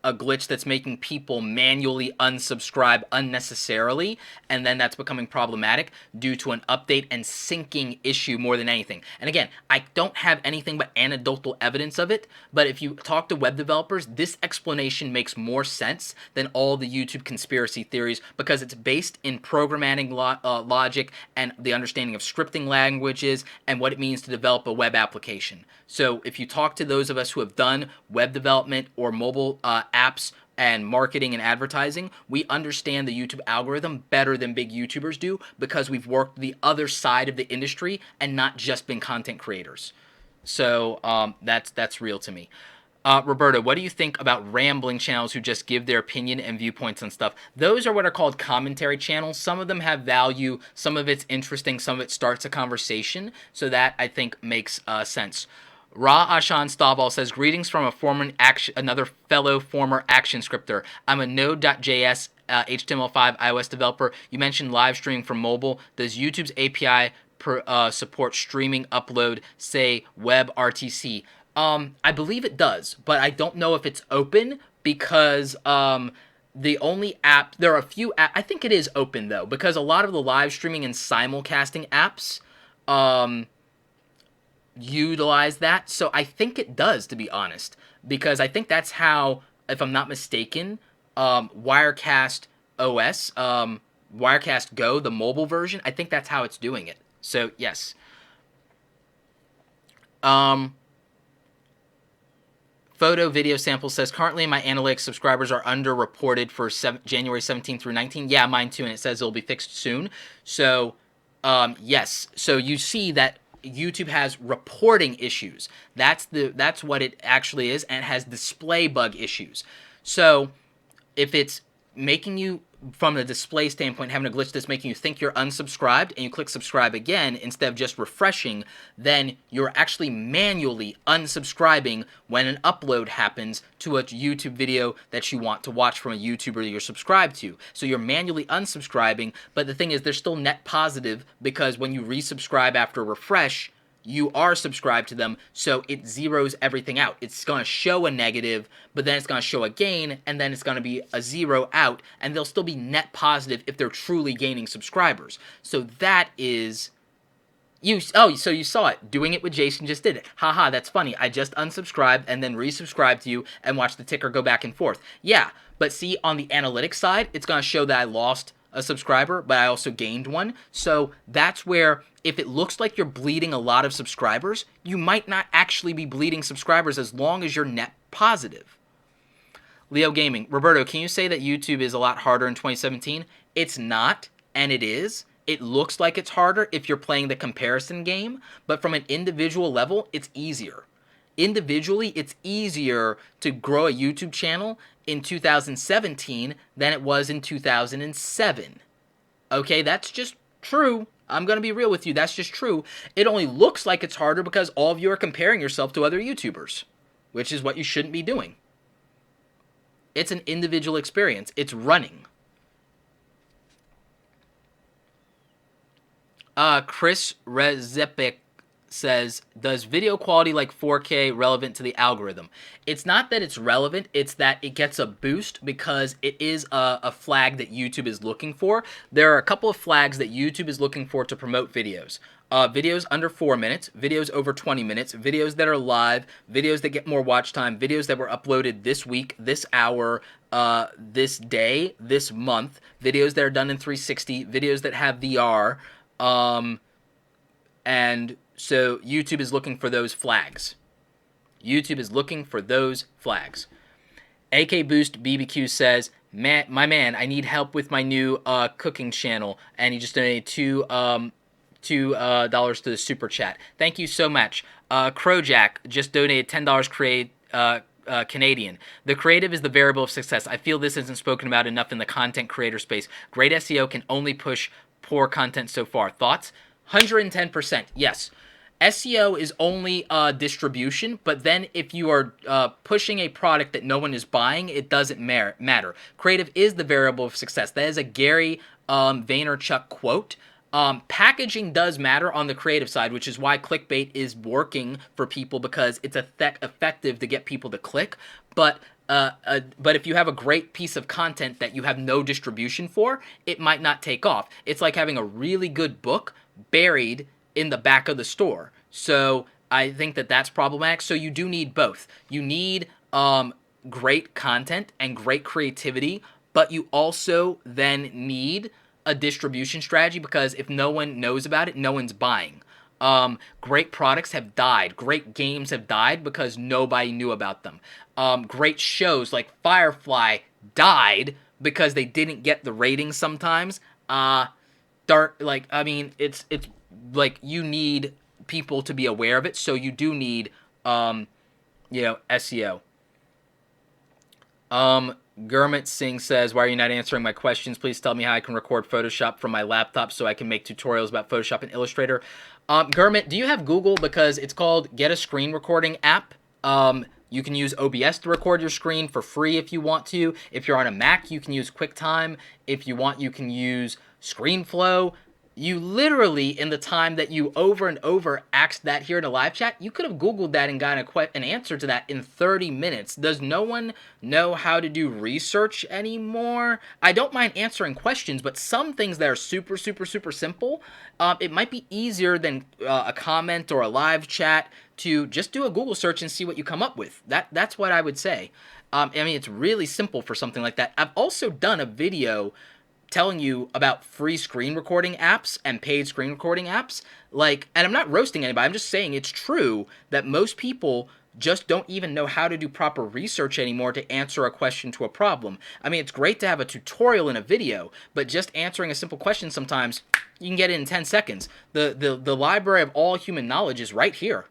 a glitch that's making people manually unsubscribe unnecessarily, and then that's becoming problematic due to an update and syncing issue more than anything. And again, I don't have anything but anecdotal evidence of it, but if you talk to web developers, this explanation makes more sense than all the YouTube conspiracy theories because it's based in programming logic and the understanding of scripting languages and what it means to develop a web application. So if you talk to those of us who have done web development or mobile apps and marketing and advertising, we understand the YouTube algorithm better than big YouTubers do because we've worked the other side of the industry and not just been content creators. So that's real to me. Roberto, what do you think about rambling channels who just give their opinion and viewpoints on stuff? Those are what are called commentary channels. Some of them have value, some of it's interesting, some of it starts a conversation. So that, I think, makes sense. Ra Ashan Stavall says, greetings from another fellow former action scripter. I'm a Node.js HTML5 iOS developer. You mentioned live streaming from mobile. Does YouTube's API support streaming upload, say WebRTC? I believe it does, but I don't know if it's open because the only app, there are a few apps, I think it is open though, because a lot of the live streaming and simulcasting apps utilize that. So I think it does, to be honest, because I think that's how, if I'm not mistaken, Wirecast OS, Wirecast Go, the mobile version, I think that's how it's doing it. So yes. Photo video sample says, currently my analytics subscribers are underreported for January 17 through 19. Yeah, mine too, and it says it'll be fixed soon. So yes, so you see that YouTube has reporting issues. That's what it actually is, and it has display bug issues. So if it's making you, from the display standpoint, having a glitch that's making you think you're unsubscribed and you click subscribe again instead of just refreshing, then you're actually manually unsubscribing when an upload happens to a YouTube video that you want to watch from a YouTuber you're subscribed to. So you're manually unsubscribing, but the thing is, they're still net positive because when you resubscribe after refresh, you are subscribed to them, so it zeroes everything out. It's going to show a negative, but then it's going to show a gain, and then it's going to be a zero out, and they'll still be net positive if they're truly gaining subscribers. So that is... so you saw it. Doing it with Jason just did it. Haha, that's funny. I just unsubscribed and then resubscribed to you and watched the ticker go back and forth. Yeah, but see, on the analytics side, it's going to show that I lost a subscriber, but I also gained one. So that's where, if it looks like you're bleeding a lot of subscribers, you might not actually be bleeding subscribers as long as you're net positive. Leo Gaming. Roberto, can you say that YouTube is a lot harder in 2017? It's not, and it is. It looks like it's harder if you're playing the comparison game, but from an individual level, it's easier. Individually, it's easier to grow a YouTube channel in 2017 than it was in 2007. Okay, that's just true. I'm going to be real with you. That's just true. It only looks like it's harder because all of you are comparing yourself to other YouTubers, which is what you shouldn't be doing. It's an individual experience. It's running. Chris Rezepik says, does video quality like 4K relevant to the algorithm? It's not that it's relevant, it's that it gets a boost because it is a flag that YouTube is looking for. There are a couple of flags that YouTube is looking for to promote videos. Videos under 4 minutes, videos over 20 minutes, videos that are live, videos that get more watch time, videos that were uploaded this week, this hour, this day, this month, videos that are done in 360, videos that have VR, and so YouTube is looking for those flags. YouTube is looking for those flags. AK Boost BBQ says, my man, I need help with my new cooking channel, and he just donated $2 to the super chat. Thank you so much. Crowjack just donated $10 Canadian. The creative is the variable of success. I feel this isn't spoken about enough in the content creator space. Great SEO can only push poor content so far. Thoughts? 110%. Yes. SEO is only distribution, but then if you are pushing a product that no one is buying, it doesn't matter. Creative is the variable of success. That is a Gary Vaynerchuk quote. Packaging does matter on the creative side, which is why clickbait is working for people, because it's effective to get people to click. But if you have a great piece of content that you have no distribution for, it might not take off. It's like having a really good book buried in the back of the store. So I think that that's problematic. So you do need both. You need great content and great creativity, but you also then need a distribution strategy, because if no one knows about it, no one's buying. Great products have died. Great games have died because nobody knew about them. Great shows like Firefly died because they didn't get the ratings sometimes. It's like you need people to be aware of it, so you do need SEO. Gurmit Singh says, why are you not answering my questions? Please tell me how I can record Photoshop from my laptop so I can make tutorials about Photoshop and Illustrator. Gurmit, do you have Google? Because it's called Get a Screen Recording app. You can use OBS to record your screen for free if you want to. If you're on a Mac, you can use QuickTime. If you want, you can use ScreenFlow. You literally, in the time that you over and over asked that here in a live chat, you could have Googled that and gotten an answer to that in 30 minutes. Does no one know how to do research anymore? I don't mind answering questions, but some things that are super, super, super simple, it might be easier than a comment or a live chat to just do a Google search and see what you come up with. That's what I would say. It's really simple for something like that. I've also done a video telling you about free screen recording apps and paid screen recording apps. And I'm not roasting anybody, I'm just saying it's true that most people just don't even know how to do proper research anymore to answer a question to a problem. It's great to have a tutorial in a video, but just answering a simple question sometimes, you can get it in 10 seconds. The library of all human knowledge is right here.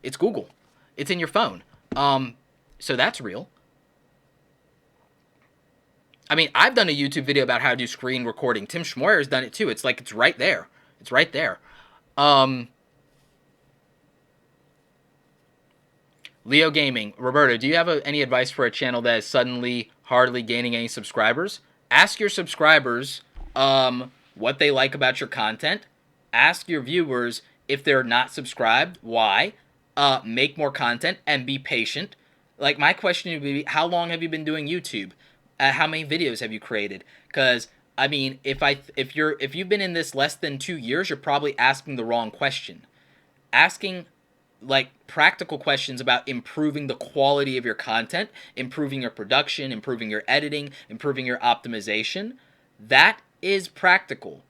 It's Google. It's in your phone. So that's real. I've done a YouTube video about how to do screen recording. Tim Schmoyer's done it too. It's right there. It's right there. Leo Gaming. Roberto, do you have any advice for a channel that is suddenly hardly gaining any subscribers? Ask your subscribers what they like about your content. Ask your viewers if they're not subscribed, why. Make more content and be patient. My question would be, how long have you been doing YouTube? How many videos have you created? Because if you've been in this less than 2 years, you're probably asking the wrong question. Asking practical questions about improving the quality of your content, improving your production, improving your editing, improving your optimization, that is practical.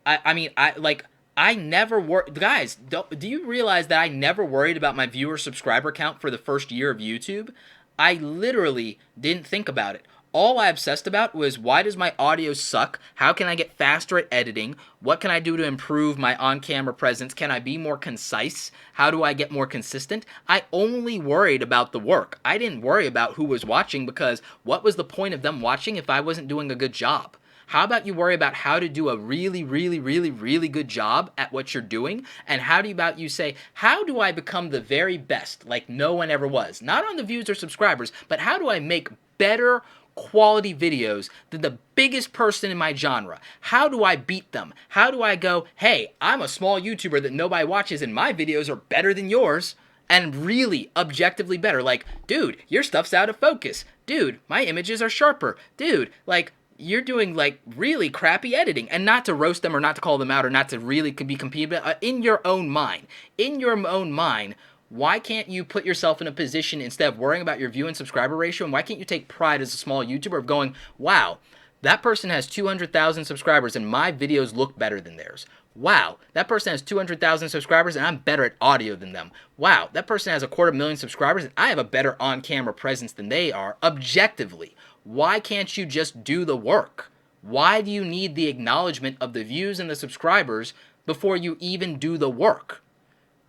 I never guys, do you realize that I never worried about my viewer subscriber count for the first year of YouTube? I literally didn't think about it. All I obsessed about was, why does my audio suck? How can I get faster at editing? What can I do to improve my on-camera presence? Can I be more concise? How do I get more consistent? I only worried about the work. I didn't worry about who was watching, because what was the point of them watching if I wasn't doing a good job? How about you worry about how to do a really, really, really, really good job at what you're doing? And how about you say, how do I become the very best like no one ever was? Not on the views or subscribers, but how do I make better quality videos than the biggest person in my genre? How do I beat them? How do I go, hey, I'm a small YouTuber that nobody watches and my videos are better than yours? And really objectively better. Like, dude, your stuff's out of focus. Dude, my images are sharper. Dude, like, you're doing like really crappy editing. And not to roast them or not to call them out or not to really be competing, but in your own mind. In your own mind, why can't you put yourself in a position, instead of worrying about your view and subscriber ratio, and why can't you take pride as a small YouTuber of going, wow, that person has 200,000 subscribers and my videos look better than theirs. Wow, that person has 200,000 subscribers and I'm better at audio than them. Wow, that person has 250,000 subscribers and I have a better on-camera presence than they are, objectively. Why can't you just do the work? Why do you need the acknowledgement of the views and the subscribers before you even do the work?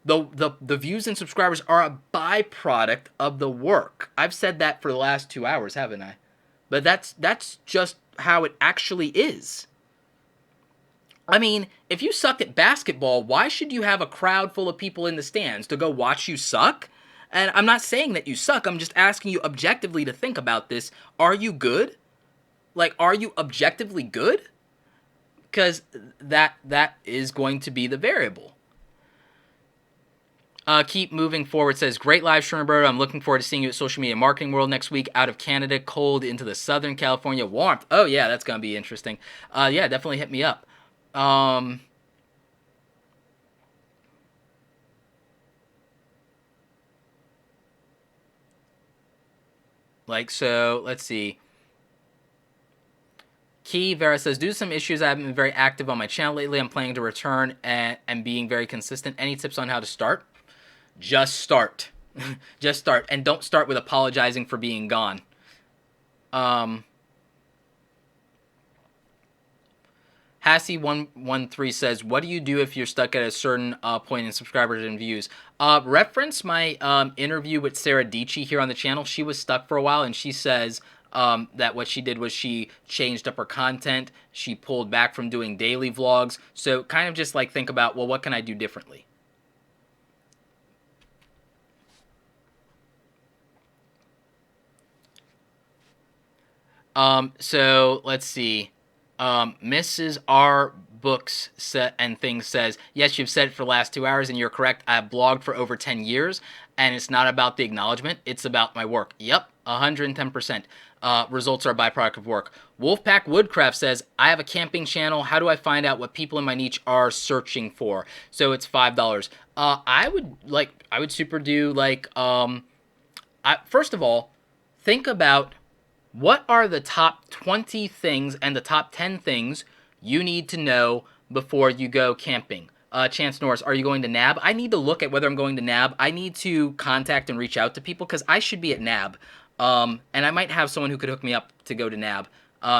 The views and subscribers are a byproduct of the work. I've said that for the last 2 hours, haven't I? But that's just how it actually is. I mean, if you suck at basketball, why should you have a crowd full of people in the stands to go watch you suck? And I'm not saying that you suck. I'm just asking you objectively to think about this. Are you good? Like, are you objectively good? Because that is going to be the variable. Keep moving forward says, great live stream, Roberto. I'm looking forward to seeing you at Social Media Marketing World next week. Out of Canada, cold into the Southern California warmth. Oh, yeah, that's going to be interesting. Yeah, definitely hit me up. Like, so, let's see. Key Vera says, due to some issues, I haven't been very active on my channel lately. I'm planning to return and being very consistent. Any tips on how to start? Just start. Just start. And don't start with apologizing for being gone. Hassie113 says, what do you do if you're stuck at a certain point in subscribers and views? Reference my interview with Sarah Dietschy here on the channel. She was stuck for a while, and she says that what she did was she changed up her content. She pulled back from doing daily vlogs. So kind of just like think about, well, what can I do differently? So let's see. Mrs. R. Books and Things says, yes, you've said it for the last 2 hours, and you're correct. I've blogged for over 10 years, and it's not about the acknowledgement. It's about my work. Yep, 110%. Results are a byproduct of work. Wolfpack Woodcraft says, I have a camping channel. How do I find out what people in my niche are searching for? So it's $5. I would super do like, first of all, think about what are the top 20 things and the top 10 things you need to know before you go camping? Chance Norris, are you going to NAB? I need to look at whether I'm going to NAB. I need to contact and reach out to people because I should be at NAB. And I might have someone who could hook me up to go to NAB.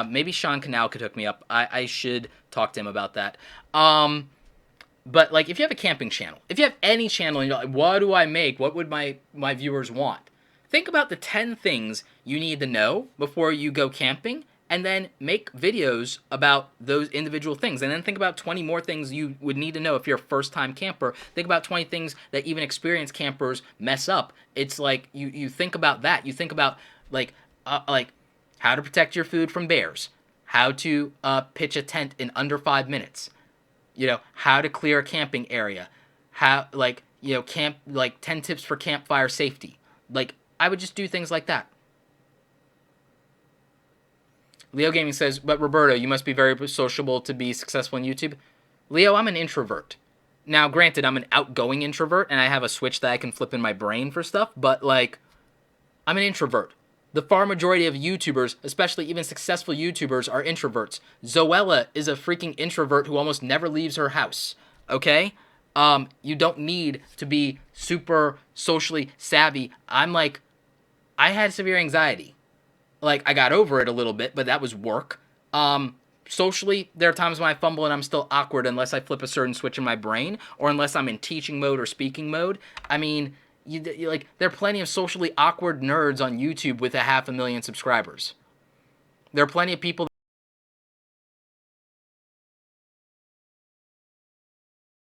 Maybe Sean Canal could hook me up. I should talk to him about that. But like, if you have a camping channel, if you have any channel and you're like, what do I make? What would my viewers want? Think about the 10 things you need to know before you go camping, and then make videos about those individual things. And then think about 20 more things you would need to know if you're a first-time camper. Think about 20 things that even experienced campers mess up. It's like you think about that. You think about like how to protect your food from bears, how to pitch a tent in under 5 minutes, how to clear a camping area, how 10 tips for campfire safety. Like, I would just do things like that. Leo Gaming says, but Roberto, you must be very sociable to be successful in YouTube. Leo, I'm an introvert. Now, granted, I'm an outgoing introvert, and I have a switch that I can flip in my brain for stuff, but, like, I'm an introvert. The far majority of YouTubers, especially even successful YouTubers, are introverts. Zoella is a freaking introvert who almost never leaves her house, okay? You don't need to be super socially savvy. I had severe anxiety. Like, I got over it a little bit, but that was work. Socially, there are times when I fumble and I'm still awkward unless I flip a certain switch in my brain or unless I'm in teaching mode or speaking mode. I mean, there are plenty of socially awkward nerds on YouTube with 500,000 subscribers. There are plenty of people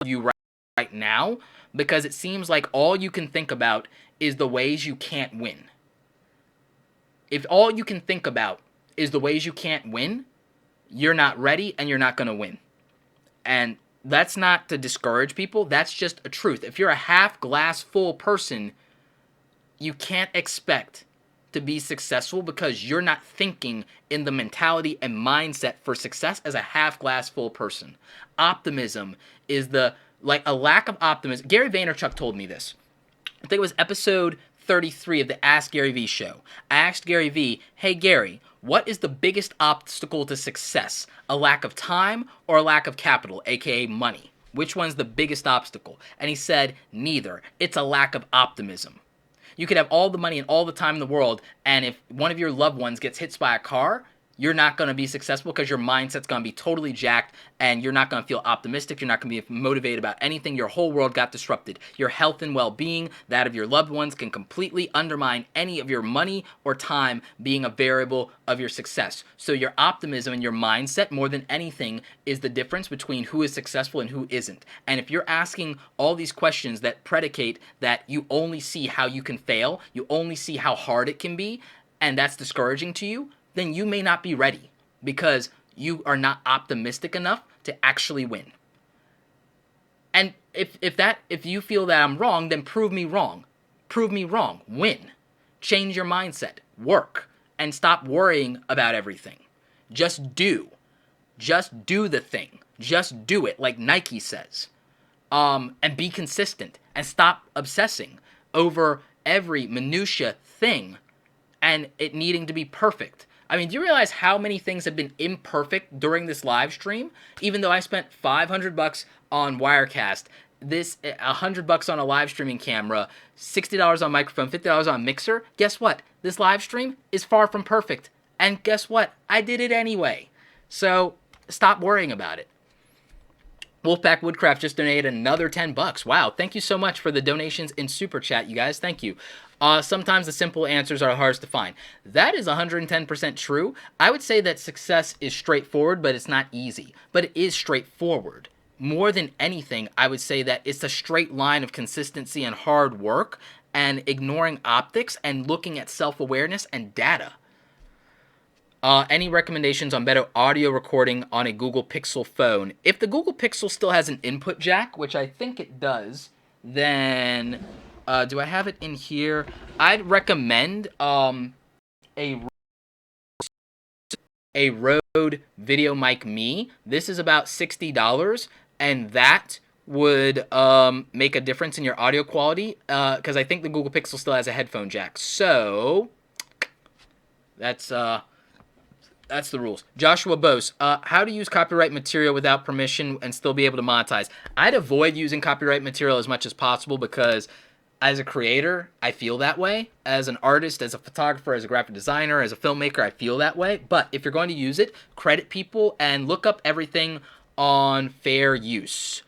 you right now because it seems like all you can think about is the ways you can't win. If all you can think about is the ways you can't win, you're not ready and you're not going to win. And that's not to discourage people. That's just a truth. If you're a half glass full person, you can't expect to be successful because you're not thinking in the mentality and mindset for success as a half glass full person. Optimism is like a lack of optimism. Gary Vaynerchuk told me this. I think it was episode 33 of the Ask Gary Vee show. I asked Gary Vee, hey Gary, what is the biggest obstacle to success? A lack of time or a lack of capital, aka money? Which one's the biggest obstacle? And he said, neither. It's a lack of optimism. You could have all the money and all the time in the world, and if one of your loved ones gets hit by a car, you're not going to be successful because your mindset's going to be totally jacked, and you're not going to feel optimistic. You're not going to be motivated about anything. Your whole world got disrupted. Your health and well-being, that of your loved ones, can completely undermine any of your money or time being a variable of your success. So your optimism and your mindset, more than anything, is the difference between who is successful and who isn't. And if you're asking all these questions that predicate that you only see how you can fail, you only see how hard it can be, and that's discouraging to you, then you may not be ready because you are not optimistic enough to actually win. And if you feel that I'm wrong, then prove me wrong. Prove me wrong. Win. Change your mindset. Work. And stop worrying about everything. Just do. Just do the thing. Just do it, like Nike says. And be consistent. And stop obsessing over every minutia thing and it needing to be perfect. I mean, do you realize how many things have been imperfect during this live stream? Even though I spent $500 on Wirecast, $100 on a live streaming camera, $60 on microphone, $50 on mixer, guess what? This live stream is far from perfect. And guess what? I did it anyway. So stop worrying about it. Wolfpack Woodcraft just donated another $10. Wow, thank you so much for the donations in Super Chat, you guys. Thank you. Sometimes the simple answers are hardest to find. That is 110% true. I would say that success is straightforward, but it's not easy. But it is straightforward. More than anything, I would say that it's a straight line of consistency and hard work and ignoring optics and looking at self-awareness and data. Any recommendations on better audio recording on a Google Pixel phone? If the Google Pixel still has an input jack, which I think it does, then do I have it in here? I'd recommend a Rode Video Mic Me. This is about $60, and that would make a difference in your audio quality because I think the Google Pixel still has a headphone jack. So that's the rules. Joshua Bose, how to use copyright material without permission and still be able to monetize? I'd avoid using copyright material as much as possible because as a creator, I feel that way. As an artist, as a photographer, as a graphic designer, as a filmmaker, I feel that way. But if you're going to use it, credit people and look up everything on fair use.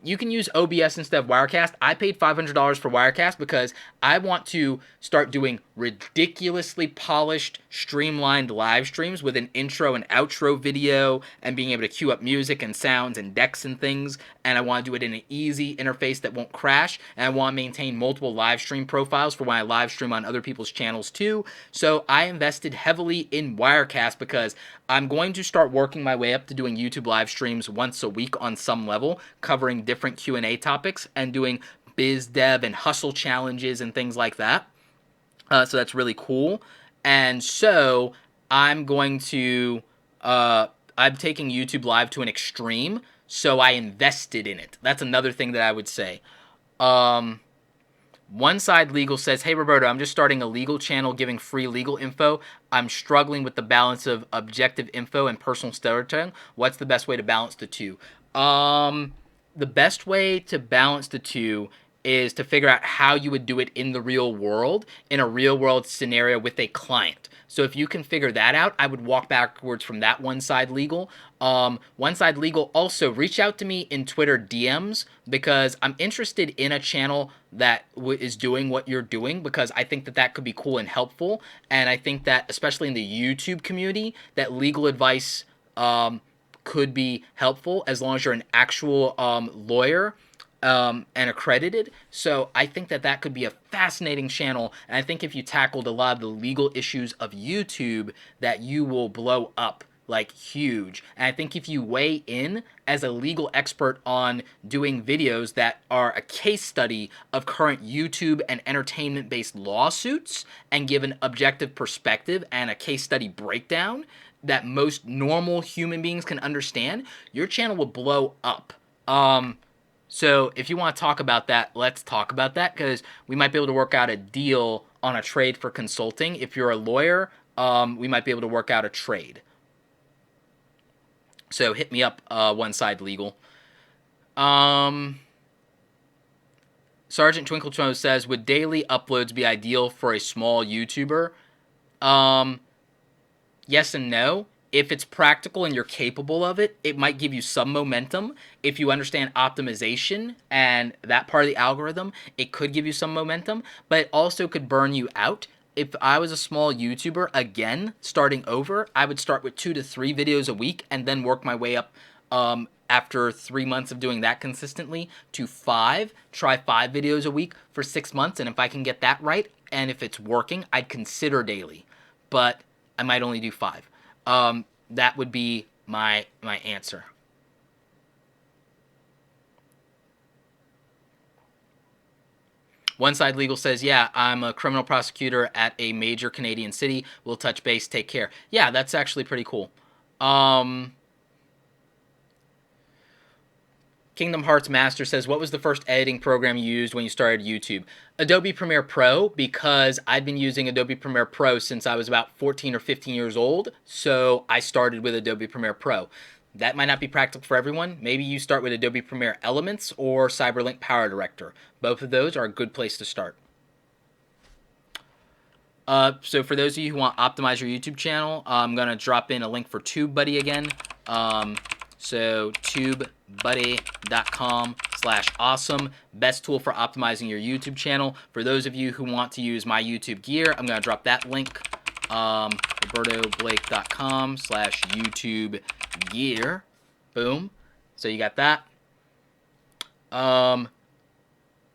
You can use OBS instead of Wirecast. I paid $500 for Wirecast because I want to start doing ridiculously polished, streamlined live streams with an intro and outro video and being able to cue up music and sounds and decks and things. And I want to do it in an easy interface that won't crash. And I want to maintain multiple live stream profiles for when I live stream on other people's channels too. So I invested heavily in Wirecast because I'm going to start working my way up to doing YouTube live streams once a week on some level, covering different Q&A topics and doing biz dev and hustle challenges and things like that. So that's really cool. And so I'm going to, I'm taking YouTube Live to an extreme, so I invested in it. That's another thing that I would say. One Side Legal says, hey, Roberto, I'm just starting a legal channel giving free legal info. I'm struggling with the balance of objective info and personal storytelling. What's the best way to balance the two? The best way to balance the two is to figure out how you would do it in the real world, in a real world scenario with a client. So if you can figure that out, I would walk backwards from that One Side Legal. One Side Legal, also reach out to me in Twitter DMs because I'm interested in a channel that is doing what you're doing because I think that that could be cool and helpful. And I think that especially in the YouTube community, that legal advice could be helpful as long as you're an actual lawyer. and accredited. So I think that that could be a fascinating channel. And I think if you tackled a lot of the legal issues of YouTube, that you will blow up like huge. And I think if you weigh in as a legal expert on doing videos that are a case study of current YouTube and entertainment based lawsuits and give an objective perspective and a case study breakdown that most normal human beings can understand, your channel will blow up. So if you want to talk about that, let's talk about that, because we might be able to work out a deal on a trade for consulting. If you're a lawyer, we might be able to work out a trade. So hit me up, One Side Legal. Sergeant Twinkletoes says, would daily uploads be ideal for a small YouTuber? Yes and no. If it's practical and you're capable of it, it might give you some momentum. If you understand optimization and that part of the algorithm, it could give you some momentum, but it also could burn you out. If I was a small YouTuber, again, starting over, I would start with 2 to 3 videos a week and then work my way up, after 3 months of doing that consistently, to 5. Try 5 videos a week for 6 months, and if I can get that right, and if it's working, I'd consider daily. But I might only do 5. That would be my answer. One Side Legal says, yeah, I'm a criminal prosecutor at a major Canadian city. We'll touch base. Take care. Yeah, that's actually pretty cool. Kingdom Hearts Master says, what was the first editing program you used when you started YouTube? Adobe Premiere Pro, because I've been using Adobe Premiere Pro since I was about 14 or 15 years old, so I started with Adobe Premiere Pro. That might not be practical for everyone. Maybe you start with Adobe Premiere Elements or Cyberlink Power Director. Both of those are a good place to start. So for those of you who want to optimize your YouTube channel, I'm going to drop in a link for TubeBuddy again. So tubebuddy.com/awesome. Best tool for optimizing your YouTube channel. For those of you who want to use my YouTube gear, I'm going to drop that link. robertoblake.com/YouTube gear. Boom. So you got that.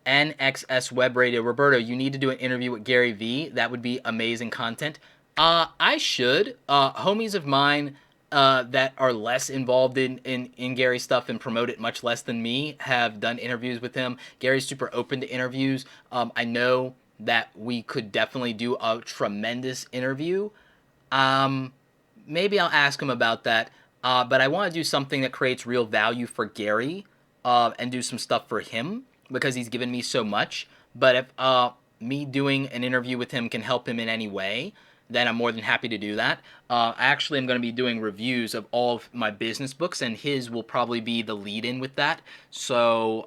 NXS Web Radio. Roberto, you need to do an interview with Gary Vee. That would be amazing content. I should. Homies of mine that are less involved in Gary's stuff and promote it much less than me have done interviews with him. Gary's super open to interviews. I know that we could definitely do a tremendous interview. Maybe I'll ask him about that. But I want to do something that creates real value for Gary, and do some stuff for him, because he's given me so much. But if me doing an interview with him can help him in any way, then I'm more than happy to do that. I actually am going to be doing reviews of all of my business books, and his will probably be the lead-in with that. So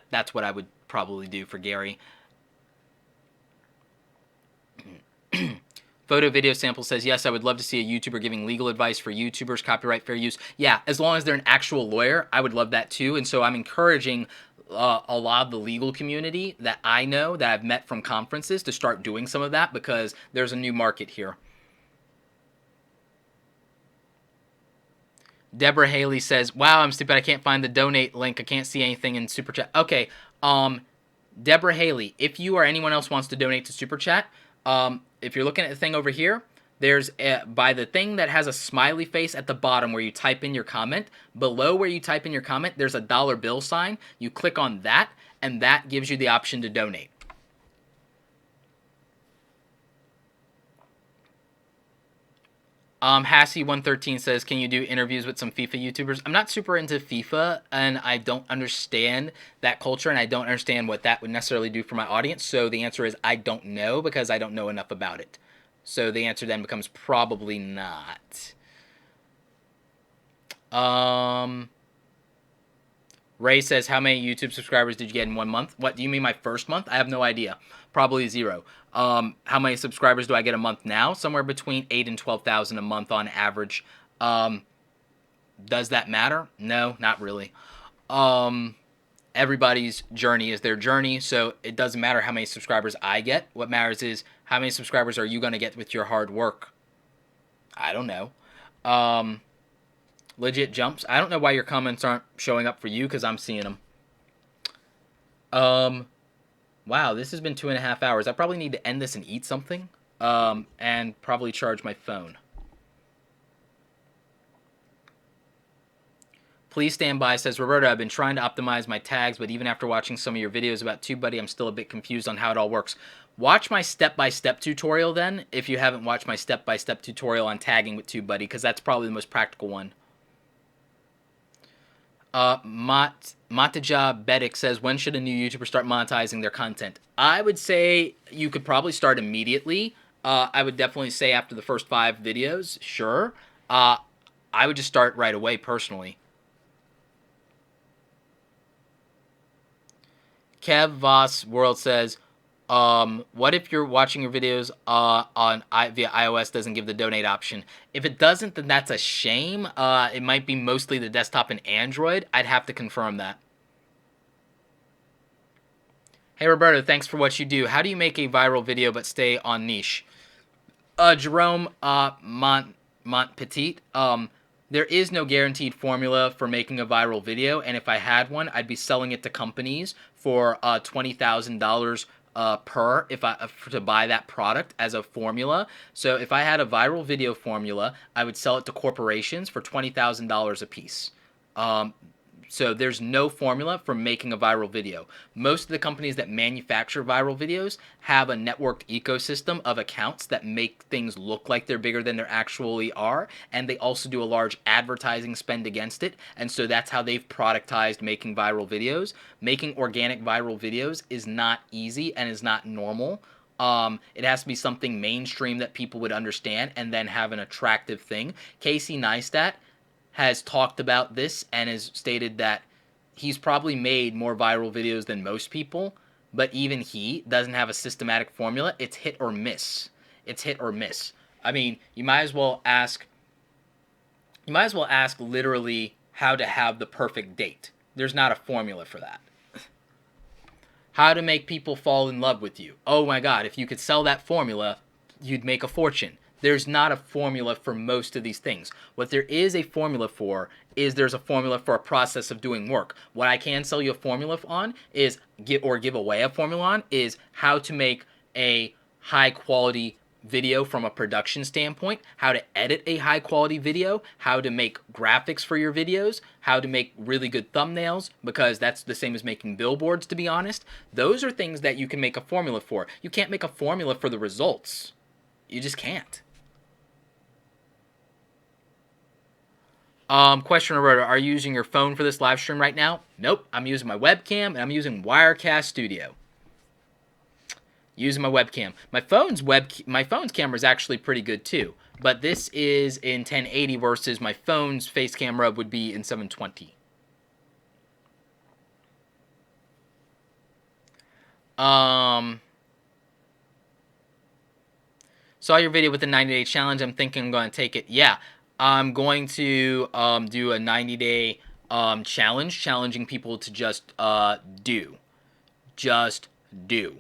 that's what I would probably do for Gary. Photo Video Sample says, yes, I would love to see a YouTuber giving legal advice for YouTubers, copyright, fair use. Yeah, as long as they're an actual lawyer, I would love that too. And so I'm encouraging a lot of the legal community that I know, that I've met from conferences, to start doing some of that, because there's a new market here. Deborah Haley says, wow, I'm stupid. I can't find the donate link. I can't see anything in Super Chat. Okay, Deborah Haley, if you or anyone else wants to donate to Super Chat, if you're looking at the thing over here, there's by the thing that has a smiley face at the bottom where you type in your comment, below where you type in your comment, there's a dollar bill sign. You click on that, and that gives you the option to donate. Hassie113 says, can you do interviews with some FIFA YouTubers? I'm not super into FIFA, and I don't understand that culture, and I don't understand what that would necessarily do for my audience. So the answer is I don't know, because I don't know enough about it. So the answer then becomes probably not. Ray says, how many YouTube subscribers did you get in 1 month? What do you mean, my first month? I have no idea. Probably 0. How many subscribers do I get a month now? Somewhere between 8,000 and 12,000 a month on average. Does that matter? No, not really. Everybody's journey is their journey, so it doesn't matter how many subscribers I get. What matters is, how many subscribers are you going to get with your hard work? I don't know. Legit Jumps. I don't know why your comments aren't showing up for you, because I'm seeing them. Um, wow, this has been 2.5 hours. I probably need to end this and eat something. And probably charge my phone. Please stand by, says Roberto. I've been trying to optimize my tags, but even after watching some of your videos about TubeBuddy, I'm still a bit confused on how it all works. Watch my step-by-step tutorial then, if you haven't watched my step-by-step tutorial on tagging with TubeBuddy, because that's probably the most practical one. Mataja Bedik says, when should a new YouTuber start monetizing their content? I would say you could probably start immediately. I would definitely say after the first 5 videos, sure. I would just start right away, personally. Kev Voss World says, what if you're watching your videos via iOS doesn't give the donate option? If it doesn't, then that's a shame. It might be mostly the desktop and Android. I'd have to confirm that. Hey Roberto, thanks for what you do. How do you make a viral video but stay on niche? Jerome Montpetit, there is no guaranteed formula for making a viral video, and if I had one, I'd be selling it to companies for $20,000 per to buy that product as a formula. So if I had a viral video formula, I would sell it to corporations for $20,000 a piece. So there's no formula for making a viral video. Most of the companies that manufacture viral videos have a networked ecosystem of accounts that make things look like they're bigger than they actually are, and they also do a large advertising spend against it, and so that's how they've productized making viral videos. Making organic viral videos is not easy and is not normal. It has to be something mainstream that people would understand and then have an attractive thing. Casey Neistat has talked about this and has stated that he's probably made more viral videos than most people, but even he doesn't have a systematic formula. It's hit or miss. It's hit or miss. I mean, you might as well ask literally how to have the perfect date. There's not a formula for that. How to make people fall in love with you. Oh my God, if you could sell that formula, you'd make a fortune. There's not a formula for most of these things. What there is a formula for is there's a formula for a process of doing work. What I can sell you a formula on is give away a formula on is how to make a high quality video from a production standpoint, how to edit a high quality video, how to make graphics for your videos, how to make really good thumbnails, because that's the same as making billboards, to be honest. Those are things that you can make a formula for. You can't make a formula for the results. You just can't. Question, Roberta, are you using your phone for this live stream right now? Nope, I'm using my webcam and I'm using Wirecast Studio. Using my webcam. My phone's camera is actually pretty good too, but this is in 1080 versus my phone's face camera would be in 720. Saw your video with the 90-day challenge. I'm thinking I'm going to take it. Yeah. I'm going to do a 90-day challenge, challenging people to just do. Just do.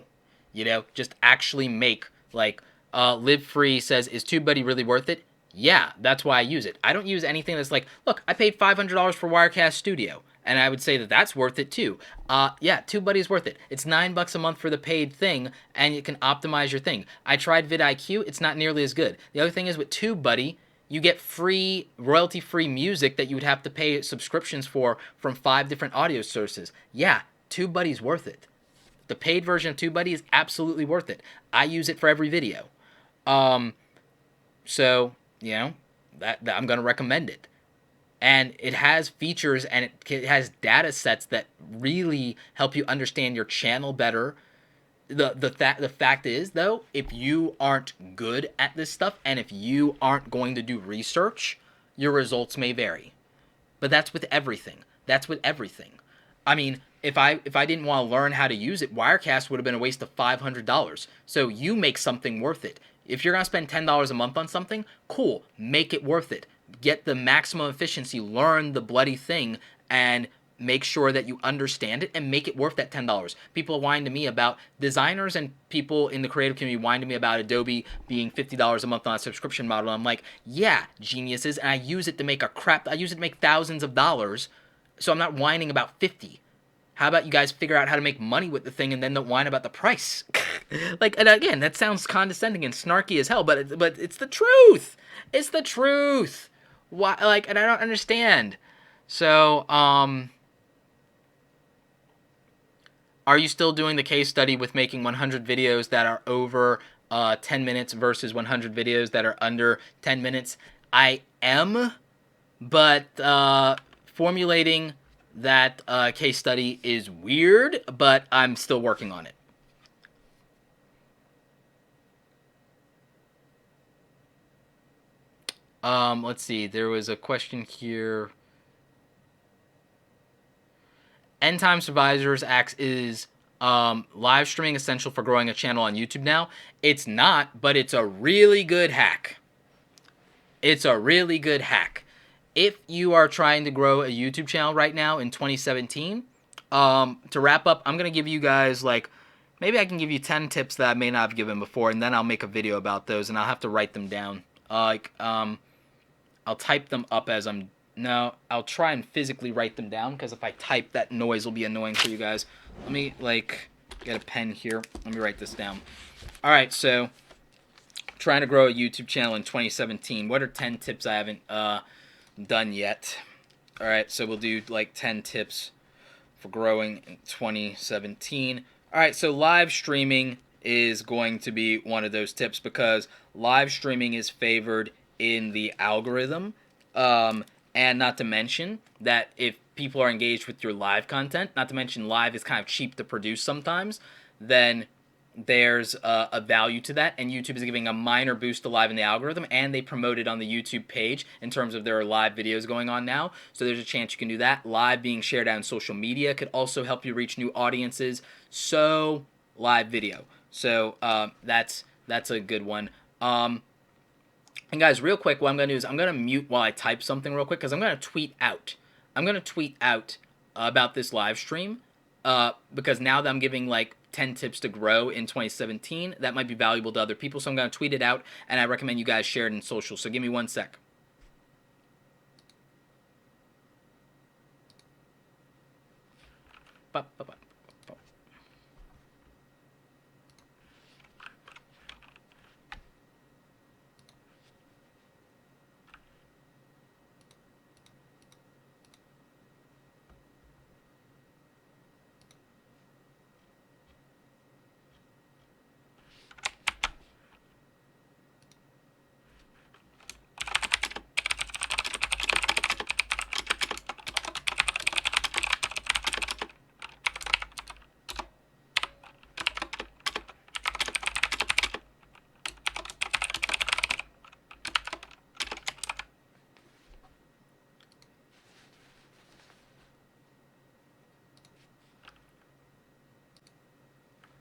You know, just actually make, like, Live Free says, is TubeBuddy really worth it? Yeah, that's why I use it. I don't use anything that's like, look, I paid $500 for Wirecast Studio. And I would say that that's worth it too. Yeah, TubeBuddy is worth it. It's $9 a month for the paid thing, and you can optimize your thing. I tried vidIQ. It's not nearly as good. The other thing is with TubeBuddy, you get free, royalty-free music that you would have to pay subscriptions for from 5 different audio sources. Yeah, TubeBuddy's worth it. The paid version of TubeBuddy is absolutely worth it. I use it for every video. So, you know, that I'm going to recommend it. And it has features and it has data sets that really help you understand your channel better. The fact is, though, if you aren't good at this stuff and if you aren't going to do research, your results may vary. But that's with everything. That's with everything. I mean, if I didn't want to learn how to use it, Wirecast would have been a waste of $500. So you make something worth it. If you're going to spend $10 a month on something, cool, make it worth it. Get the maximum efficiency, learn the bloody thing, and make sure that you understand it and make it worth that $10. People whine to me about designers and people in the creative community whine to me about Adobe being $50 a month on a subscription model. I'm like, yeah, geniuses, and I use it to make I use it to make thousands of dollars, so I'm not whining about 50. How about you guys figure out how to make money with the thing and then don't whine about the price? Like, and again, that sounds condescending and snarky as hell, but it's the truth. It's the truth. Why? Like, and I don't understand. So, are you still doing the case study with making 100 videos that are over 10 minutes versus 100 videos that are under 10 minutes? I am, but formulating that case study is weird, but I'm still working on it. Let's see. There was a question here. End Time Survivors asks, is live streaming essential for growing a channel on YouTube now? It's not, but it's a really good hack. It's a really good hack. If you are trying to grow a YouTube channel right now in 2017, to wrap up, I'm going to give you guys, like, maybe I can give you 10 tips that I may not have given before, and then I'll make a video about those, and I'll have to write them down. I'll type them up as I'm... No, I'll try and physically write them down, because if I type, that noise will be annoying for you guys. Let me, like, get a pen here. Let me write this down. Alright, so, trying to grow a YouTube channel in 2017. What are 10 tips I haven't done yet? Alright, so we'll do, like, 10 tips for growing in 2017. Alright, so live streaming is going to be one of those tips, because live streaming is favored in the algorithm, and not to mention that if people are engaged with your live content, not to mention live is kind of cheap to produce sometimes, then there's a value to that, and YouTube is giving a minor boost to live in the algorithm, and they promote it on the YouTube page in terms of their live videos going on now, so there's a chance you can do that. Live being shared out on social media could also help you reach new audiences, so live video. So that's a good one. And guys, real quick, what I'm going to do is I'm going to mute while I type something real quick, because I'm going to tweet out. I'm going to tweet out about this live stream, because now that I'm giving, like, 10 tips to grow in 2017, that might be valuable to other people, so I'm going to tweet it out, and I recommend you guys share it in social, so give me 1 sec. Bye.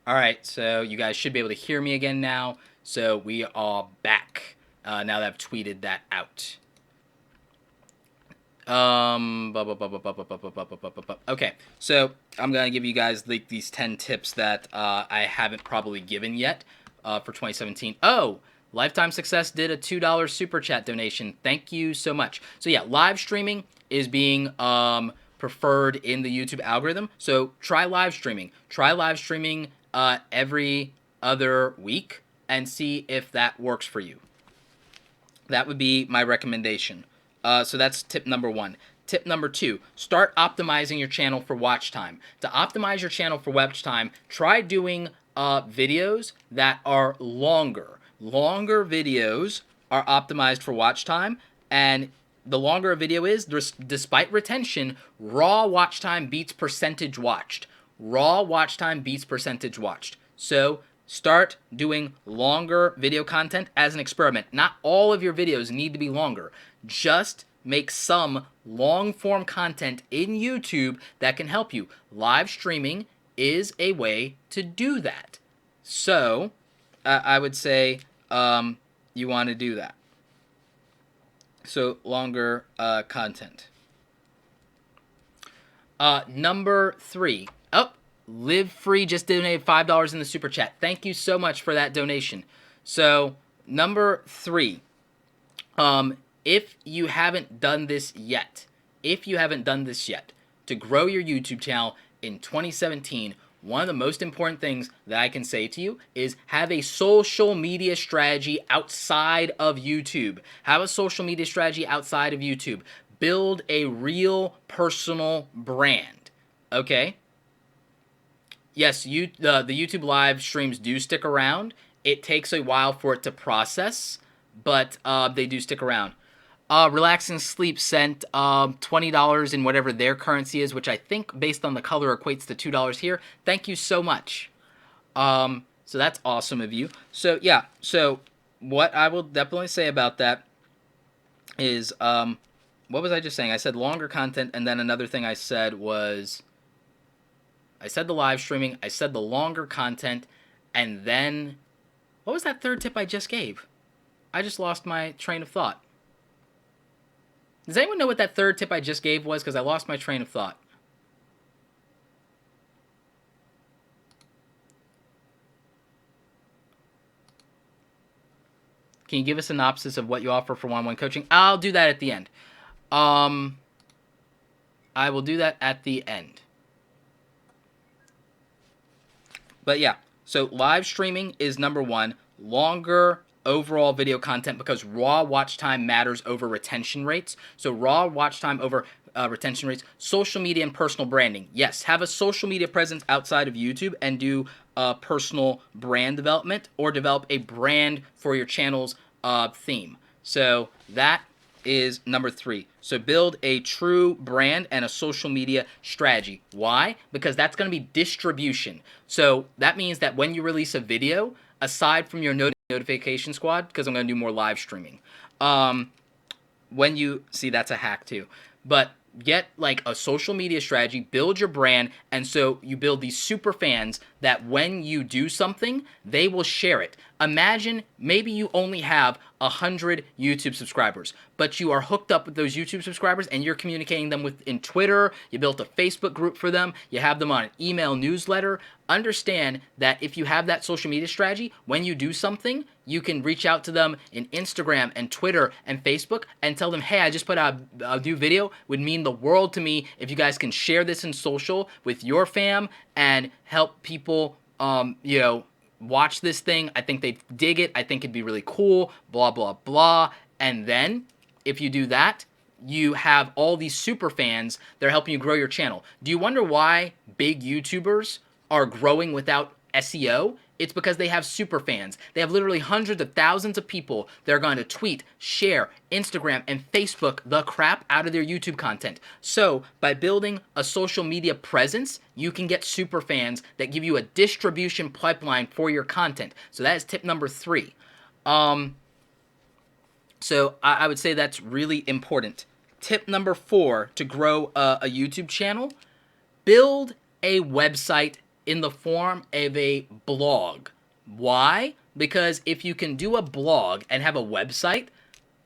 Alright, so you guys should be able to hear me again now. So we are back now that I've tweeted that out. Okay, so I'm going to give you guys like these 10 tips that I haven't probably given yet for 2017. Oh, Lifetime Success did a $2 super chat donation. Thank you so much. So yeah, live streaming is being preferred in the YouTube algorithm. So try live streaming. Try live streaming every other week and see if that works for you. That would be my recommendation. So that's tip number 1. Tip number 2, start optimizing your channel for watch time. To optimize your channel for watch time, try doing videos that are longer. Longer videos are optimized for watch time, and the longer a video is, despite retention, raw watch time beats percentage watched. Raw watch time beats percentage watched. So start doing longer video content as an experiment. Not all of your videos need to be longer. Just make some long-form content in YouTube that can help you. Live streaming is a way to do that. So I would say you want to do that. So longer content. Number 3. Oh, Live Free just donated $5 in the super chat. Thank you so much for that donation. So number 3. If you haven't done this yet, to grow your YouTube channel, in 2017, one of the most important things that I can say to you is have a social media strategy outside of YouTube. Have a social media strategy outside of YouTube. Build a real personal brand. Okay? Yes, the YouTube live streams do stick around. It takes a while for it to process, but they do stick around. Relax and Sleep sent $20 in whatever their currency is, which I think based on the color equates to $2 here. Thank you so much. So that's awesome of you. So yeah, so what I will definitely say about that is, what was I just saying? I said longer content, and then another thing I said was, I said the live streaming, I said the longer content, and then, what was that third tip I just gave? I just lost my train of thought. Does anyone know what that third tip I just gave was? Because I lost my train of thought. Can you give a synopsis of what you offer for one-on-one coaching? I'll do that at the end. I will do that at the end. But yeah, so live streaming is number one. Longer overall video content, because raw watch time matters over retention rates. So raw watch time over retention rates. Social media and personal branding. Yes, have a social media presence outside of YouTube and do personal brand development, or develop a brand for your channel's theme. So that is number 3. So build a true brand and a social media strategy. Why? Because that's going to be distribution. So that means that when you release a video, aside from your notification squad, because I'm going to do more live streaming, when you see, that's a hack too, but get like a social media strategy, build your brand, and so you build these super fans that when you do something, they will share it. Imagine maybe you only have 100 YouTube subscribers, but you are hooked up with those YouTube subscribers and you're communicating them in Twitter, you built a Facebook group for them, you have them on an email newsletter. Understand that if you have that social media strategy, when you do something, you can reach out to them in Instagram and Twitter and Facebook and tell them, hey, I just put out a new video. It would mean the world to me if you guys can share this in social with your fam and help people, watch this thing. I think they'd dig it. I think it'd be really cool, blah, blah, blah. And then if you do that, you have all these super fans that are helping you grow your channel. Do you wonder why big YouTubers are growing without SEO? It's because they have super fans. They have literally hundreds of thousands of people that are going to tweet, share, Instagram, and Facebook the crap out of their YouTube content. So by building a social media presence, you can get super fans that give you a distribution pipeline for your content. So that is tip number 3. So I would say that's really important. Tip number 4 to grow a YouTube channel: build a website in the form of a blog. Why? Because if you can do a blog and have a website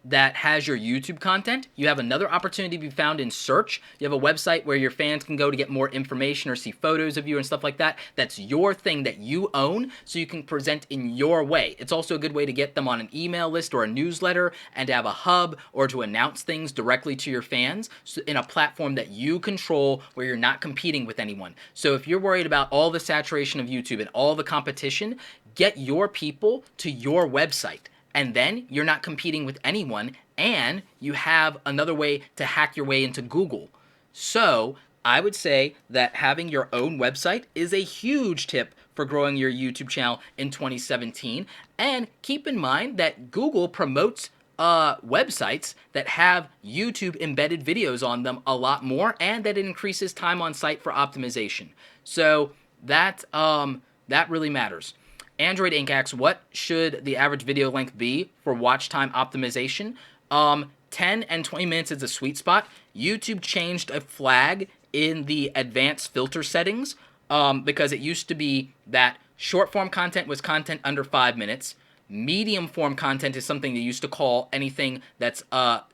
that has your YouTube content, you have another opportunity to be found in search. You have a website where your fans can go to get more information or see photos of you and stuff like that. That's your thing that you own, so you can present in your way. It's also a good way to get them on an email list or a newsletter, and to have a hub or to announce things directly to your fans in a platform that you control, where you're not competing with anyone. So if you're worried about all the saturation of YouTube and all the competition, get your people to your website. And then you're not competing with anyone, and you have another way to hack your way into Google. So I would say that having your own website is a huge tip for growing your YouTube channel in 2017. And keep in mind that Google promotes websites that have YouTube embedded videos on them a lot more, and that it increases time on site for optimization. So that really matters. Android Inc. asks, what should the average video length be for watch time optimization? 10 and 20 minutes is a sweet spot. YouTube changed a flag in the advanced filter settings because it used to be that short form content was content under 5 minutes. Medium form content is something they used to call anything that's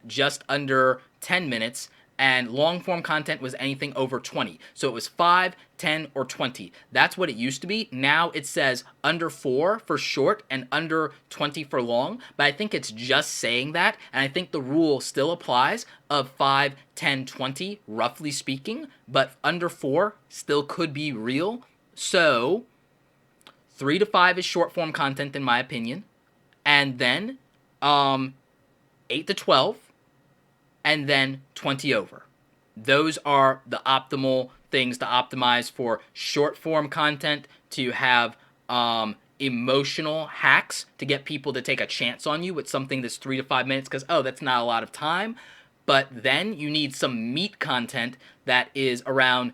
just under 10 minutes. and long form content was anything over 20. So it was 5, 10, or 20. That's what it used to be. Now it says under 4 for short and under 20 for long, but I think it's just saying that, and I think the rule still applies of 5, 10, 20, roughly speaking, but under 4 still could be real. So 3 to 5 is short form content in my opinion, and then 8 to 12, and then 20 over. Those are the optimal things to optimize for short form content, to have emotional hacks to get people to take a chance on you with something that's 3 to 5 minutes because, oh, that's not a lot of time. But then you need some meat content that is around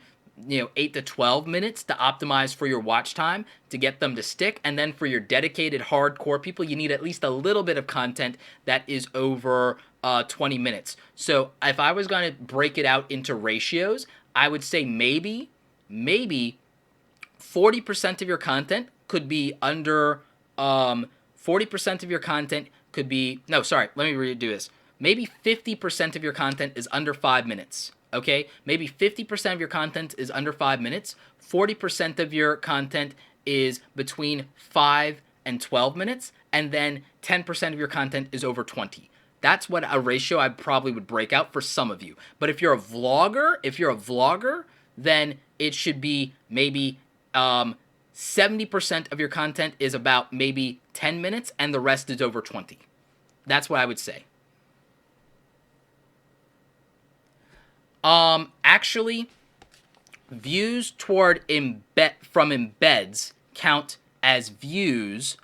8 to 12 minutes to optimize for your watch time to get them to stick. And then for your dedicated hardcore people, you need at least a little bit of content that is over 20 minutes. So if I was going to break it out into ratios, I would say maybe 40% of your content could be under 40% of your content could be, no, sorry, let me redo this. Maybe 50% of your content is under 5 minutes. Okay, maybe 50% of your content is under 5 minutes. 40% of your content is between 5 and 12 minutes, and then 10% of your content is over 20. That's what a ratio I probably would break out for some of you. But if you're a vlogger, then it should be maybe 70% of your content is about maybe 10 minutes, and the rest is over 20. That's what I would say. Actually, views toward from embeds count as views.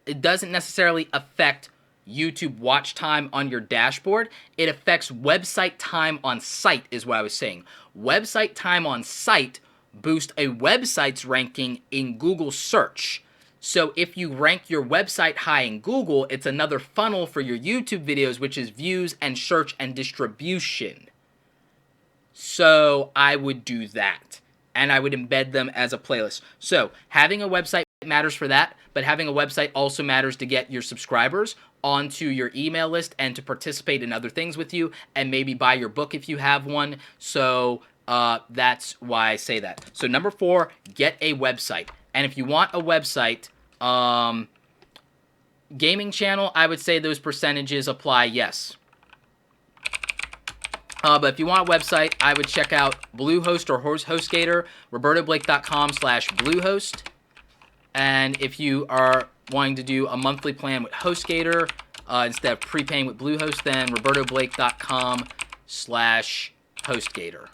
It doesn't necessarily affect YouTube watch time on your dashboard. It affects website time on site is what I was saying. Website time on site boosts a website's ranking in Google search. So if you rank your website high in Google, it's another funnel for your YouTube videos, which is views and search and distribution. So I would do that, and I would embed them as a playlist. So having a website matters for that, but having a website also matters to get your subscribers onto your email list and to participate in other things with you and maybe buy your book if you have one. So that's why I say that. So number 4, get a website. And if you want a website, gaming channel, I would say those percentages apply, yes. But if you want a website, I would check out Bluehost or HostGator, robertoblake.com/Bluehost. And if you are wanting to do a monthly plan with HostGator instead of prepaying with Bluehost, then robertoblake.com/HostGator.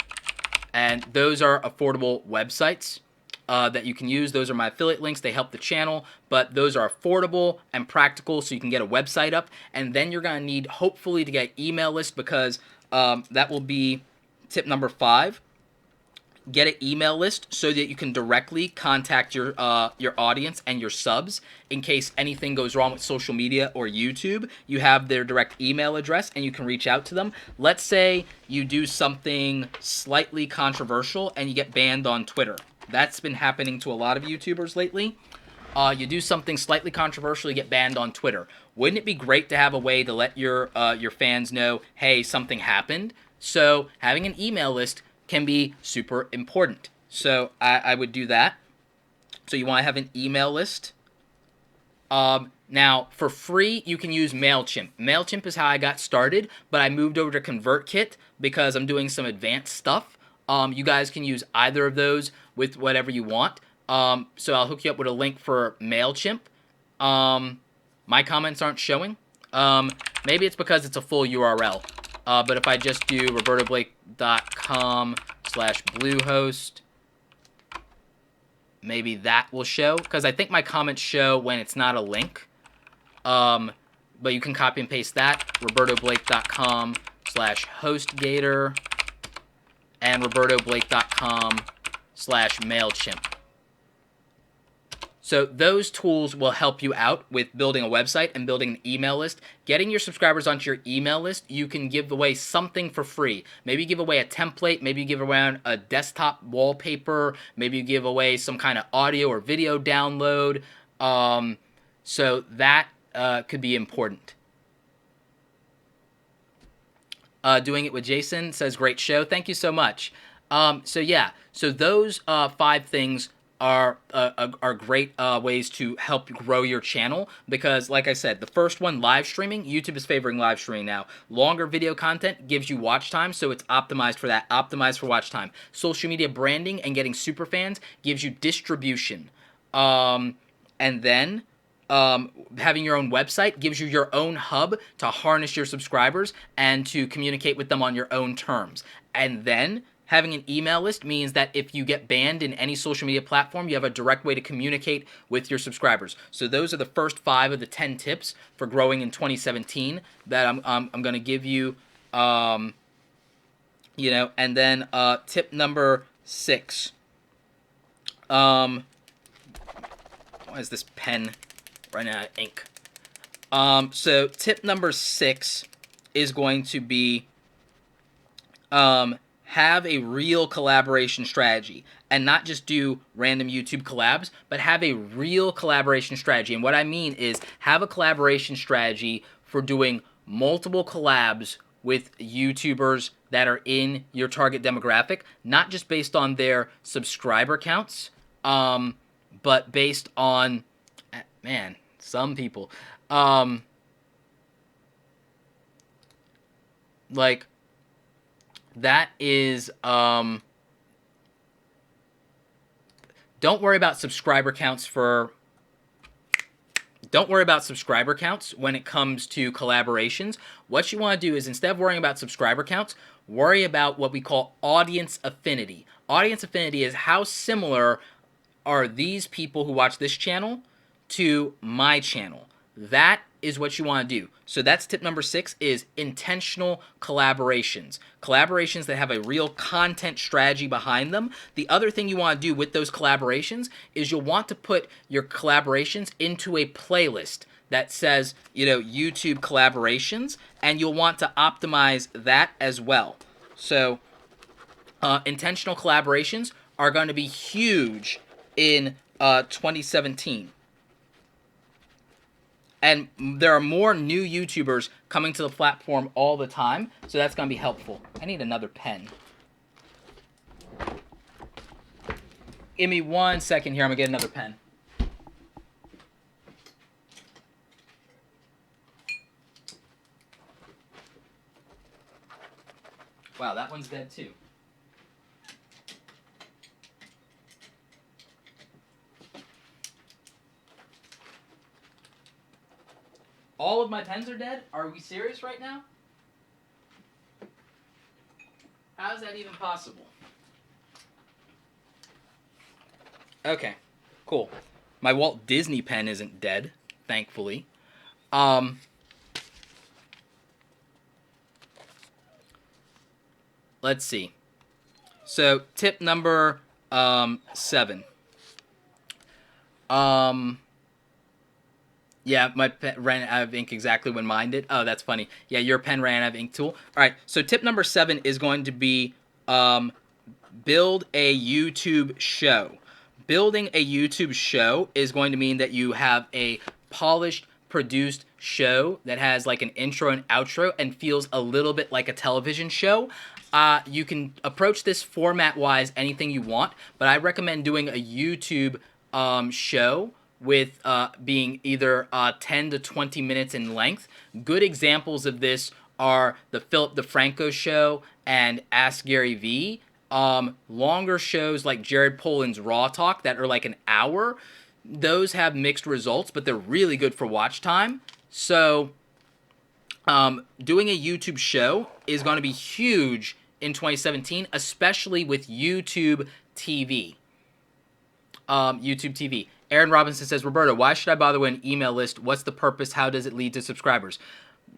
And those are affordable websites that you can use. Those are my affiliate links. They help the channel, but those are affordable and practical, so you can get a website up. And then you're going to need, hopefully, to get email list, because that will be tip number 5. Get an email list so that you can directly contact your audience and your subs in case anything goes wrong with social media or YouTube. You have their direct email address and you can reach out to them. Let's say you do something slightly controversial and you get banned on Twitter. That's been happening to a lot of YouTubers lately. You do something slightly controversial, you get banned on Twitter. Wouldn't it be great to have a way to let your fans know, hey, something happened? So having an email list can be super important. So I would do that. So you want to have an email list. Now, for free, you can use MailChimp. MailChimp is how I got started, but I moved over to ConvertKit because I'm doing some advanced stuff. You guys can use either of those with whatever you want. So I'll hook you up with a link for MailChimp. My comments aren't showing. Maybe it's because it's a full URL. But if I just do robertoblake.com/Bluehost, maybe that will show. Because I think my comments show when it's not a link. But you can copy and paste that. robertoblake.com/HostGator and robertoblake.com/MailChimp. So those tools will help you out with building a website and building an email list. Getting your subscribers onto your email list, you can give away something for free. Maybe you give away a template, maybe you give away a desktop wallpaper, maybe you give away some kind of audio or video download. So that could be important. Doing It with Jason says, great show. Thank you so much. So yeah, so those 5 things are great ways to help grow your channel, because like I said, the first one, live streaming, YouTube is favoring live streaming now. Longer video content gives you watch time, so it's optimized for that, optimized for watch time. Social media branding and getting super fans gives you distribution. And then having your own website gives you your own hub to harness your subscribers and to communicate with them on your own terms. And then having an email list means that if you get banned in any social media platform, you have a direct way to communicate with your subscribers. So those are the first 5 of the 10 tips for growing in 2017 that I'm going to give you. And then tip number 6. Why is this pen running out of ink? So tip number 6 is going to be have a real collaboration strategy, and not just do random YouTube collabs, but have a real collaboration strategy. And what I mean is have a collaboration strategy for doing multiple collabs with YouTubers that are in your target demographic, not just based on their subscriber counts, but based on, man, some people, like, that is, don't worry about subscriber counts when it comes to collaborations. What you want to do is, instead of worrying about subscriber counts, worry about what we call audience affinity. Audience affinity is how similar are these people who watch this channel to my channel. That is what you want to do. So that's tip number 6, is intentional collaborations. Collaborations that have a real content strategy behind them. The other thing you want to do with those collaborations is you'll want to put your collaborations into a playlist that says, YouTube collaborations, and you'll want to optimize that as well. So intentional collaborations are going to be huge in 2017. And there are more new YouTubers coming to the platform all the time, so that's going to be helpful. I need another pen. Give me 1 second here. I'm going to get another pen. Wow, that one's dead too. All of my pens are dead? Are we serious right now? How is that even possible? Okay, cool. My Walt Disney pen isn't dead, thankfully. Let's see. So, tip number 7. Yeah, my pen ran out of ink exactly when mine did. Oh, that's funny. Yeah, your pen ran out of ink tool. All right, so tip number 7 is going to be build a YouTube show. Building a YouTube show is going to mean that you have a polished, produced show that has like an intro and outro and feels a little bit like a television show. You can approach this format-wise anything you want, but I recommend doing a YouTube show with being either 10 to 20 minutes in length. Good examples of this are the Philip DeFranco show and Ask Gary V. Longer shows like Jared Polin's Raw Talk that are like an hour, those have mixed results, but they're really good for watch time. So doing a YouTube show is going to be huge in 2017, especially with YouTube TV. YouTube TV. Aaron Robinson says, Roberto, why should I bother with an email list? What's the purpose? How does it lead to subscribers?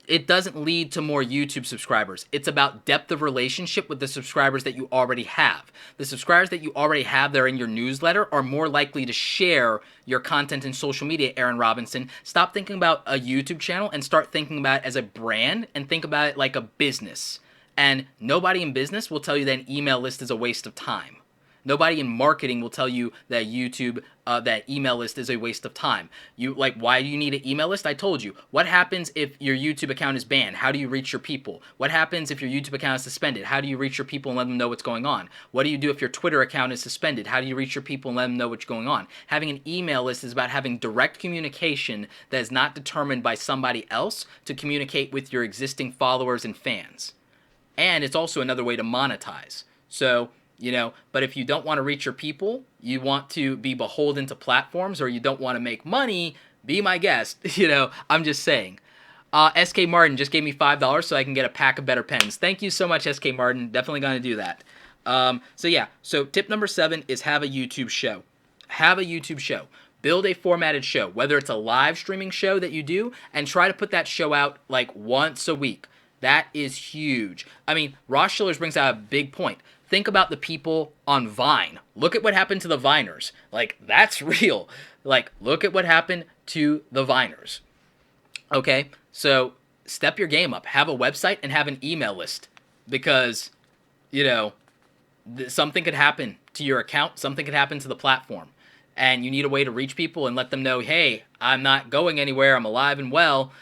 It doesn't lead to more YouTube subscribers. It's about depth of relationship with the subscribers that you already have. The subscribers that you already have that are in your newsletter are more likely to share your content in social media, Aaron Robinson. Stop thinking about a YouTube channel and start thinking about it as a brand and think about it like a business. And nobody in business will tell you that an email list is a waste of time. Nobody in marketing will tell you that YouTube, that email list is a waste of time. Why do you need an email list? I told you. What happens if your YouTube account is banned? How do you reach your people? What happens if your YouTube account is suspended? How do you reach your people and let them know what's going on? What do you do if your Twitter account is suspended? How do you reach your people and let them know what's going on? Having an email list is about having direct communication that is not determined by somebody else to communicate with your existing followers and fans. And it's also another way to monetize. So, but if you don't want to reach your people, you want to be beholden to platforms, or you don't want to make money, be my guest. I'm just saying. SK Martin just gave me $5 so I can get a pack of better pens. Thank you so much, SK Martin. Definitely going to do that. So tip number 7 is have a YouTube show. Have a YouTube show. Build a formatted show, whether it's a live streaming show that you do, and try to put that show out like once a week. That is huge. I mean, Ross Schillers brings out a big point. Think about the people on Vine. Look at what happened to the Viners. That's real. Look at what happened to the Viners. Okay, so step your game up. Have a website and have an email list. Because, something could happen to your account. Something could happen to the platform. And you need a way to reach people and let them know, hey, I'm not going anywhere. I'm alive and well.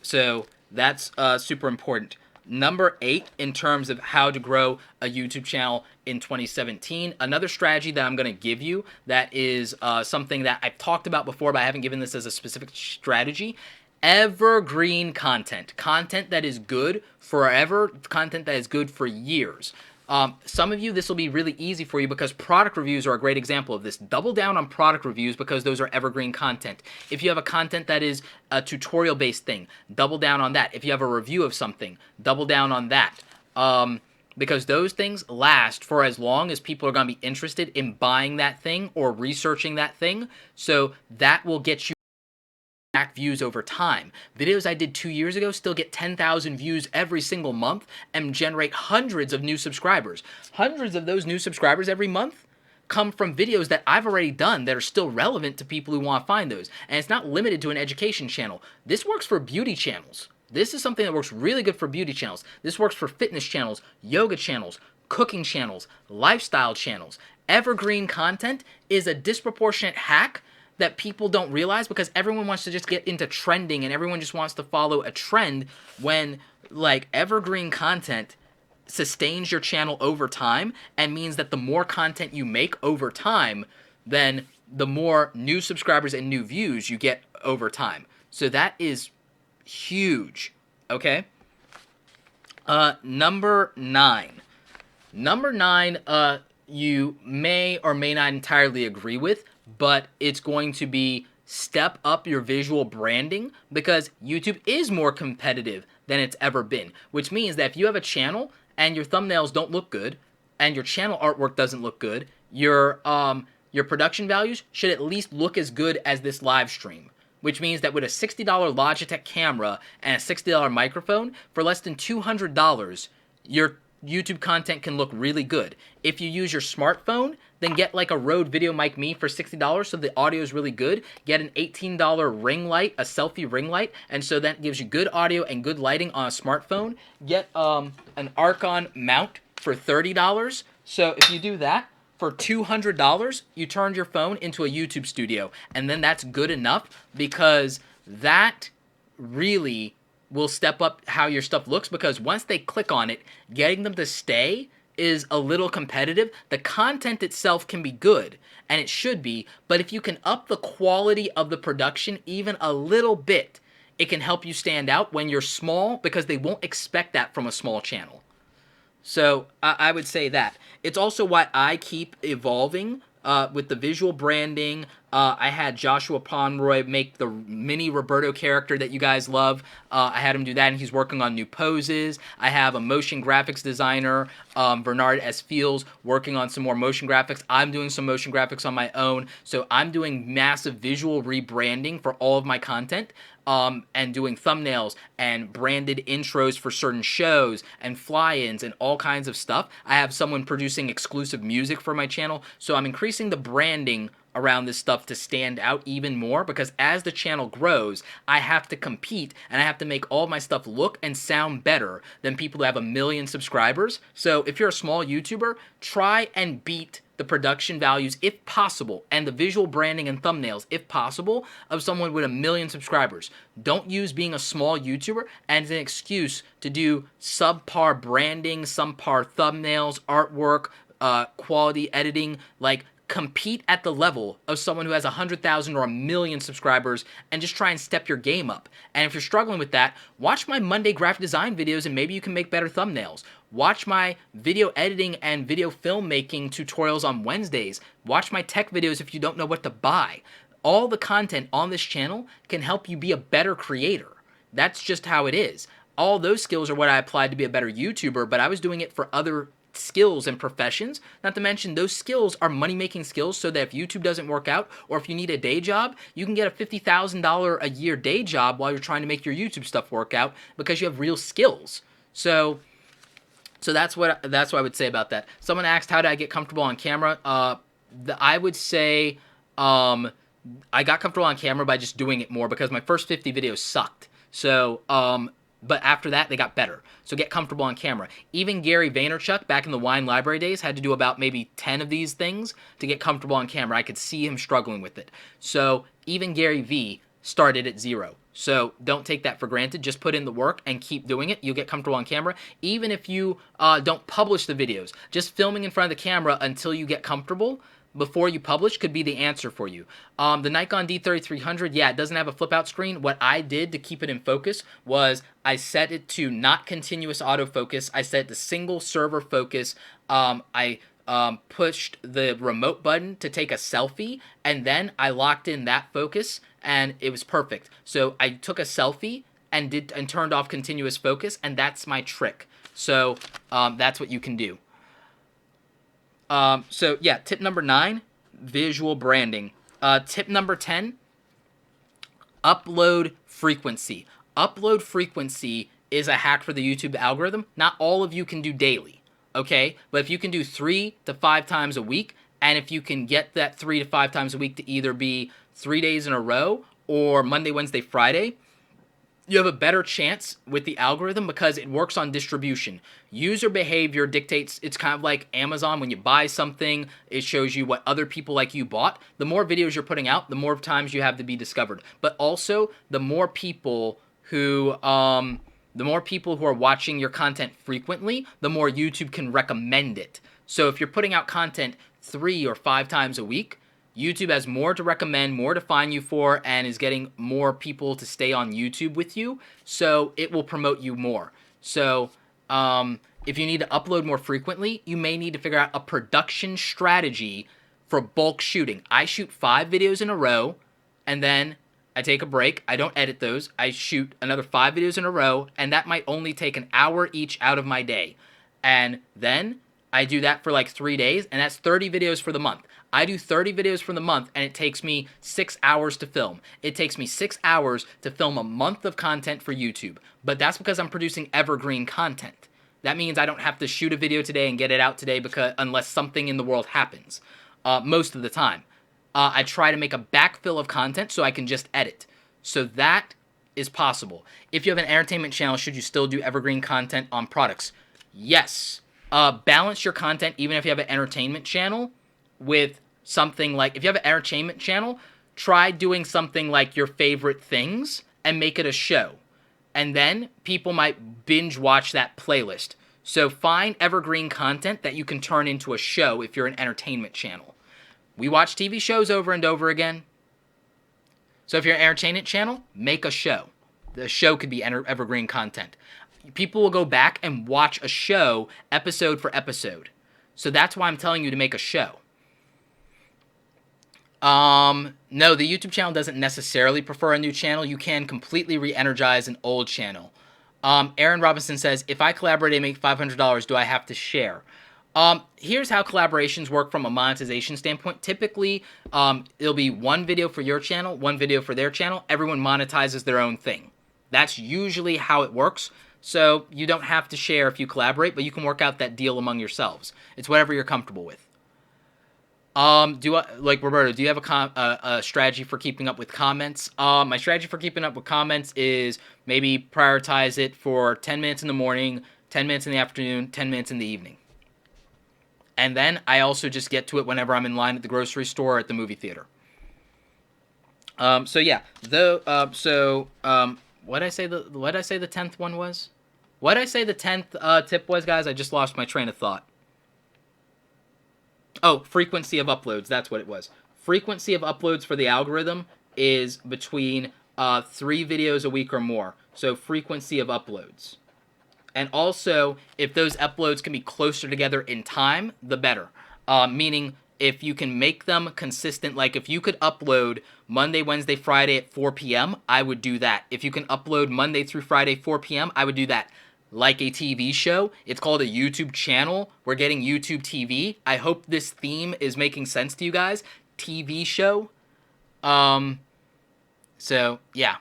So that's super important. Number 8, in terms of how to grow a YouTube channel in 2017, another strategy that I'm going to give you that is something that I've talked about before, but I haven't given this as a specific strategy. Evergreen content. Content that is good forever. Content that is good for years. Some of you, this will be really easy for you because product reviews are a great example of this. Double down on product reviews because those are evergreen content. If you have a content that is a tutorial-based thing, double down on that. If you have a review of something, double down on that. Because those things last for as long as people are going to be interested in buying that thing or researching that thing. So that will get you views over time. Videos I did 2 years ago still get 10,000 views every single month and generate hundreds of new subscribers. Hundreds of those new subscribers every month come from videos that I've already done that are still relevant to people who want to find those. And it's not limited to an education channel. This works for beauty channels. This is something that works really good for beauty channels. This works for fitness channels, yoga channels, cooking channels, lifestyle channels. Evergreen content is a disproportionate hack that people don't realize because everyone wants to just get into trending and everyone just wants to follow a trend when evergreen content sustains your channel over time and means that the more content you make over time, then the more new subscribers and new views you get over time. So that is huge. Okay? Number 9. Number 9, you may or may not entirely agree with, but it's going to be step up your visual branding because YouTube is more competitive than it's ever been, which means that if you have a channel and your thumbnails don't look good and your channel artwork doesn't look good, your production values should at least look as good as this live stream, which means that with a $60 Logitech camera and a $60 microphone, for less than $200, your YouTube content can look really good. If you use your smartphone, then get a Rode Video Mic Me for $60 so the audio is really good. Get an $18 ring light, a selfie ring light, and so that gives you good audio and good lighting on a smartphone. Get an Archon mount for $30. So if you do that, for $200, you turned your phone into a YouTube studio. And then that's good enough because that really will step up how your stuff looks because once they click on it, getting them to stay is a little competitive. The content itself can be good, and it should be, but if you can up the quality of the production even a little bit, it can help you stand out when you're small because they won't expect that from a small channel. So I would say that. It's also why I keep evolving with the visual branding. I had Joshua Pomeroy make the mini Roberto character that you guys love. I had him do that, and he's working on new poses. I have a motion graphics designer, Bernard S. Fields, working on some more motion graphics. I'm doing some motion graphics on my own. So I'm doing massive visual rebranding for all of my content. and doing thumbnails and branded intros for certain shows and fly-ins and all kinds of stuff. I have someone producing exclusive music for my channel, so I'm increasing the branding around this stuff to stand out even more, because as the channel grows, I have to compete and I have to make all my stuff look and sound better than people who have 1 million subscribers. So if you're a small YouTuber, try and beat the production values, if possible, and the visual branding and thumbnails, if possible, of someone with 1 million subscribers. Don't use being a small YouTuber as an excuse to do subpar branding, subpar thumbnails, artwork, quality editing. Like, compete at the level of someone who has 100,000 or 1 million subscribers and just try and step your game up. And if you're struggling with that, watch my Monday graphic design videos and maybe you can make better thumbnails. Watch my video editing and video filmmaking tutorials on Wednesdays. Watch my tech videos if you don't know what to buy. All the content on this channel can help you be a better creator. That's just how it is. All those skills are what I applied to be a better YouTuber, but I was doing it for other skills and professions. Not to mention, those skills are money-making skills, so that if YouTube doesn't work out, or if you need a day job, you can get a $50,000 a year day job while you're trying to make your YouTube stuff work out, because you have real skills. So that's what I would say about that. Someone asked, how did I get comfortable on camera? I would say I got comfortable on camera by just doing it more, because my first 50 videos sucked. So but after that, they got better. So get comfortable on camera. Even Gary Vaynerchuk, back in the Wine Library days, had to do about maybe 10 of these things to get comfortable on camera. I could see him struggling with it. So even Gary V started at 0. So don't take that for granted. Just put in the work and keep doing it. You'll get comfortable on camera. Even if you don't publish the videos, just filming in front of the camera until you get comfortable before you publish could be the answer for you. The Nikon D3300, yeah, it doesn't have a flip out screen. What I did to keep it in focus was I set it to not continuous autofocus. I set it to single server focus. I pushed the remote button to take a selfie, and then I locked in that focus, and it was perfect. So I took a selfie and turned off continuous focus, and that's my trick. So that's what you can do. So yeah, tip number 9, visual branding. Tip number 10, upload frequency. Upload frequency is a hack for the YouTube algorithm. Not all of you can do daily, okay? But if you can do 3 to 5 times a week, and if you can get that 3 to 5 times a week to either be 3 days in a row or Monday, Wednesday, Friday, you have a better chance with the algorithm, because it works on distribution. User behavior dictates. It's kind of like Amazon. When you buy something, it shows you what other people like you bought. The more videos you're putting out, the more times you have to be discovered. But also, the more people who are watching your content frequently, the more YouTube can recommend it. So if you're putting out content 3 or 5 times a week, YouTube has more to recommend, more to find you for, and is getting more people to stay on YouTube with you, so it will promote you more. So if you need to upload more frequently, you may need to figure out a production strategy for bulk shooting. I shoot 5 videos in a row, and then I take a break. I don't edit those. I shoot another 5 videos in a row, and that might only take an hour each out of my day. And then I do that for like 3 days, and that's 30 videos for the month. I do 30 videos for the month, and it takes me 6 hours to film. It takes me 6 hours to film a month of content for YouTube. But that's because I'm producing evergreen content. That means I don't have to shoot a video today and get it out today, unless something in the world happens, most of the time. I try to make a backfill of content so I can just edit. So that is possible. If you have an entertainment channel, should you still do evergreen content on products? Yes. Balance your content, even if you have an entertainment channel, with something like, if you have an entertainment channel, try doing something like your favorite things and make it a show. And then people might binge watch that playlist. So find evergreen content that you can turn into a show if you're an entertainment channel. We watch TV shows over and over again. So if you're an entertainment channel, make a show. The show could be evergreen content. People will go back and watch a show episode for episode. So that's why I'm telling you to make a show. No, the YouTube channel doesn't necessarily prefer a new channel. You can completely re-energize an old channel. Aaron Robinson says, if I collaborate and make $500, do I have to share? Here's how collaborations work from a monetization standpoint. Typically, it'll be one video for your channel, one video for their channel. Everyone monetizes their own thing. That's usually how it works. So you don't have to share if you collaborate, but you can work out that deal among yourselves. It's whatever you're comfortable with. Roberto, do you have a strategy for keeping up with comments? My strategy for keeping up with comments is maybe prioritize it for 10 minutes in the morning, 10 minutes in the afternoon, 10 minutes in the evening. And then I also just get to it whenever I'm in line at the grocery store or at the movie theater. So yeah, what did I say the 10th one was? What did I say the 10th tip was, guys? I just lost my train of thought. Oh, frequency of uploads. That's what it was. Frequency of uploads for the algorithm is between 3 videos a week or more. So frequency of uploads. And also, if those uploads can be closer together in time, the better. Meaning, if you can make them consistent, like if you could upload Monday, Wednesday, Friday at 4 p.m., I would do that. If you can upload Monday through Friday, 4 p.m., I would do that. Like a TV show. It's called a YouTube channel. We're getting YouTube TV. I hope this theme is making sense to you guys. TV show. So, yeah.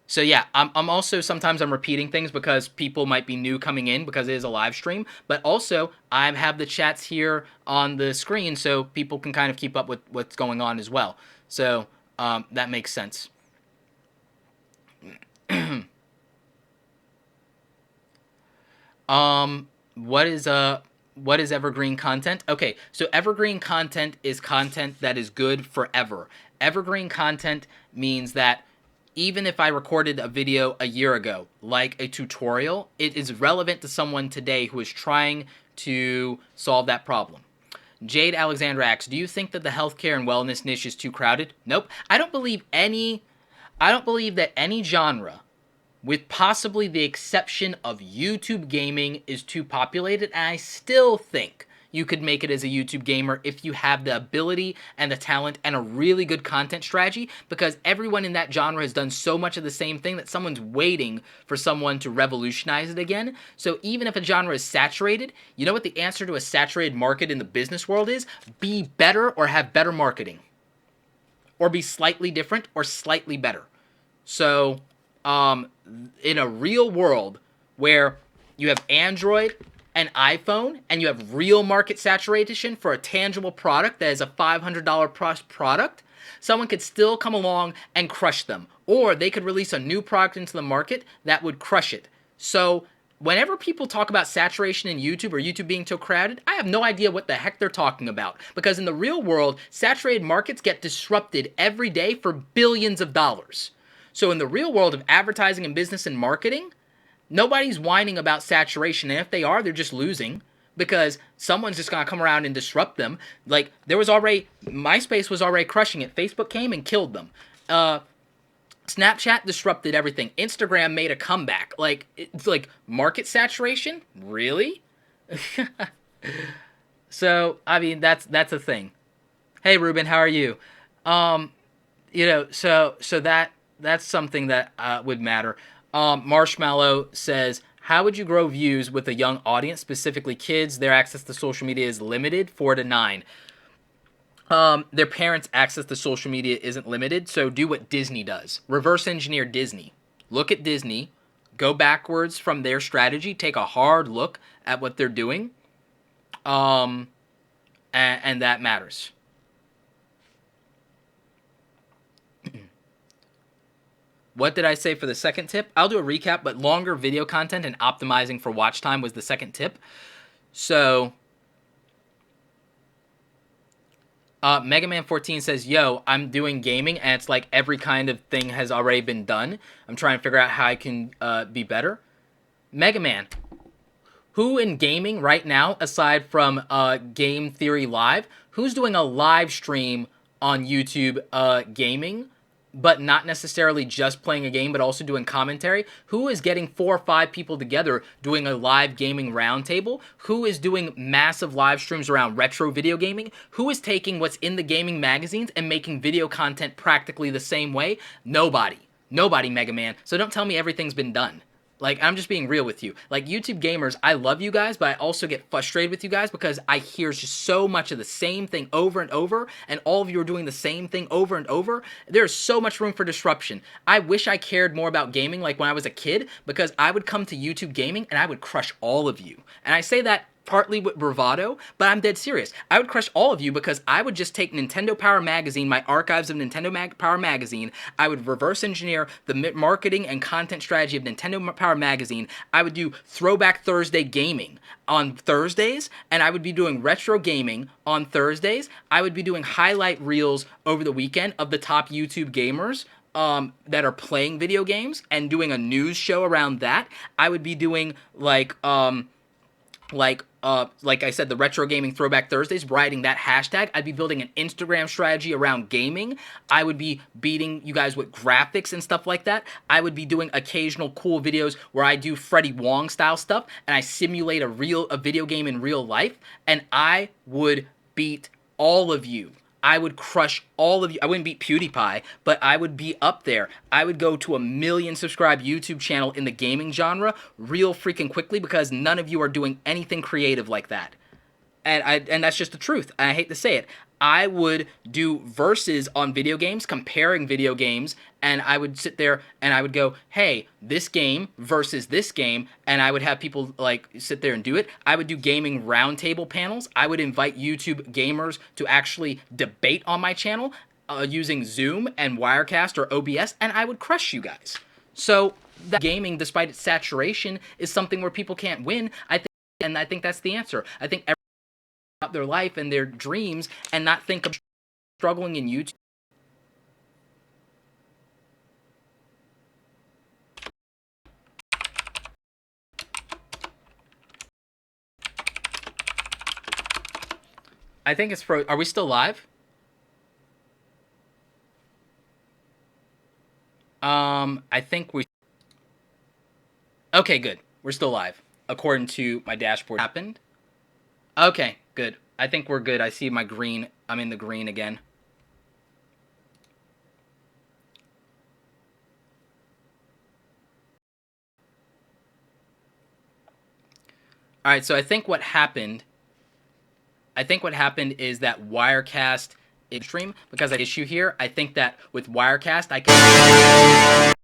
So yeah, I'm also, sometimes I'm repeating things because people might be new coming in because it is a live stream, but also I have the chats here on the screen so people can kind of keep up with what's going on as well. So that makes sense. What is evergreen content? Okay, so evergreen content is content that is good forever. Evergreen content means that even if I recorded a video a year ago, like a tutorial, it is relevant to someone today who is trying to solve that problem. Jade Alexandra asks, do you think that the healthcare and wellness niche is too crowded? Nope. I don't believe that any genre, with possibly the exception of YouTube gaming, is too populated, and I still think you could make it as a YouTube gamer if you have the ability and the talent and a really good content strategy, because everyone in that genre has done so much of the same thing that someone's waiting for someone to revolutionize it again. So even if a genre is saturated, you know what the answer to a saturated market in the business world is? Be better or have better marketing. Or be slightly different or slightly better. So, in a real world where you have Android and iPhone, and you have real market saturation for a tangible product that is a $500 product, someone could still come along and crush them. Or they could release a new product into the market that would crush it. So whenever people talk about saturation in YouTube or YouTube being too crowded, I have no idea what the heck they're talking about. Because in the real world, saturated markets get disrupted every day for billions of dollars. So in the real world of advertising and business and marketing, nobody's whining about saturation, and if they are, they're just losing because someone's just going to come around and disrupt them. Like, MySpace was already crushing it. Facebook came and killed them. Snapchat disrupted everything. Instagram made a comeback. Like, it's like market saturation? Really? So, I mean, that's a thing. Hey, Ruben, how are you? So that's something that would matter. Marshmallow says, how would you grow views with a young audience, specifically kids? Their access to social media is limited, 4 to 9. Their parents' access to social media isn't limited, so do what Disney does. Reverse engineer Disney. Look at Disney, go backwards from their strategy, take a hard look at what they're doing, and that matters. What did I say for the second tip? I'll do a recap, but longer video content and optimizing for watch time was the second tip. So, Mega Man 14 says, yo, I'm doing gaming, and it's like every kind of thing has already been done. I'm trying to figure out how I can be better. Mega Man, who in gaming right now, aside from Game Theory Live, who's doing a live stream on YouTube gaming, but not necessarily just playing a game, but also doing commentary? Who is getting 4 or 5 people together doing a live gaming roundtable? Who is doing massive live streams around retro video gaming? Who is taking what's in the gaming magazines and making video content practically the same way? Nobody. Nobody, Mega Man. So don't tell me everything's been done. Like, I'm just being real with you. Like, YouTube gamers, I love you guys, but I also get frustrated with you guys because I hear just so much of the same thing over and over, and all of you are doing the same thing over and over. There's so much room for disruption. I wish I cared more about gaming like when I was a kid, because I would come to YouTube gaming and I would crush all of you. And I say that partly with bravado, but I'm dead serious. I would crush all of you because I would just take Nintendo Power Magazine, my archives of Nintendo Power Magazine, I would reverse engineer the marketing and content strategy of Nintendo Power Magazine. I would do Throwback Thursday gaming on Thursdays, and I would be doing retro gaming on Thursdays. I would be doing highlight reels over the weekend of the top YouTube gamers that are playing video games and doing a news show around that. I would be doing like I said, the Retro Gaming Throwback Thursdays, riding that hashtag. I'd be building an Instagram strategy around gaming. I would be beating you guys with graphics and stuff like that. I would be doing occasional cool videos where I do Freddie Wong style stuff and I simulate a video game in real life, and I would beat all of you. I would crush all of you. I wouldn't beat PewDiePie, but I would be up there. I would go to a 1 million subscribed YouTube channel in the gaming genre real freaking quickly because none of you are doing anything creative like that. And that's just the truth. I hate to say it. I would do verses on video games, comparing video games, and I would sit there and I would go, hey, this game versus this game, and I would have people like sit there and do it. I would do gaming roundtable panels. I would invite YouTube gamers to actually debate on my channel using Zoom and Wirecast or OBS, and I would crush you guys. So that gaming, despite its saturation, is something where people can't win. I think that's the answer. I think about their life and their dreams and not think of struggling in YouTube. I think it's Are we still live? I think we... Okay, good. We're still live. According to my dashboard. Happened? Okay, good. I think we're good. I see my green. I'm in the green again. All right, so I think what happened is that Wirecast stream, because I issue here. I think that with Wirecast I can